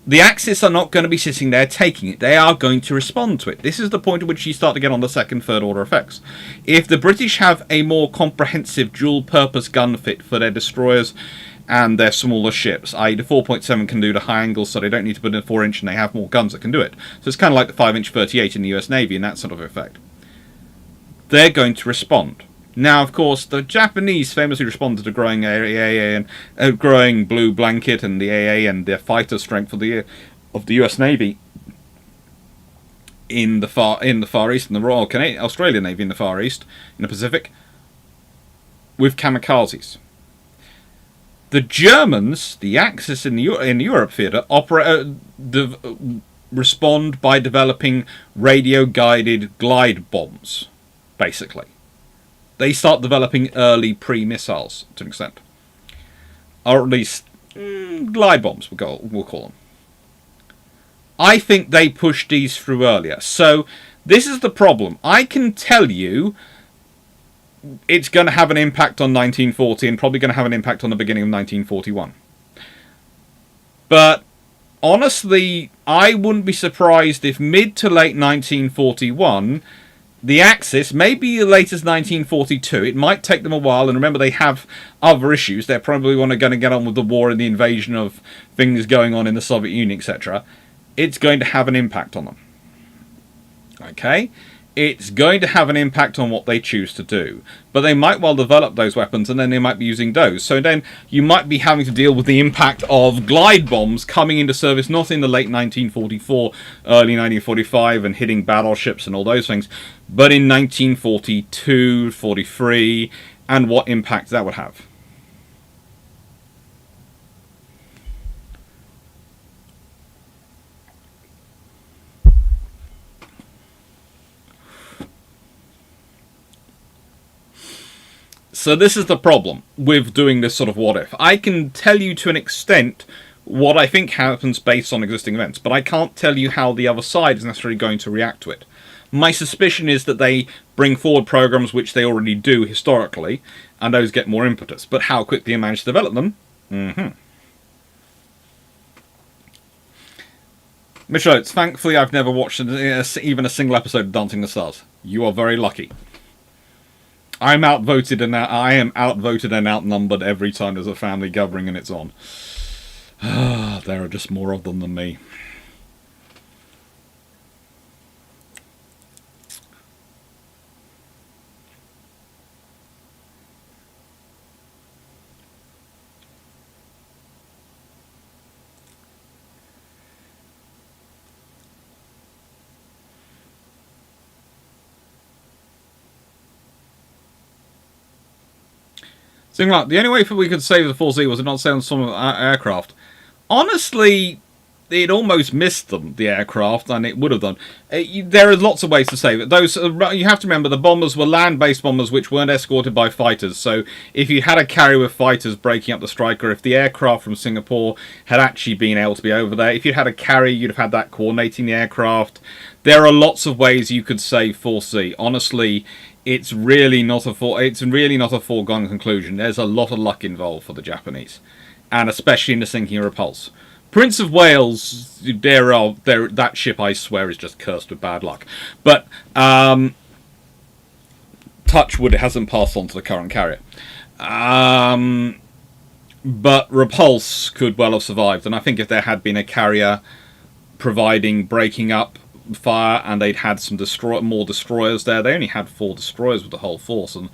the Axis are not going to be sitting there taking it. They are going to respond to it. This is the point at which you start to get on the second, third order effects. If the British have a more comprehensive dual-purpose gun fit for their destroyers and their smaller ships, i.e. the 4.7 can do the high angles, so they don't need to put in a 4-inch, and they have more guns that can do it. So it's kind of like the 5-inch 38 in the US Navy and that sort of effect. They're going to respond. Now, of course, the Japanese famously responded to growing AA and growing blue blanket and the AA and their fighter strength of the US Navy in the Far East, and the Royal Australian Navy in the Far East, in the Pacific, with kamikazes. The Germans, the Axis in the Europe theatre, respond by developing radio-guided glide bombs, basically. They start developing early pre-missiles, to an extent. Or at least, glide bombs, we'll call them. I think they pushed these through earlier. So, this is the problem. I can tell you it's going to have an impact on 1940 and probably going to have an impact on the beginning of 1941. But, honestly, I wouldn't be surprised if mid to late 1941... the Axis, maybe as late as 1942, it might take them a while, and remember they have other issues. They're probably going to get on with the war and the invasion of things going on in the Soviet Union, etc. It's going to have an impact on them. Okay? It's going to have an impact on what they choose to do. But they might well develop those weapons, and then they might be using those. So then you might be having to deal with the impact of glide bombs coming into service, not in the late 1944, early 1945, and hitting battleships and all those things, but in 1942, 43, and what impact that would have. So this is the problem with doing this sort of what if. I can tell you to an extent what I think happens based on existing events, but I can't tell you how the other side is necessarily going to react to it. My suspicion is that they bring forward programs which they already do historically, and those get more impetus. But how quickly they manage to develop them? Mitchell Oates, thankfully I've never watched even a single episode of Dancing the Stars. You are very lucky. I am outvoted and outnumbered every time there's a family gathering and it's on. There are just more of them than me. Like, the only way we could save the 4Z was to not sail on some aircraft. Honestly, it almost missed them, the aircraft, and it would have done. There are lots of ways to save it. Those you have to remember, the bombers were land-based bombers which weren't escorted by fighters. So if you had a carrier with fighters breaking up the striker, if the aircraft from Singapore had actually been able to be over there, if you had a carrier, you'd have had that coordinating the aircraft. There are lots of ways you could save 4C. Honestly, it's really not a foregone conclusion. There's a lot of luck involved for the Japanese, and especially in the sinking of Repulse. Prince of Wales, that ship, I swear, is just cursed with bad luck. But touch wood, it hasn't passed on to the current carrier. But Repulse could well have survived, and I think if there had been a carrier providing breaking up fire, and they'd had some more destroyers there. They only had 4 destroyers with the whole force, and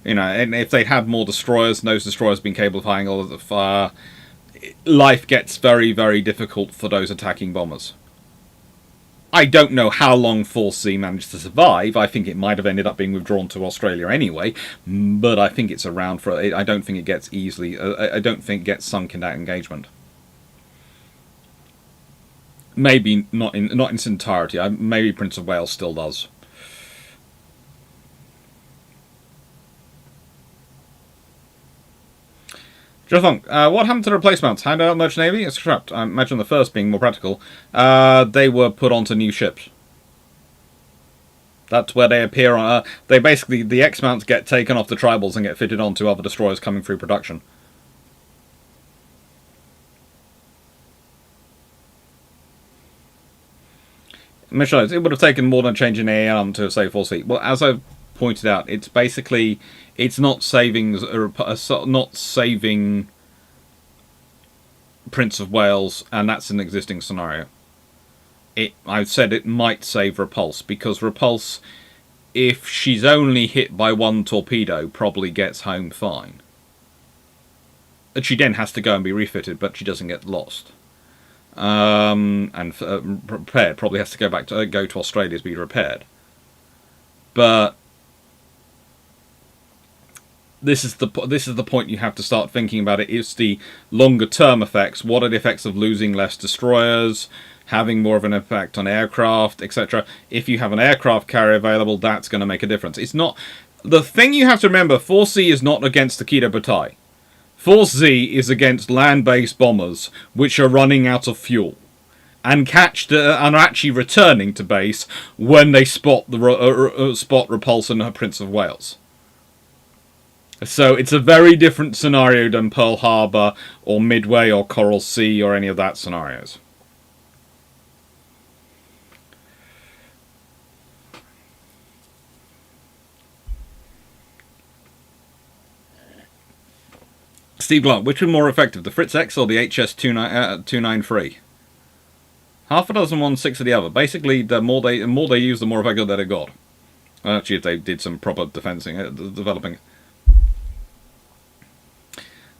and if they'd had more destroyers, and those destroyers being capable of firing all of the fire, life gets very, very difficult for those attacking bombers. I don't know how long 4C managed to survive. I think it might have ended up being withdrawn to Australia anyway, but I think it's around for. I don't think it gets easily. I don't think it gets sunk in that engagement. Maybe not in its entirety. Maybe Prince of Wales still does. Jothong, what happened to the replacements? Handout Merchant Navy? It's scrapped. I imagine the first being more practical. They were put onto new ships. That's where they appear on. They basically, the X-mounts get taken off the tribals and get fitted onto other destroyers coming through production. Michelle, it would have taken more than changing the AM to save 4C. Well, as I pointed out, it's basically, it's not saving Prince of Wales, and that's an existing scenario. I've said it might save Repulse, because Repulse, if she's only hit by one torpedo, probably gets home fine. And she then has to go and be refitted, but she doesn't get lost. And repaired, probably has to go to Australia to be repaired. But this is the point you have to start thinking about it. It's the longer term effects. What are the effects of losing less destroyers, having more of an impact on aircraft, etc. If you have an aircraft carrier available, that's going to make a difference. It's not the thing you have to remember. 4C is not against the Kido Butai. Force Z is against land-based bombers, which are running out of fuel, and are actually returning to base when they spot Repulse and Prince of Wales. So it's a very different scenario than Pearl Harbor or Midway or Coral Sea or any of that scenarios. Steve Blunt, which was more effective, the Fritz X or the HS-293? Half a dozen one, six of the other. Basically, the more they use, the more effective that it got. Actually, if they did some proper developing.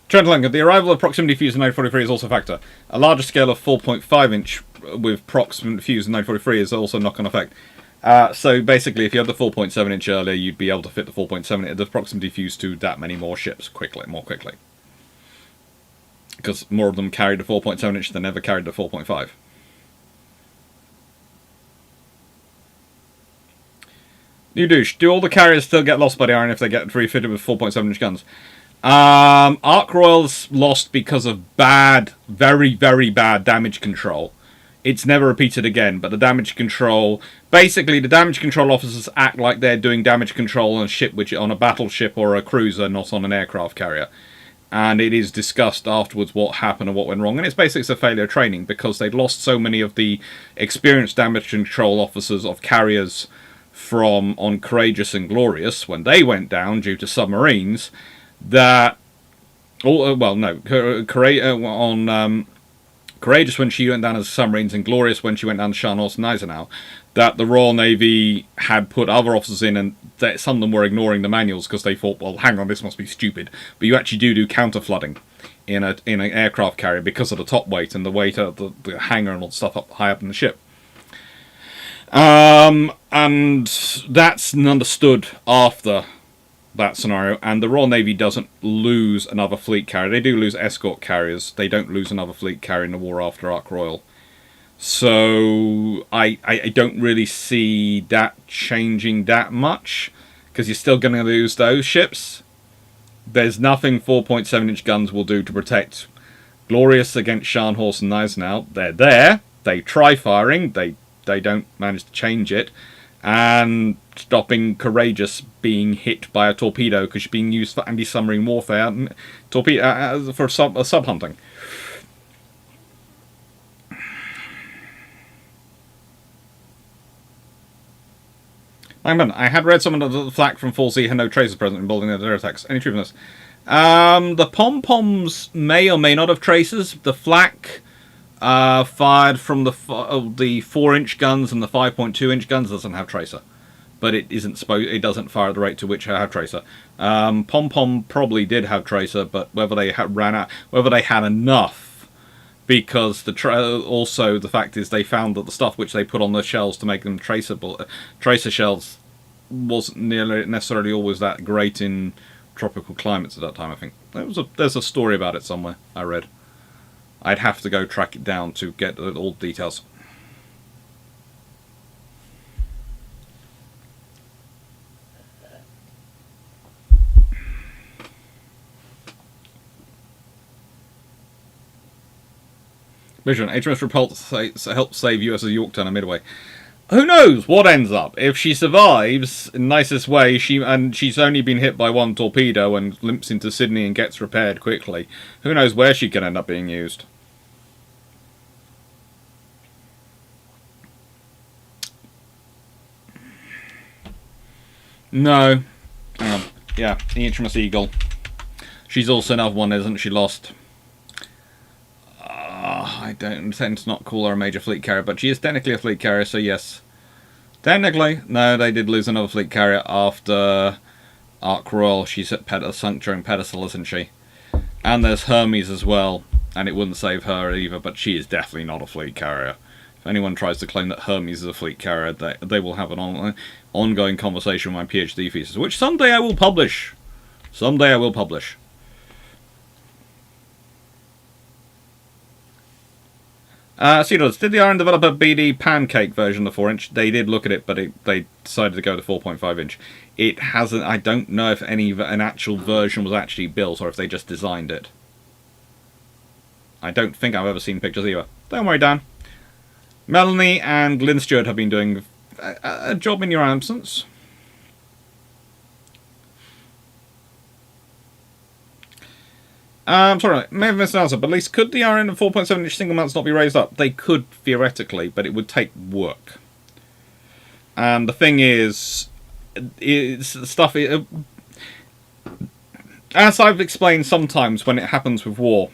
Trent Langer, the arrival of proximity fuse in 943 is also a factor. A larger scale of 4.5 inch with proximity fuse in 943 is also a knock-on effect. So basically, if you had the 4.7 inch earlier, you'd be able to fit the 4.7 the proximity fuse to that many more ships more quickly. Because more of them carried the 4.7 inch than ever carried the 4.5. New douche. Do all the carriers still get lost by the iron if they get refitted with 4.7 inch guns? Ark Royals lost because of very, very bad damage control. It's never repeated again, but the damage control... Basically, the damage control officers act like they're doing damage control on a ship, on a battleship or a cruiser, not on an aircraft carrier. And it is discussed afterwards what happened and what went wrong. And it's basically a failure of training, because they'd lost so many of the experienced damage control officers of carriers on Courageous and Glorious when they went down due to submarines, that... Courageous when she went down as submarines, and Glorious when she went down to Scharnhorst and Gneisenau, that the Royal Navy had put other officers in, and that some of them were ignoring the manuals because they thought, well, hang on, this must be stupid. But you actually do counter-flooding in an aircraft carrier because of the top weight and the weight of the hangar and all the stuff high up in the ship. And that's understood after that scenario, and the Royal Navy doesn't lose another fleet carrier. They do lose escort carriers. They don't lose another fleet carrier in the war after Ark Royal. So I don't really see that changing that much, because you're still going to lose those ships. There's nothing 4.7 inch guns will do to protect Glorious against Scharnhorst and Gneisenau. They're there. They try firing. They don't manage to change it. And stopping Courageous being hit by a torpedo because she's being used for anti-submarine warfare, for sub-hunting. I had read some of the flak from 4C had no traces present in building their attacks. Any truth in this? The pom-poms may or may not have traces. The flak fired from the 4-inch guns and the 5.2-inch guns doesn't have tracer, but it doesn't fire at the rate to which I have tracer. Pom-pom probably did have tracer, but whether they had enough, because also the fact is they found that the stuff which they put on the shells to make them tracer shells wasn't necessarily always that great in tropical climates at that time. I think there's a story about it somewhere I read. I'd have to go track it down to get all the details. Mission. HMS Repulse helped save USS Yorktown and Midway. Who knows what ends up? If she survives in the nicest way, she's only been hit by one torpedo and limps into Sydney and gets repaired quickly. Who knows where she can end up being used? No. Yeah, the HMS Eagle. She's also another one, isn't she? Lost. I don't intend to not call her a major fleet carrier, but she is technically a fleet carrier, so yes. Technically, no, they did lose another fleet carrier after Ark Royal. She's at sunk during pedestal, isn't she? And there's Hermes as well, and it wouldn't save her either, but she is definitely not a fleet carrier. If anyone tries to claim that Hermes is a fleet carrier, they will have an ongoing conversation with my PhD thesis, which someday I will publish. Someday I will publish. Seedless, did the Iron develop a BD pancake version of the 4-inch? They did look at it, but they decided to go to 4.5-inch. It hasn't. I don't know if an actual version was actually built or if they just designed it. I don't think I've ever seen pictures either. Don't worry, Dan. Melanie and Lynn Stewart have been doing a job in your absence. Sorry, may have missed an answer, but at least could the RN of 4.7-inch single mounts not be raised up? They could, theoretically, but it would take work. And the thing is stuff... as I've explained sometimes when it happens with war...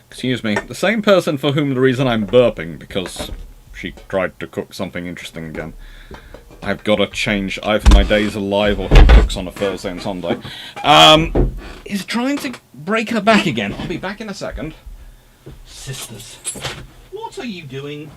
Excuse me, the same person for whom the reason I'm burping, because she tried to cook something interesting again. I've got to change either my days alive or who cooks on a Thursday and Sunday. Is trying to break her back again. I'll be back in a second. Sisters, what are you doing?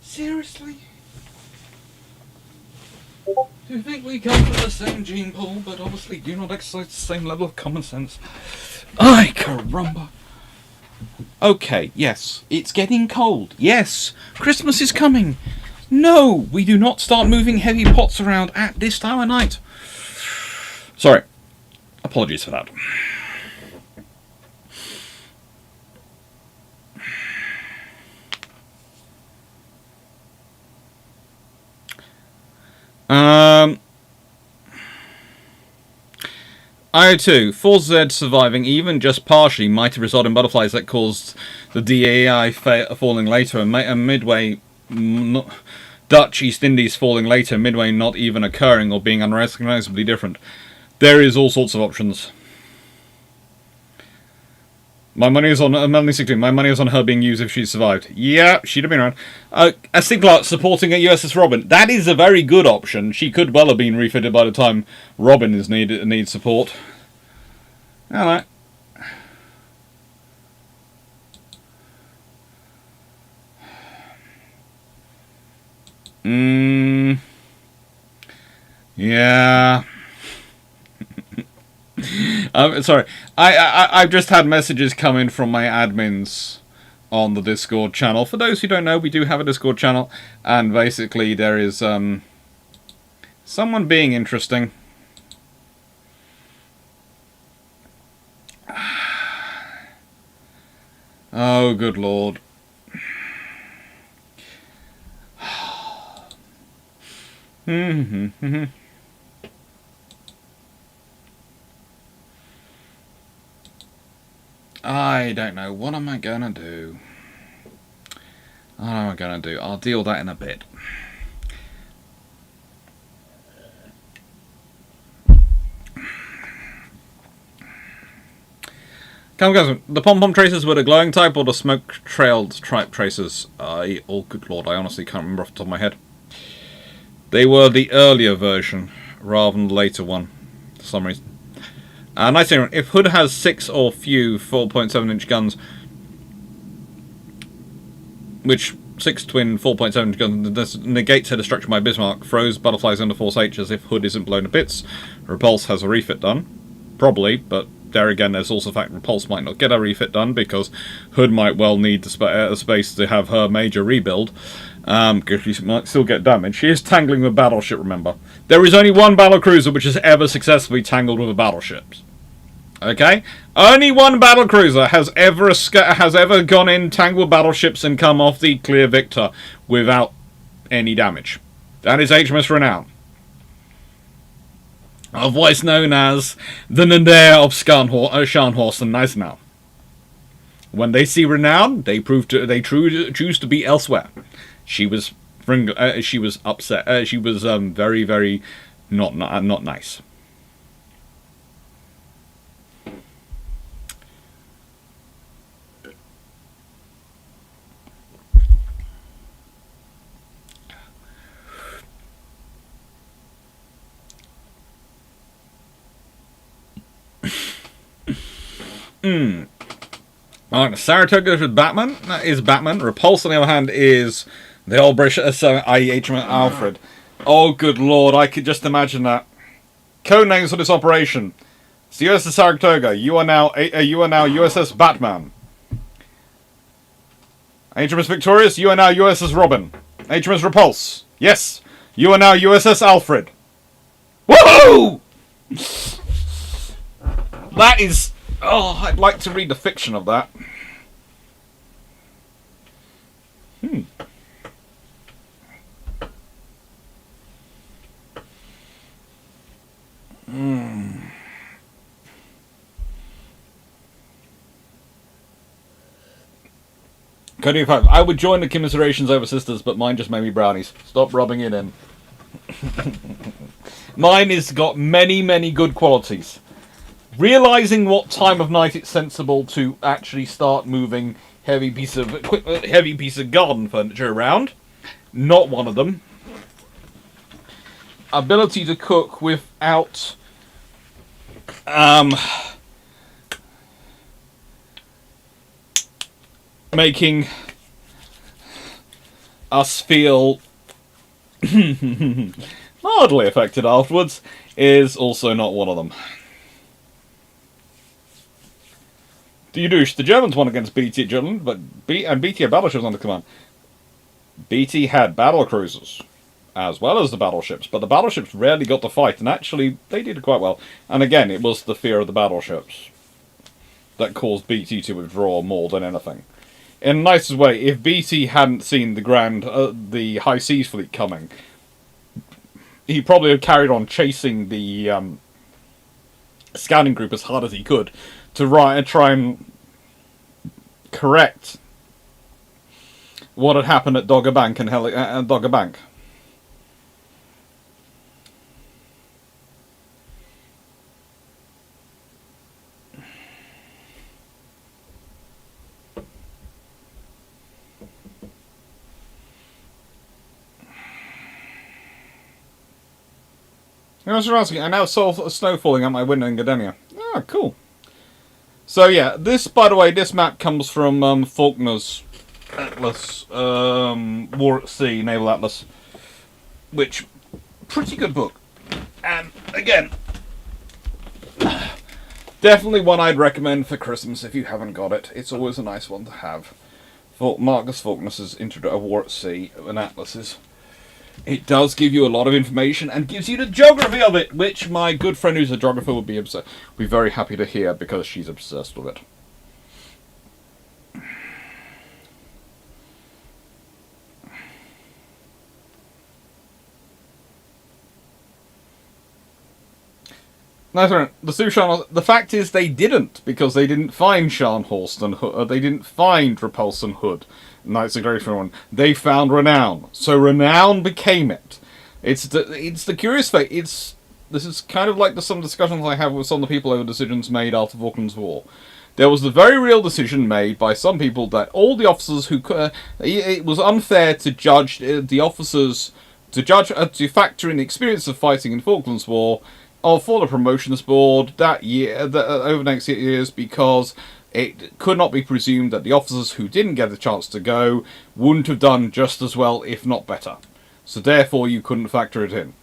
Seriously? Do you think we come from the same gene pool, but obviously do not exercise the same level of common sense? Ay, caramba. Okay, yes, it's getting cold. Yes, Christmas is coming. No, we do not start moving heavy pots around at this time of night. Sorry. Apologies for that. IO2, 4Z surviving, even just partially, might have resulted in butterflies that caused the DAI falling later, and Midway, Dutch East Indies falling later, Midway not even occurring or being unrecognizably different. There is all sorts of options. My money is on Melanie 16. My money is on her being used if she survived. Yeah, she'd have been around. Aston Clarke supporting a USS Robin. That is a very good option. She could well have been refitted by the time Robin needs support. Alright. Yeah. Sorry, I've just had messages come in from my admins on the Discord channel. For those who don't know, we do have a Discord channel, and basically there is someone being interesting. Oh, good lord. I don't know. What am I gonna do? What am I going to do? I'll deal with that in a bit. Come, guys. The pom-pom tracers were the glowing type or the smoke-trailed type tracers? Oh, good lord, I honestly can't remember off the top of my head. They were the earlier version, rather than the later one, for some reason. Nice thing, if Hood has 6 or few 4.7-inch guns, which 6 twin 4.7-inch guns this negates head destruction by Bismarck, throws butterflies under Force H as if Hood isn't blown to bits. Repulse has a refit done. Probably, but there again, there's also the fact Repulse might not get a refit done because Hood might well need the space to have her major rebuild, because she might still get damaged. She is tangling with battleship, remember. There is only one battlecruiser which has ever successfully tangled with a battleship. Okay? Only one battlecruiser has ever gone in, tangled battleships, and come off the clear victor without any damage. That is HMS Renown. Otherwise known as the Nadir of Scharnhorst and Gneisenau. When they see Renown, they choose to be elsewhere. She was upset. She was very, very not nice. Alright, Saratoga is Batman. That is Batman. Repulse, on the other hand, is the old British IHM Alfred. Oh, good lord, I could just imagine that. Code names for this operation. It's the USS Saratoga. You are now USS Batman. HMS Victorious. You are now USS Robin. HMS Repulse. Yes, you are now USS Alfred. Woohoo! That is... Oh, I'd like to read the fiction of that. Code 5. I would join the commiserations over sisters, but mine just made me brownies. Stop rubbing it in. Mine has got many, many good qualities. Realising what time of night it's sensible to actually start moving heavy piece of garden furniture around. Not one of them. Ability to cook without making us feel mildly affected afterwards is also not one of them. Do you douche? The Germans won against BT at Jutland, but BT had battleships under command. BT had battle cruisers, as well as the battleships, but the battleships rarely got to fight, and actually, they did quite well. And again, it was the fear of the battleships that caused BT to withdraw more than anything. In the nicest way, if BT hadn't seen the High Seas Fleet coming, he probably had carried on chasing the scouting group as hard as he could to try and correct what had happened at Dogger Bank and Dogger Bank. I was asking, I now saw snow falling out my window in Gardenia. Ah, cool. So yeah, this, by the way, this map comes from Faulkner's Atlas, War at Sea, Naval Atlas, which, pretty good book. And, again, definitely one I'd recommend for Christmas if you haven't got it. It's always a nice one to have. Marcus Faulkner's War at Sea and Atlases. It does give you a lot of information and gives you the geography of it, which my good friend who's a geographer would be very happy to hear because she's obsessed with it. No, sorry, the Sioux Scharnhorst. The fact is, they didn't, because they didn't find Scharnhorst and Hood. They didn't find Repulse and Hood. Knights of Great one. They found Renown, so Renown became it. It's the curious fact. This is kind of like some discussions I have with some of the people over decisions made after Falklands War. There was the very real decision made by some people that all the officers who it was unfair to judge the officers to factor in the experience of fighting in Falklands War for the promotions board that year over the next years, because it could not be presumed that the officers who didn't get a chance to go wouldn't have done just as well, if not better. So therefore you couldn't factor it in.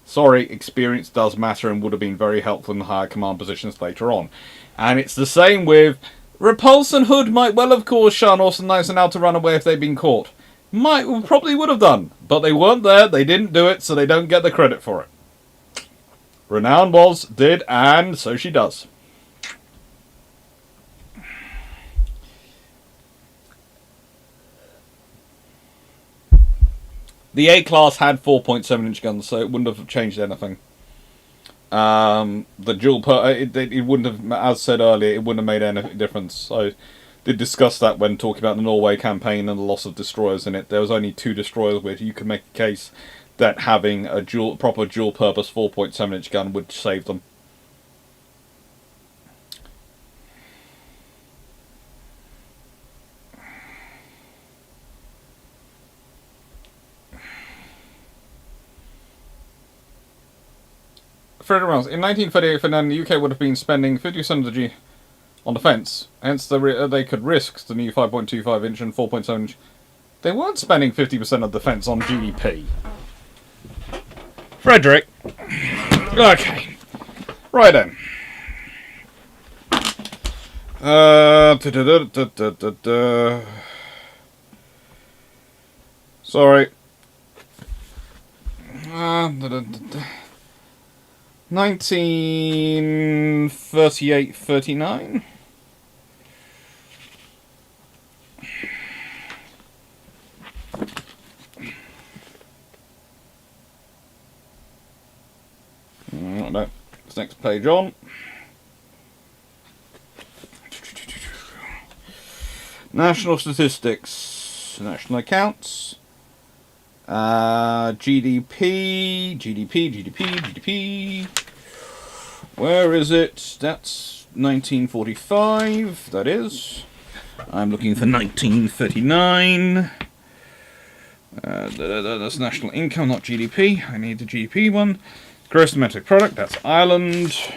Sorry, experience does matter and would have been very helpful in higher command positions later on. And it's the same with Repulse and Hood might well have caused Scharnhorst and Gneisenau to run away if they'd been caught. Probably would have done, but they weren't there, they didn't do it, so they don't get the credit for it. Renown did, and so she does. The A-class had 4.7-inch guns, so it wouldn't have changed anything. The dual it wouldn't have, as said earlier, it wouldn't have made any difference. So, did discuss that when talking about the Norway campaign and the loss of destroyers in it. There was only 2 destroyers, where you could make a case that having a proper dual-purpose 4.7-inch gun would save them. Frederick Wells, in 1938, Finland, the UK would have been spending 50% of the G on defence. Hence, they could risk the new 5.25-inch and 4.7-inch. They weren't spending 50% of defence on GDP. Frederick. Okay. Right then. Sorry. 1938-39. No, it's next page on. National statistics, national accounts, GDP. Where is it? That's 1945. That is. I'm looking for 1939. That's national income, not GDP. I need the GDP one. Gross domestic product. That's Ireland.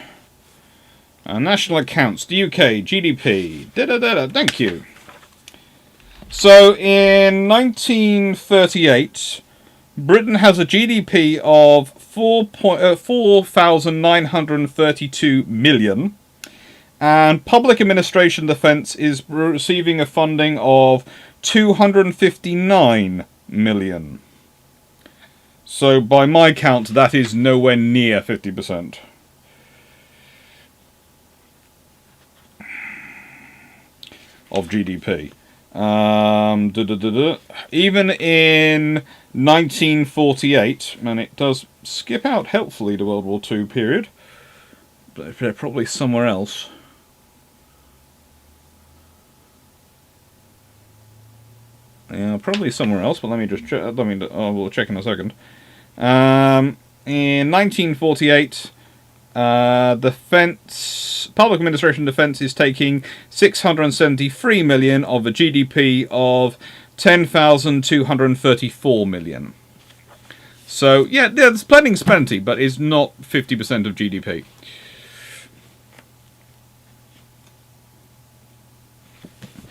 National accounts. The UK GDP. Thank you. So in 1938, Britain has a GDP of 4,932 million, and public administration defence is receiving a funding of 259 million. So by my count, that is nowhere near 50%. Of GDP. Even in 1948, and it does skip out helpfully to World War II period, but they're probably somewhere else. Yeah, probably somewhere else, but let me just check. We'll check in a second. In 1948, public administration defence is taking 673 million of a GDP of 10,234 million. So yeah, there's plenty, but it's not 50% of GDP.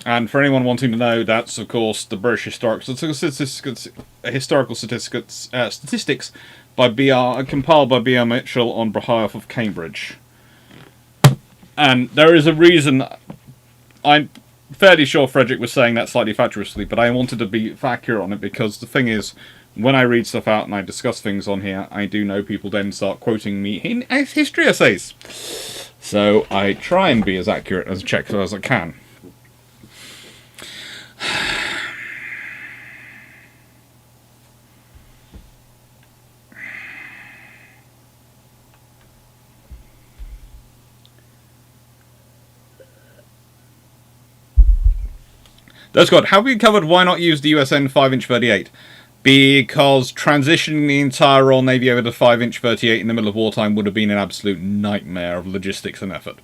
And for anyone wanting to know, that's of course the British historical statistics by compiled by B.R. Mitchell on behalf of Cambridge. And there is a reason. I'm fairly sure Frederick was saying that slightly fatuously, but I wanted to be accurate on it, because the thing is, when I read stuff out and I discuss things on here, I do know people then start quoting me in history essays. So I try and be as accurate as I can. That's good. Have we covered why not use the USN 5-inch 38? Because transitioning the entire Royal Navy over to 5-inch 38 in the middle of wartime would have been an absolute nightmare of logistics and effort.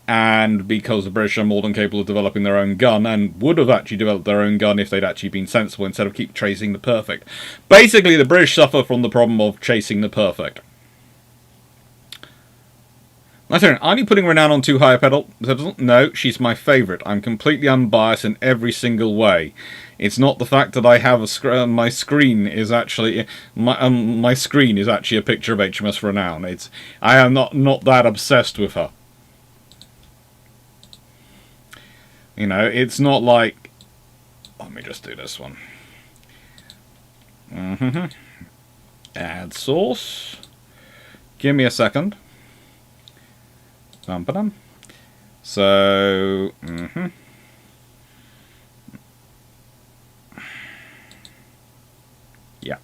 And because the British are more than capable of developing their own gun, and would have actually developed their own gun if they'd actually been sensible instead of keep chasing the perfect. Basically, the British suffer from the problem of chasing the perfect. My turn. Are you putting Renown on too high a pedal? No, she's my favourite. I'm completely unbiased in every single way. It's not the fact that I have my screen is actually my screen is actually a picture of HMS Renown. I am not that obsessed with her. You know, it's not like. Let me just do this one. Add source. Give me a second. So, yeah.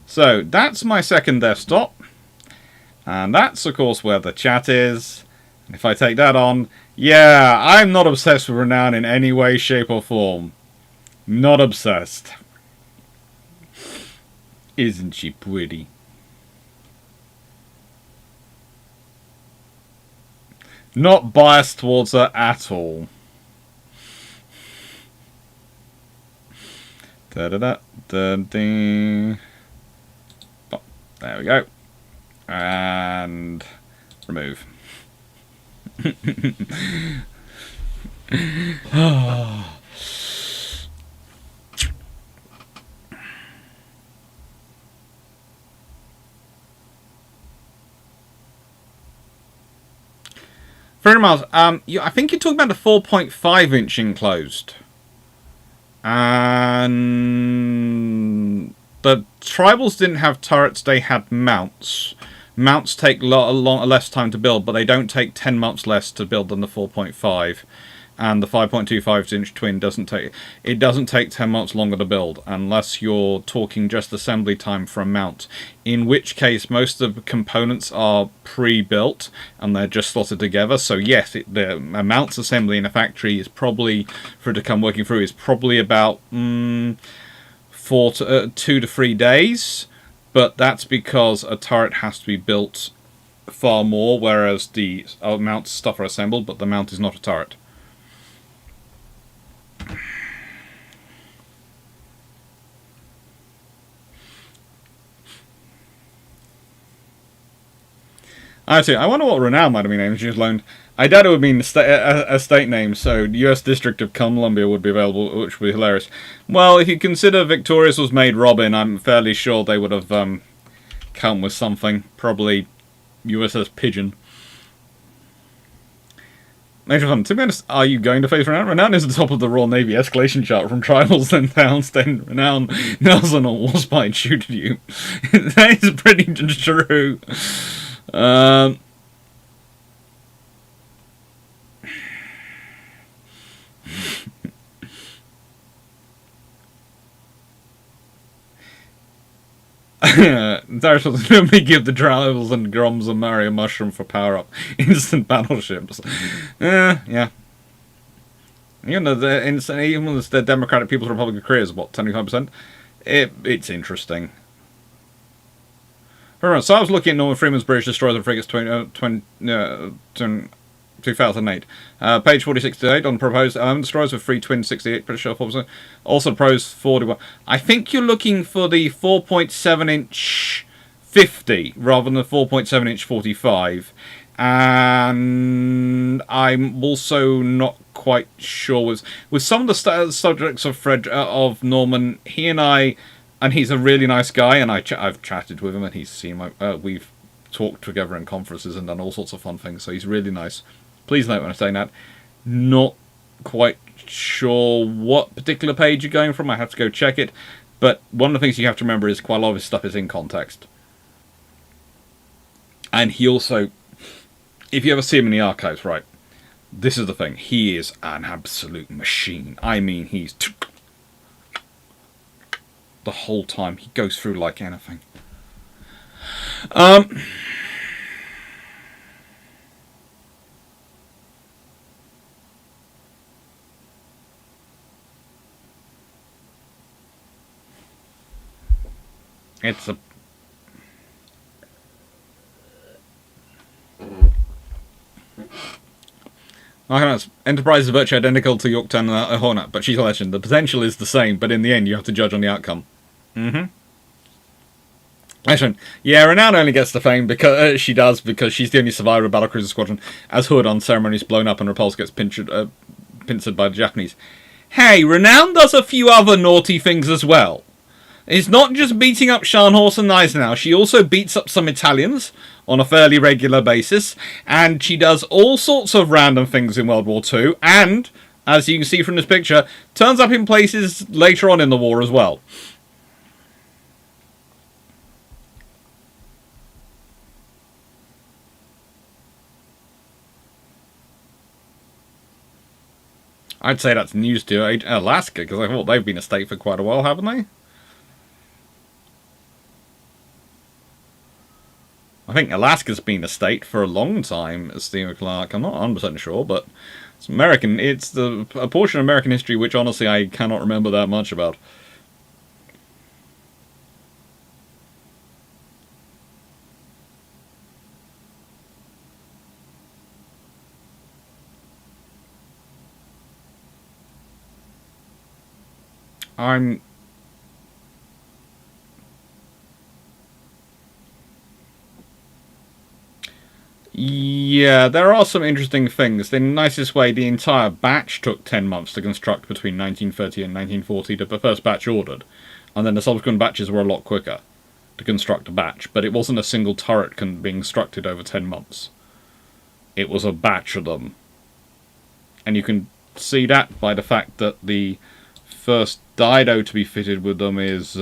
So, that's my second desktop. And that's, of course, where the chat is. And if I take that on, yeah, I'm not obsessed with Renown in any way, shape, or form. Not obsessed. Isn't she pretty? Not biased towards her at all. Da-da-da-da-ding. Oh, there we go. And remove. Very miles. I think you're talking about the 4.5-inch enclosed, and the tribals didn't have turrets; they had mounts. Mounts take less time to build, but they don't take 10 months less to build than the 4.5. And the 5.25-inch twin doesn't take 10 months longer to build, unless you're talking just assembly time for a mount. In which case, most of the components are pre-built and they're just slotted together. So yes, the mounts assembly in a factory is probably, for it to come working through, is probably about 2 to 3 days. But that's because a turret has to be built far more, whereas the mount stuff are assembled, but the mount is not a turret. Actually, I wonder what Renown might have been named if she was loaned. I doubt it would mean a state name, so U.S. District of Columbia would be available, which would be hilarious. Well, if you consider Victorious was made Robin, I'm fairly sure they would have come with something. Probably USS Pigeon. Major fun. To be honest, are you going to face Renown? Renown is the top of the Royal Navy escalation chart from Tribals, then Towns, then Renown, Nelson, or Warspite shoot at you. That is pretty true. Darius, let me give the Tribals and Groms and Murray a mushroom for power up. Instant battleships. Yeah. Even though the Democratic People's Republic of Korea is what, 25%? It's interesting. Right, so I was looking at Norman Freeman's British destroyers and frigates 2008. Page 46 to 8 on proposed destroyers with 3 twin 68 British shell 4%. Also proposed 41. I think you're looking for the 4.7-inch 50 rather than the 4.7-inch 45. And I'm also not quite sure with some of the subjects of Norman. He and I. And he's a really nice guy, and I've chatted with him, and he's seen we've talked together in conferences and done all sorts of fun things, so he's really nice. Please note when I'm saying that, not quite sure what particular page you're going from, I have to go check it, but one of the things you have to remember is quite a lot of his stuff is in context. And he also, if you ever see him in the archives, right, this is the thing, he is an absolute machine. I mean, he's... the whole time. He goes through like anything. It's a... Enterprise is virtually identical to Yorktown and Hornet, but she's a legend. The potential is the same, but in the end you have to judge on the outcome. Excellent. Yeah, Renown only gets the fame because she does, because she's the only survivor of Battlecruiser Squadron, as Hood on Ceremony is blown up and Repulse gets pincered by the Japanese. Hey, Renown does a few other naughty things as well. It's not just beating up Scharnhorst and Gneisenau, she also beats up some Italians on a fairly regular basis, and she does all sorts of random things in World War II, and, as you can see from this picture, turns up in places later on in the war as well. I'd say that's news to Alaska, because I thought they've been a state for quite a while, haven't they? I think Alaska's been a state for a long time, as Stephen Clarke. I'm not 100% sure, but it's American. It's a portion of American history which, honestly, I cannot remember that much about. Yeah, there are some interesting things. In the nicest way, the entire batch took 10 months to construct between 1930 and 1940, the first batch ordered. And then the subsequent batches were a lot quicker to construct a batch. But it wasn't a single turret being constructed over 10 months. It was a batch of them. And you can see that by the fact that the first Dido to be fitted with them is...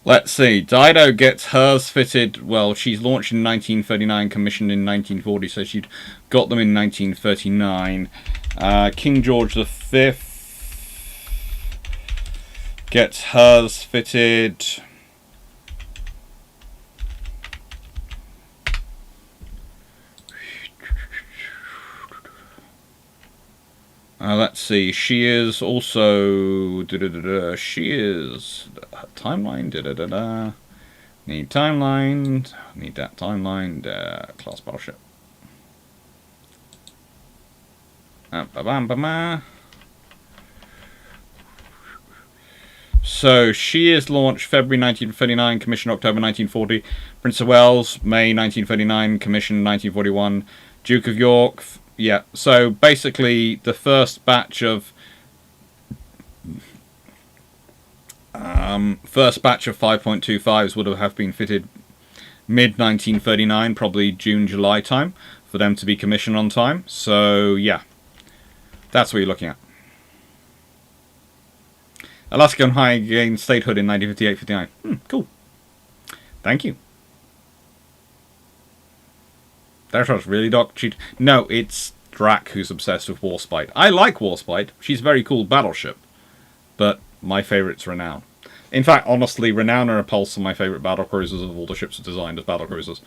let's see, Dido gets hers fitted, well, she's launched in 1939, commissioned in 1940, so she'd got them in 1939. King George V gets hers fitted... let's see, she is also... she is... timeline... need timeline... need that timeline... class battleship. So, she is launched February 1939, commissioned October 1940. Prince of Wales, May 1939, commissioned 1941. Duke of York... yeah, so basically the first batch of 5.25s would have been fitted mid-1939, probably June, July time, for them to be commissioned on time. So, yeah, that's what you're looking at. Alaska High gained statehood in 1958-59. Cool. Thank you. That's what's really Doc cheat. No, it's Drac who's obsessed with Warspite. I like Warspite. She's a very cool battleship. But my favourite's Renown. In fact, honestly, Renown and Repulse are my favourite battlecruisers of all the ships designed as battlecruisers.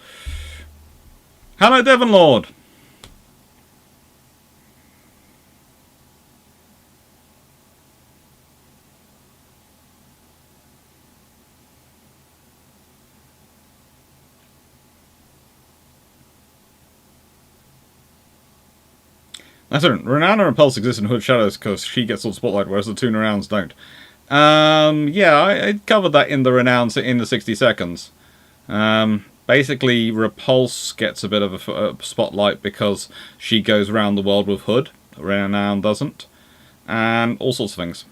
Hello, Devon Lord! That's right. Renown and Repulse exist in Hood Shadows because she gets all the spotlight, whereas the two Renowns don't. Yeah, I covered that in the Renowns in the 60 seconds. Basically, Repulse gets a bit of a spotlight because she goes around the world with Hood. Renown doesn't. And all sorts of things.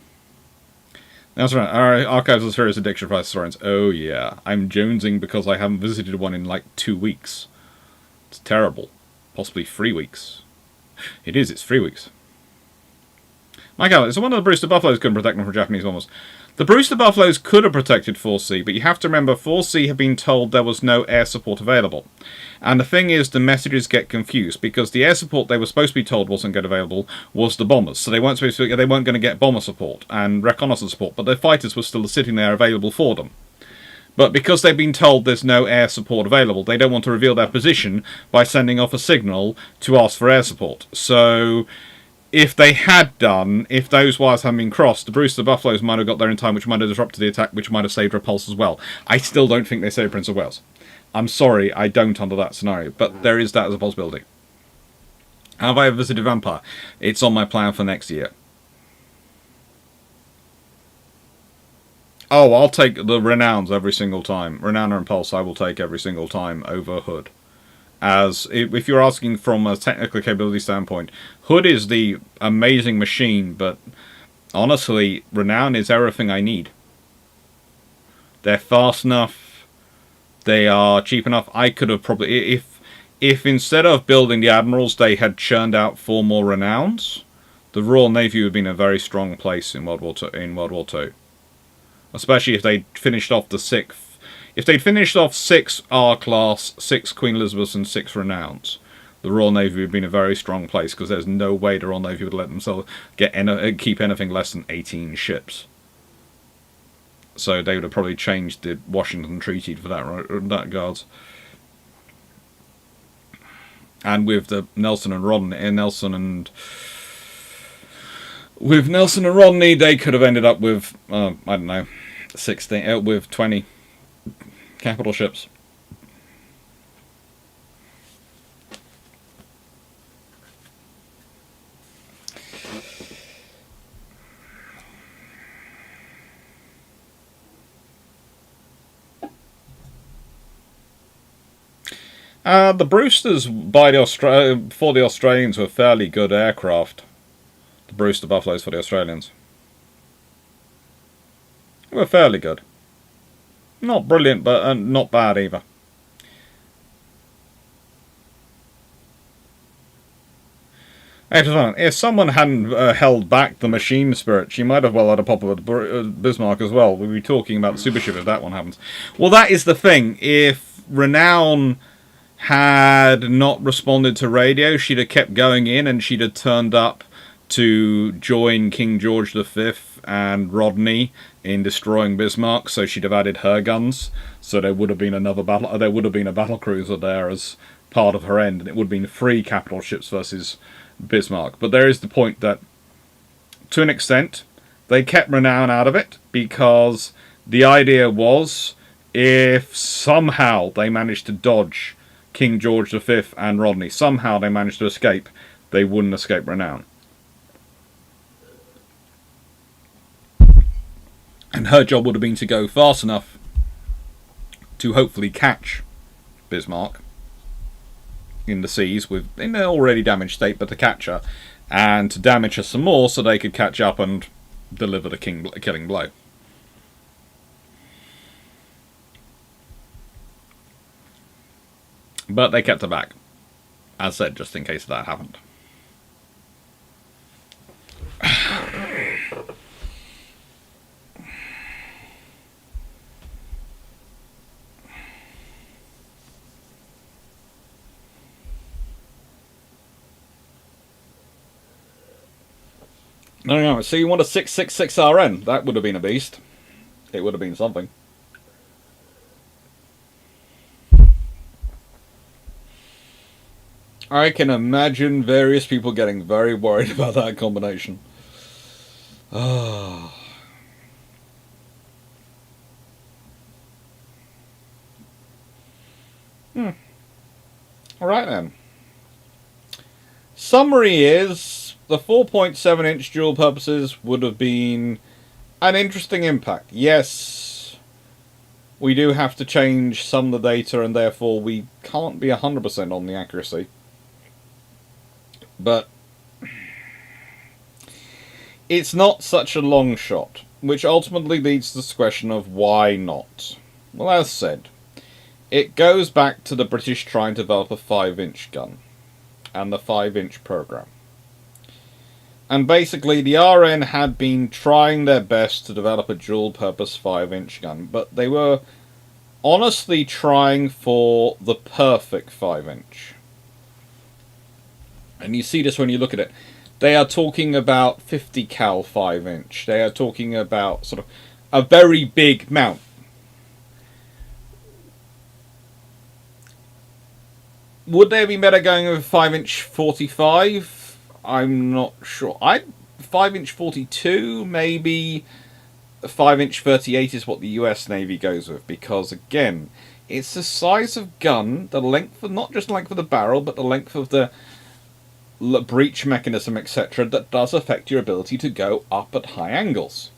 That's right. Our Archives of Serious Addiction Price historians. Oh, yeah. I'm jonesing because I haven't visited one in like 2 weeks. It's terrible. Possibly 3 weeks. It is, it's 3 weeks. Michael, it's one of the Brewster Buffaloes couldn't protect them from Japanese bombers. The Brewster Buffaloes could have protected 4C, but you have to remember 4C had been told there was no air support available. And the thing is, the messages get confused, because the air support they were supposed to be told wasn't going to be available was the bombers. So they weren't going to get bomber support and reconnaissance support, but their fighters were still sitting there available for them. But because they've been told there's no air support available, they don't want to reveal their position by sending off a signal to ask for air support. So if they had done, if those wires hadn't been crossed, the Brewster Buffaloes might have got there in time, which might have disrupted the attack, which might have saved Repulse as well. I still don't think they saved Prince of Wales. I'm sorry, I don't under that scenario, but there is that as a possibility. Have I ever visited Vampire? It's on my plan for next year. Oh, I'll take the Renowns every single time. Renown and Impulse I will take every single time over Hood. As if you're asking from a technical capability standpoint, Hood is the amazing machine, but honestly, Renown is everything I need. They're fast enough, they are cheap enough. I could have probably, if instead of building the Admirals, they had churned out 4 more Renowns, the Royal Navy would have been a very strong place in World War II. Especially if they finished off the 6th. If they'd finished off 6 R-class, 6 Queen Elizabeths, and 6 Renowns, the Royal Navy would have been a very strong place, because there's no way the Royal Navy would let themselves keep anything less than 18 ships. So they would have probably changed the Washington Treaty for that regards. And with the Nelson and Rodney, with Nelson and Rodney, they could have ended up with I don't know, 16 with 20 capital ships. The Brewsters for the Australians were fairly good aircraft. The Brewster Buffaloes for the Australians. They were fairly good. Not brilliant, but not bad either. If someone hadn't held back the machine spirit, she might have well had a pop with Bismarck as well. We'd be talking about the super ship if that one happens. Well, that is the thing. If Renown had not responded to radio, she'd have kept going in, and she'd have turned up to join King George V and Rodney in destroying Bismarck. So she'd have added her guns. So there would have been another battle. There would have been a battle cruiser there as part of her end, and it would have been 3 capital ships versus Bismarck. But there is the point that, to an extent, they kept Renown out of it, because the idea was, if somehow they managed to dodge King George V and Rodney, somehow they managed to escape, they wouldn't escape Renown. And her job would have been to go fast enough to hopefully catch Bismarck in the seas in an already damaged state, but to catch her and to damage her some more so they could catch up and deliver the killing blow. But they kept her back, as said, just in case that happened. No, so you want a 666 RN? That would have been a beast. It would have been something. I can imagine various people getting very worried about that combination. Ah. Alright then. Summary is, the 4.7 inch dual purposes would have been an interesting impact. Yes, we do have to change some of the data, and therefore we can't be 100% on the accuracy. But it's not such a long shot, which ultimately leads to this question of why not. Well, as said, it goes back to the British trying to develop a 5-inch gun and the 5-inch program. And basically, the RN had been trying their best to develop a dual-purpose 5-inch gun, but they were honestly trying for the perfect 5-inch. And you see this when you look at it. They are talking about 50 cal 5-inch. They are talking about sort of a very big mount. Would they have been better going with 5-inch 45? I'm not sure. 5-inch 42, maybe 5-inch 38 is what the US Navy goes with, because again, it's the size of gun, the length of, not just the length of the barrel, but the length of the breech mechanism, etc., that does affect your ability to go up at high angles.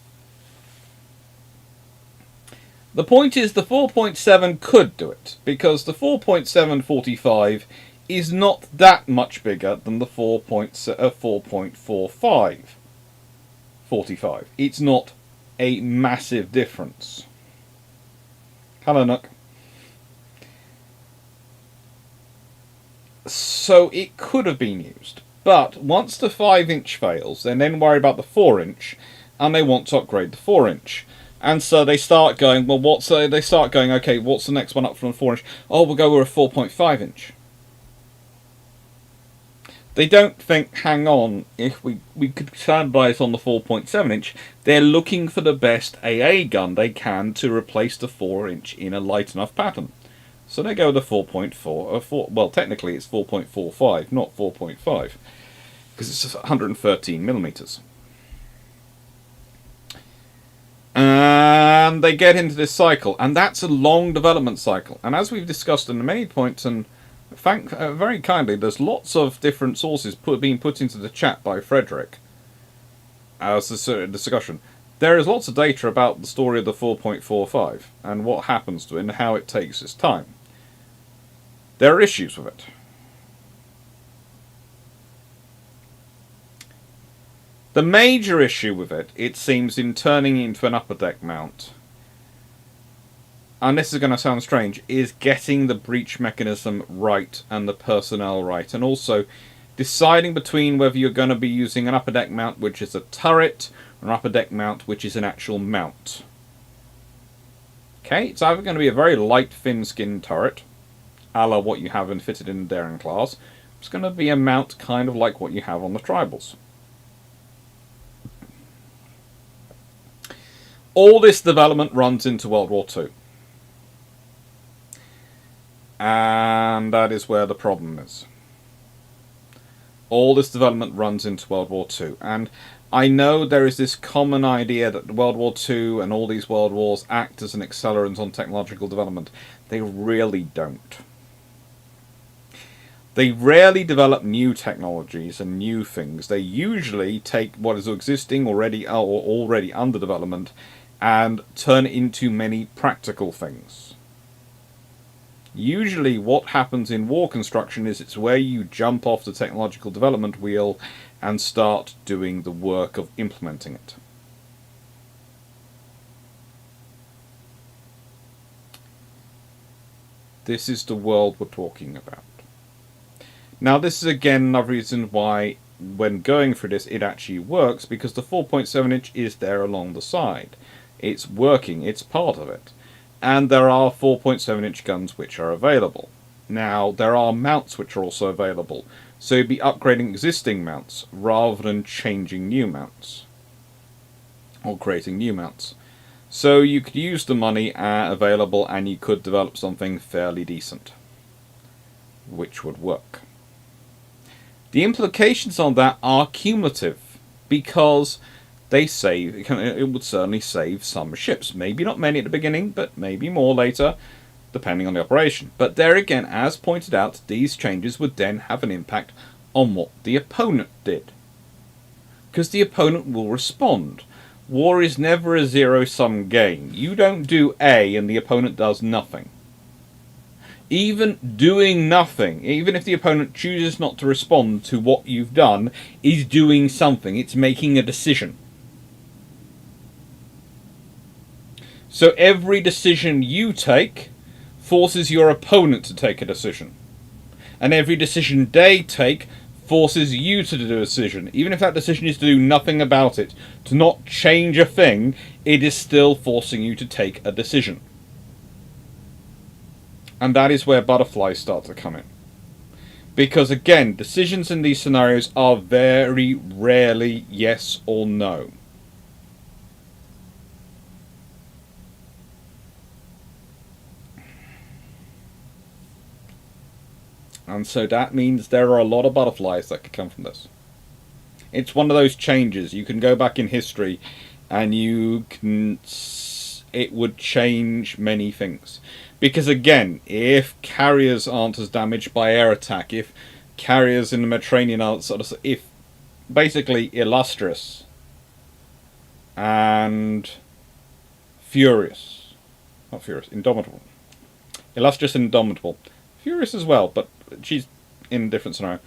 The point is the 4.7 could do it, because the 4.745 is not that much bigger than the 4.45 45. It's not a massive difference. Hello, Nook. So it could have been used, but once the 5-inch fails, they then worry about the 4-inch, and they want to upgrade the 4-inch. And so they start going, well, they start going, okay, what's the next one up from the 4-inch? Oh, we'll go with a 4.5-inch. They don't think, hang on, if we could standardise on the 4.7-inch, they're looking for the best AA gun they can to replace the 4-inch in a light enough pattern. So they go with the 4.4, well, technically it's 4.45, not 4.5, because it's 113 millimeters. And they get into this cycle, and that's a long development cycle. And as we've discussed in many points, and very kindly, there's lots of different sources being put into the chat by Frederick as a discussion. There is lots of data about the story of the 4.45 and what happens to it and how it takes its time. There are issues with it. The major issue with it, it seems, in turning into an upper deck mount, and this is going to sound strange, is getting the breech mechanism right and the personnel right, and also deciding between whether you're going to be using an upper deck mount which is a turret, or an upper deck mount which is an actual mount. Okay, it's either going to be a very light thin-skinned turret, a la what you have fitted in the Daring class. It's going to be a mount kind of like what you have on the Tribals. All this development runs into World War II. And that is where the problem is. All this development runs into World War II. And I know there is this common idea that World War II and all these world wars act as an accelerant on technological development. They really don't. They rarely develop new technologies and new things. They usually take what is existing already or already under development and turn it into many practical things. Usually what happens in war construction is it's where you jump off the technological development wheel and start doing the work of implementing it. This is the world we're talking about. Now this is again another reason why when going through this it actually works, because the 4.7-inch is there along the side. It's working, it's part of it. And there are 4.7-inch guns which are available. Now there are mounts which are also available, so you'd be upgrading existing mounts rather than changing new mounts. Or creating new mounts. So you could use the money available and you could develop something fairly decent, which would work. The implications on that are cumulative, because they save, it would certainly save some ships. Maybe not many at the beginning, but maybe more later, depending on the operation. But there again, as pointed out, these changes would then have an impact on what the opponent did. Because the opponent will respond. War is never a zero-sum game. You don't do A and the opponent does nothing. Even doing nothing, even if the opponent chooses not to respond to what you've done, is doing something. It's making a decision. So every decision you take forces your opponent to take a decision. And every decision they take forces you to do a decision. Even if that decision is to do nothing about it, to not change a thing, it is still forcing you to take a decision. And that is where butterflies start to come in. Because again, decisions in these scenarios are very rarely yes or no. And so that means there are a lot of butterflies that could come from this. It's one of those changes. You can go back in history and it would change many things. Because again, if carriers aren't as damaged by air attack, if carriers in the Mediterranean aren't if basically Illustrious and Indomitable. Illustrious and Indomitable. Furious as well, but she's in a different scenario.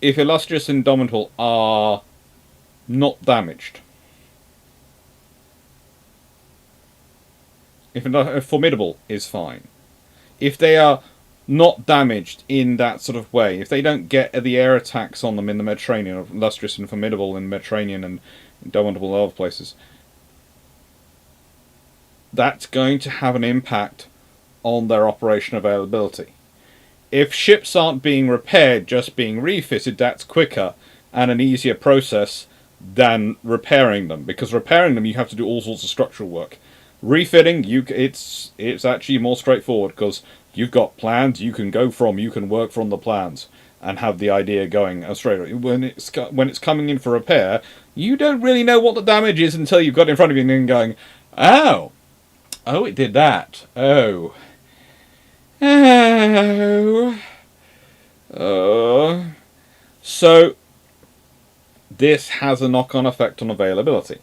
If Illustrious and Indomitable are not damaged, if Formidable is fine, if they are not damaged in that sort of way, if they don't get the air attacks on them in the Mediterranean, of Illustrious and Formidable in the Mediterranean and Indomitable in other places, that's going to have an impact on their operation availability. If ships aren't being repaired, just being refitted, that's quicker and an easier process than repairing them, because repairing them you have to do all sorts of structural work. Refitting, it's actually more straightforward because you've got plans you can work from the plans and have the idea going straight away. When it's coming in for repair, you don't really know what the damage is until you've got it in front of you and then going, oh, it did that. Oh. So this has a knock-on effect on availability.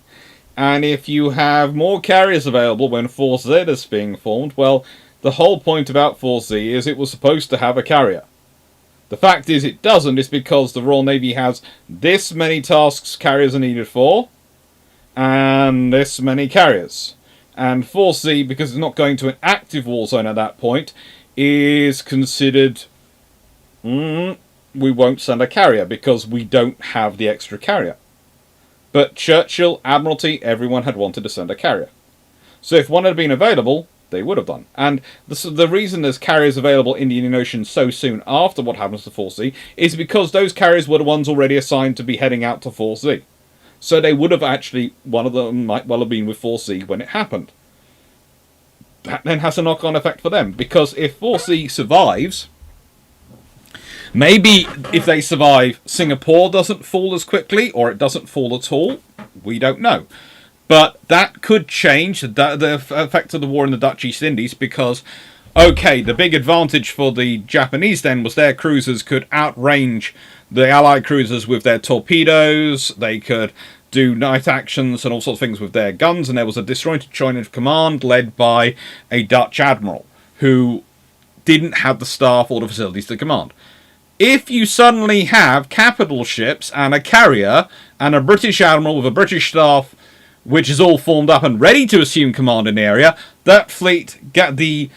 And if you have more carriers available when Force Z is being formed, well, the whole point about Force Z is it was supposed to have a carrier. The fact is it doesn't, it's because the Royal Navy has this many tasks carriers are needed for, and this many carriers. And Force Z, because it's not going to an active war zone at that point, is considered, we won't send a carrier because we don't have the extra carrier. But Churchill, Admiralty, everyone had wanted to send a carrier. So if one had been available, they would have done. And the reason there's carriers available in the Indian Ocean so soon after what happens to Force Z is because those carriers were the ones already assigned to be heading out to Force Z. So they would have actually, one of them might well have been with Force Z when it happened. That then has a knock-on effect for them, because if Force Z survives, maybe if they survive, Singapore doesn't fall as quickly, or it doesn't fall at all. We don't know. But that could change the effect of the war in the Dutch East Indies, because, okay, the big advantage for the Japanese then was their cruisers could outrange the Allied cruisers with their torpedoes, they could do night actions and all sorts of things with their guns, and there was a disjointed chain of command led by a Dutch admiral who didn't have the staff or the facilities to command. If you suddenly have capital ships and a carrier and a British admiral with a British staff which is all formed up and ready to assume command in the area, that fleet, the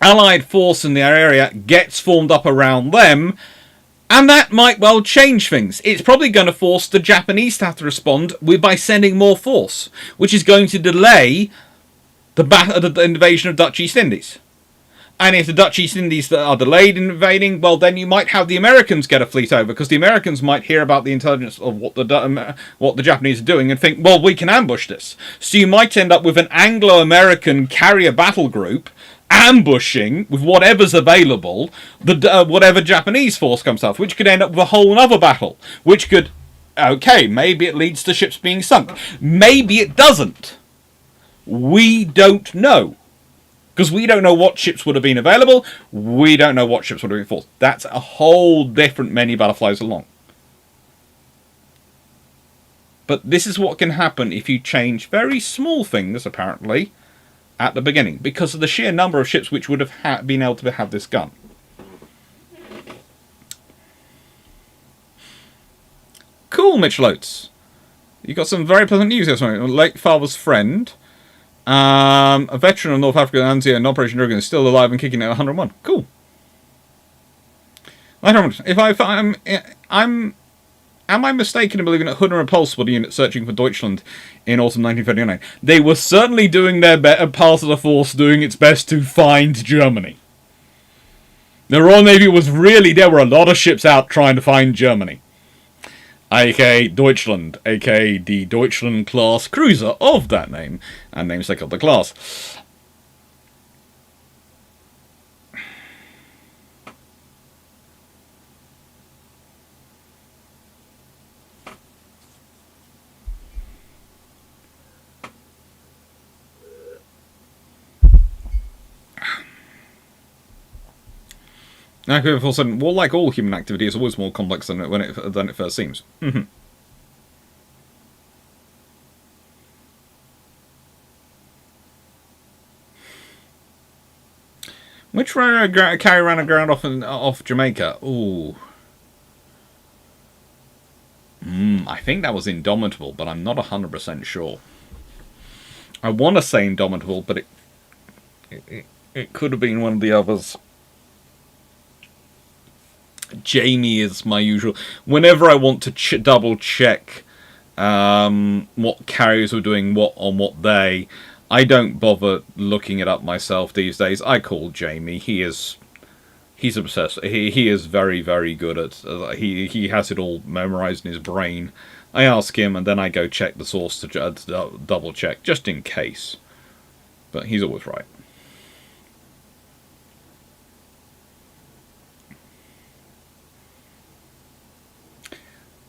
Allied force in the area gets formed up around them, and that might well change things. It's probably going to force the Japanese to have to respond by sending more force, which is going to delay the invasion of Dutch East Indies. And if the Dutch East Indies are delayed in invading, well, then you might have the Americans get a fleet over, because the Americans might hear about the intelligence of what the Japanese are doing and think, well, we can ambush this. So you might end up with an Anglo-American carrier battle group ambushing with whatever's available whatever Japanese force comes out, which could end up with a whole other battle, which could, okay, maybe it leads to ships being sunk. Maybe it doesn't. We don't know. Because we don't know what ships would have been available. We don't know what ships would have been forced. That's a whole different many butterflies along. But this is what can happen if you change very small things, apparently, at the beginning. Because of the sheer number of ships which would have been able to have this gun. Cool, Mitchell Oates. You got some very pleasant news this morning. Late father's friend... a veteran of North Africa, Anzio, and Operation Dragon is still alive and kicking at 101. Cool. Am I mistaken in believing that Hood and Repulse were the unit searching for Deutschland in autumn 1939? They were certainly doing their part of the force doing its best to find Germany. The Royal Navy was really, there were a lot of ships out trying to find Germany. aka Deutschland, aka the Deutschland class cruiser of that name, and namesake of the class. All of a sudden, well, like all human activity, is always more complex than it first seems. Which carry ran aground off Jamaica? Ooh. I think that was Indomitable, but I'm not 100% sure. I want to say Indomitable, but it could have been one of the others. Jamie is my usual. Whenever I want to double check what carriers were doing what on what day, I don't bother looking it up myself these days. I call Jamie. He's obsessed. He is very, very good at. He has it all memorized in his brain. I ask him, and then I go check the source to double check, just in case. But he's always right.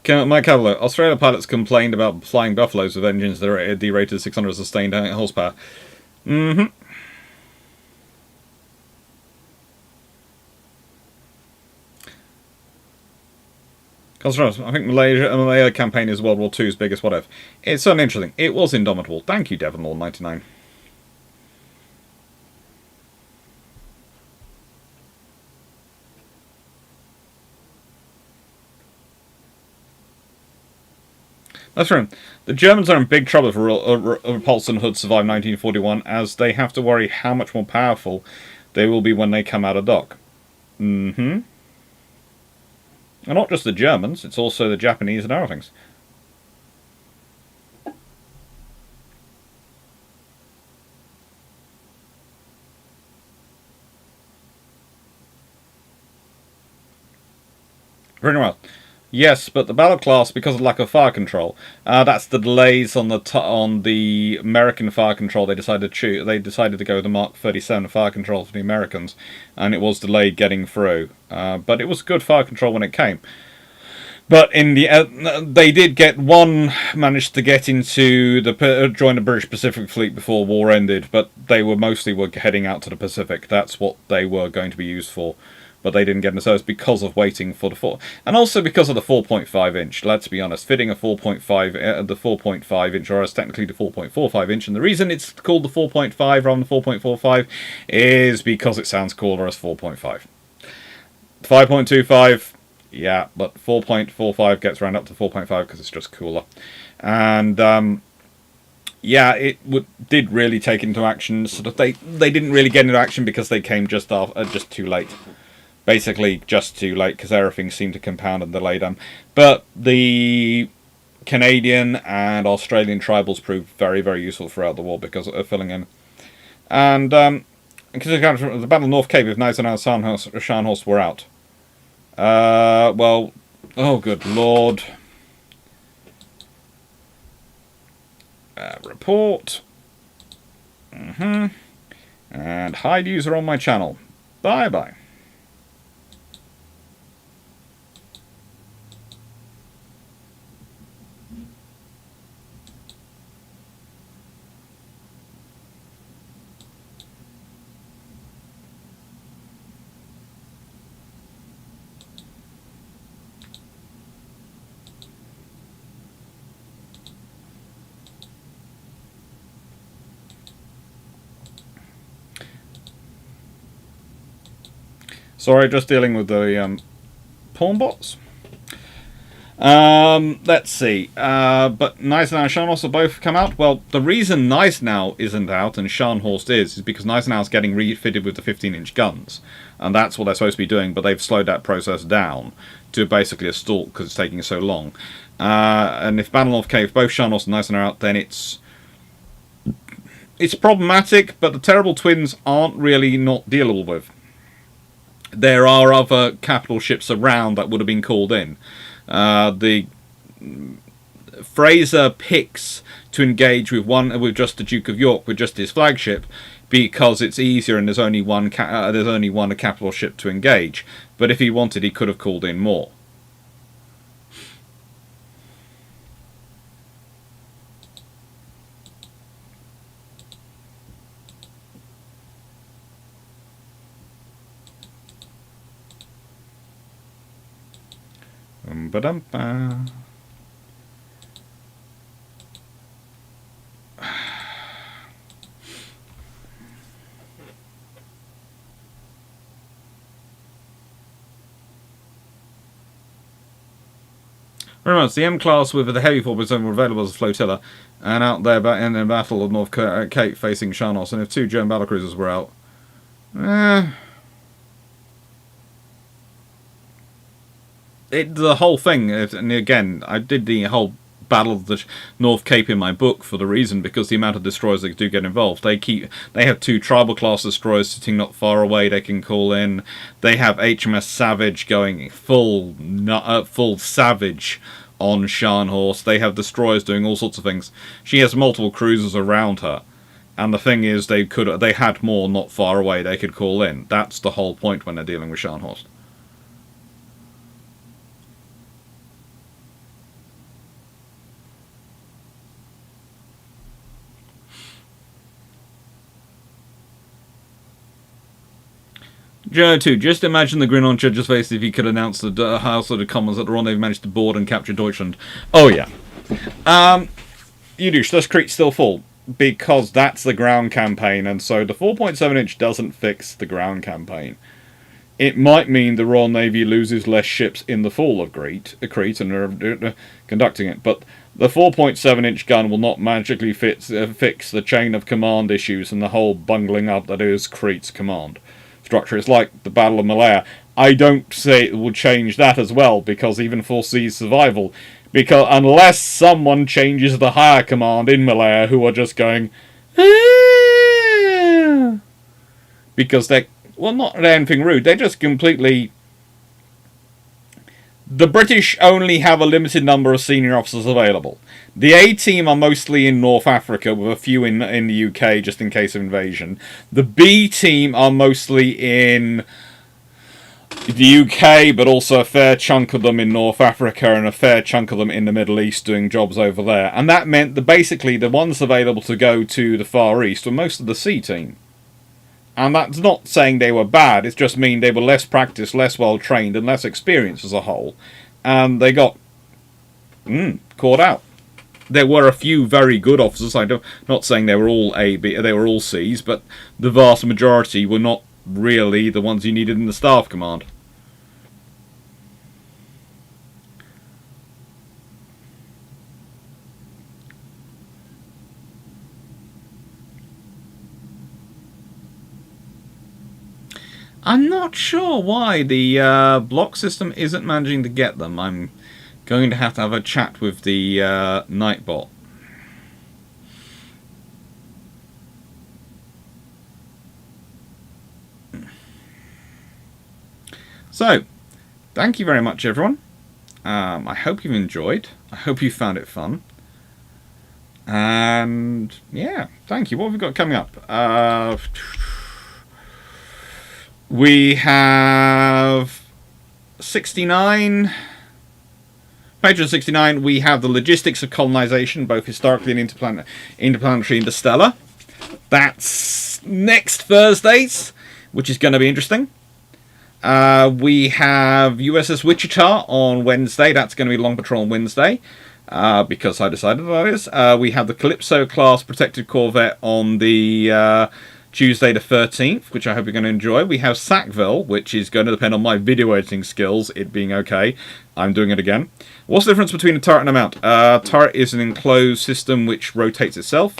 Mike Cavalier, Australia pilots complained about flying Buffaloes with engines that are derated 600 sustained horsepower. I think Malaya campaign is World War II's biggest what if. It's certainly interesting. It was Indomitable. Thank you, Devonall99. That's right. The Germans are in big trouble if Repulse and Hood survive 1941, as they have to worry how much more powerful they will be when they come out of dock. And not just the Germans, it's also the Japanese and other things. Very well. Yes, but the battle class, because of lack of fire control, that's the delays on the American fire control. They decided to go with the Mark 37 fire control for the Americans, and it was delayed getting through. But it was good fire control when it came. But in the they did managed to get into join the British Pacific Fleet before war ended. But they were heading out to the Pacific. That's what they were going to be used for. But they didn't get into service because of waiting for the 4, and also because of the 4.5 inch. Let's be honest, fitting a 4.5, the 4.5 inch, or as technically the 4.45 inch, and the reason it's called the 4.5 rather than 4.45 is because it sounds cooler as 4.5. 5.25, yeah, but 4.45 gets round up to 4.5 because it's just cooler, and yeah, it did really take into action. Sort of, they didn't really get into action because they came just too late. Basically, just too late because everything seemed to compound and delay them. But the Canadian and Australian tribals proved very, very useful throughout the war because of filling in. And because the Battle of North Cape, if Gneisenau and Scharnhorst were out. Well, oh good lord. Report. And hide user on my channel. Bye bye. Sorry, just dealing with the pawn bots. Let's see. But Gneisenau and Scharnhorst have both come out. Well, the reason Gneisenau isn't out and Scharnhorst is because Gneisenau's getting refitted with the 15-inch guns. And that's what they're supposed to be doing, but they've slowed that process down to basically a stall because it's taking so long. And if Battle of Cave, both Scharnhorst and Gneisenau are out, then it's problematic, but the Terrible Twins aren't really not dealable with. There are other capital ships around that would have been called in. The Fraser picks to engage with just the Duke of York, with just his flagship, because it's easier and there's only one capital ship to engage. But if he wanted, he could have called in more. Ba-dum-ba. Very much. The M class with the heavy 4.7 were available as a flotilla, and out there in the Battle of North Cape facing Sharnos, and if 2 German battlecruisers were out. The whole thing, and again, I did the whole Battle of the North Cape in my book for the reason, because the amount of destroyers that do get involved. They have 2 tribal class destroyers sitting not far away they can call in. They have HMS Savage going full Savage on Scharnhorst. They have destroyers doing all sorts of things. She has multiple cruisers around her. And the thing is, they had more not far away they could call in. That's the whole point when they're dealing with Scharnhorst. Joe 2, just imagine the grin on Judge's face if he could announce the House of the Commons that the Rendezvous managed to board and capture Deutschland. Oh, yeah. You do. Does Crete still fall? Because that's the ground campaign, and so the 4.7 inch doesn't fix the ground campaign. It might mean the Royal Navy loses less ships in the fall of Crete and conducting it, but the 4.7 inch gun will not magically fix the chain of command issues and the whole bungling up that is Crete's command structure. It's like the Battle of Malaya. I don't say it will change that as well, because even foresees survival. Because unless someone changes the higher command in Malaya who are just going, ah, because they're, well, not anything rude, they're just completely... The British only have a limited number of senior officers available. The A team are mostly in North Africa, with a few in the UK just in case of invasion. The B team are mostly in the UK, but also a fair chunk of them in North Africa and a fair chunk of them in the Middle East doing jobs over there. And that meant that basically the ones available to go to the Far East were most of the C team. And that's not saying they were bad, it's just mean they were less practiced, less well trained, and less experienced as a whole. And they got caught out. There were a few very good officers. I'm not saying they were all A, B, they were all C's, but the vast majority were not really the ones you needed in the staff command. I'm not sure why the block system isn't managing to get them. I'm going to have a chat with the Nightbot. So, thank you very much, everyone. I hope you've enjoyed. I hope you found it fun. And, yeah, thank you. What have we got coming up? We have 69. Patron 69, we have the logistics of colonization, both historically and interplanetary and interstellar. That's next Thursdays, which is going to be interesting. We have USS Wichita on Wednesday. That's going to be Long Patrol on Wednesday, because I decided that is. We have the Calypso class protected corvette on the Tuesday the 13th, which I hope you're going to enjoy. We have Sackville, which is going to depend on my video editing skills, it being okay. I'm doing it again. What's the difference between a turret and a mount? Turret is an enclosed system which rotates itself.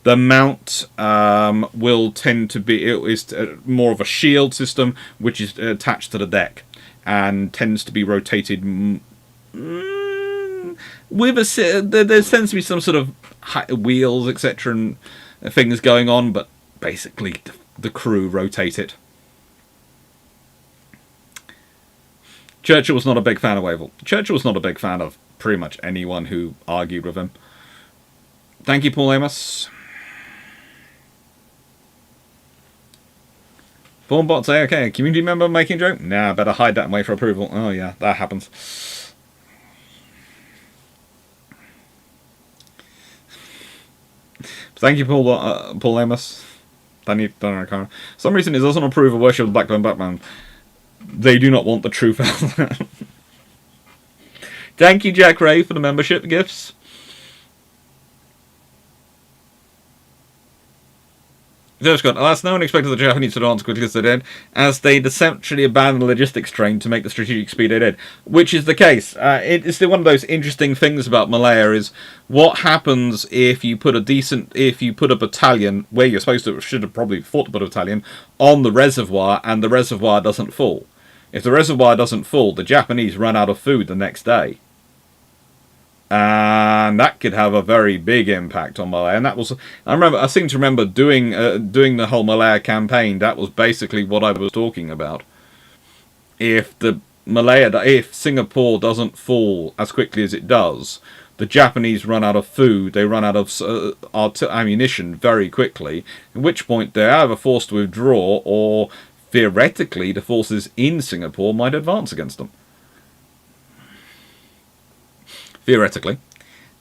The mount will tend to be, it is more of a shield system, which is attached to the deck, and tends to be rotated with a, there tends to be some sort of wheels, etc., and things going on, but basically the crew rotate it. Churchill was not a big fan of Wavell. Churchill was not a big fan of pretty much anyone who argued with him. Thank you, Paul Amos. Thornbot say, okay, community member making a joke? Nah, better hide that and wait for approval. Oh yeah, that happens. Thank you, Paul Amos. For some reason, it doesn't approve of worship of Blackburn Batman. They do not want the truth out. Thank you, Jack Ray, for the membership gifts. Scott, alas, no one expected the Japanese to advance as quickly as they did, as they'd essentially abandoned the logistics train to make the strategic speed they did. Which is the case. It's still one of those interesting things about Malaya is what happens if you put a battalion, where you're supposed to, should have probably fought to put a battalion, on the reservoir, and the reservoir doesn't fall. If the reservoir doesn't fall, the Japanese run out of food the next day. And that could have a very big impact on Malaya. And that was, I seem to remember doing the whole Malaya campaign. That was basically what I was talking about. If Singapore doesn't fall as quickly as it does, the Japanese run out of food. They run out of ammunition very quickly. At which point they're either forced to withdraw, or theoretically the forces in Singapore might advance against them. Theoretically.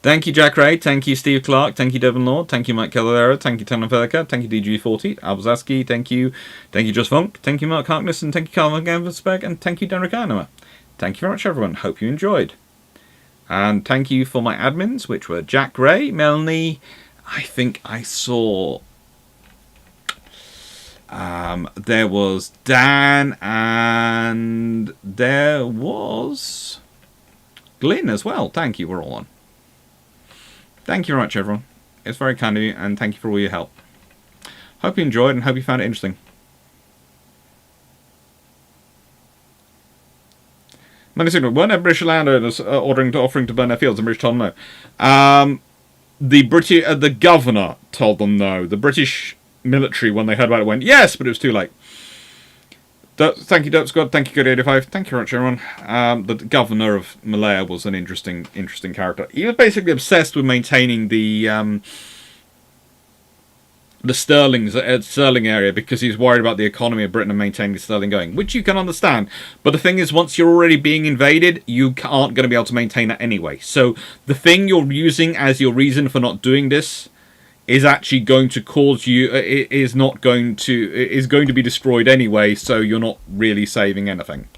Thank you, Jack Ray. Thank you, Steve Clarke. Thank you, Devon Lord. Thank you, Mike Calera. Thank you, Tana Felica. Thank you, DG40. Albazaski. Thank you. Thank you, Just Funk. Thank you, Mark Harkness. And thank you, Carl Gambusberg. And thank you, Derek Arnower. Thank you very much, everyone. Hope you enjoyed. And thank you for my admins, which were Jack Ray, Melanie. I think I saw... there was Dan, and there was... Glyn as well. Thank you. We're all on. Thank you very much, everyone. It's very kind of you, and thank you for all your help. Hope you enjoyed, and hope you found it interesting. Many signal. Weren't there British landowners offering to burn their fields, and British told them no? The governor told them no. The British military, when they heard about it, went yes, but it was too late. Thank you, Dope Squad. Thank you, Good85. Thank you very much, everyone. The governor of Malaya was an interesting character. He was basically obsessed with maintaining the sterling area, because he's worried about the economy of Britain and maintaining the sterling going, which you can understand. But the thing is, once you're already being invaded, you aren't going to be able to maintain that anyway. So the thing you're using as your reason for not doing this is actually going to cause you, is going to be destroyed anyway, so you're not really saving anything.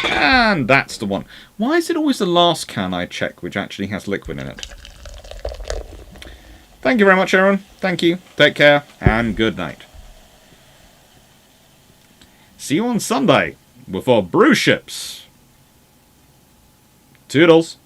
And that's the one. Why is it always the last can I check which actually has liquid in it? Thank you very much, everyone. Thank you. Take care, and good night. See you on Sunday with our brew ships. Toodles.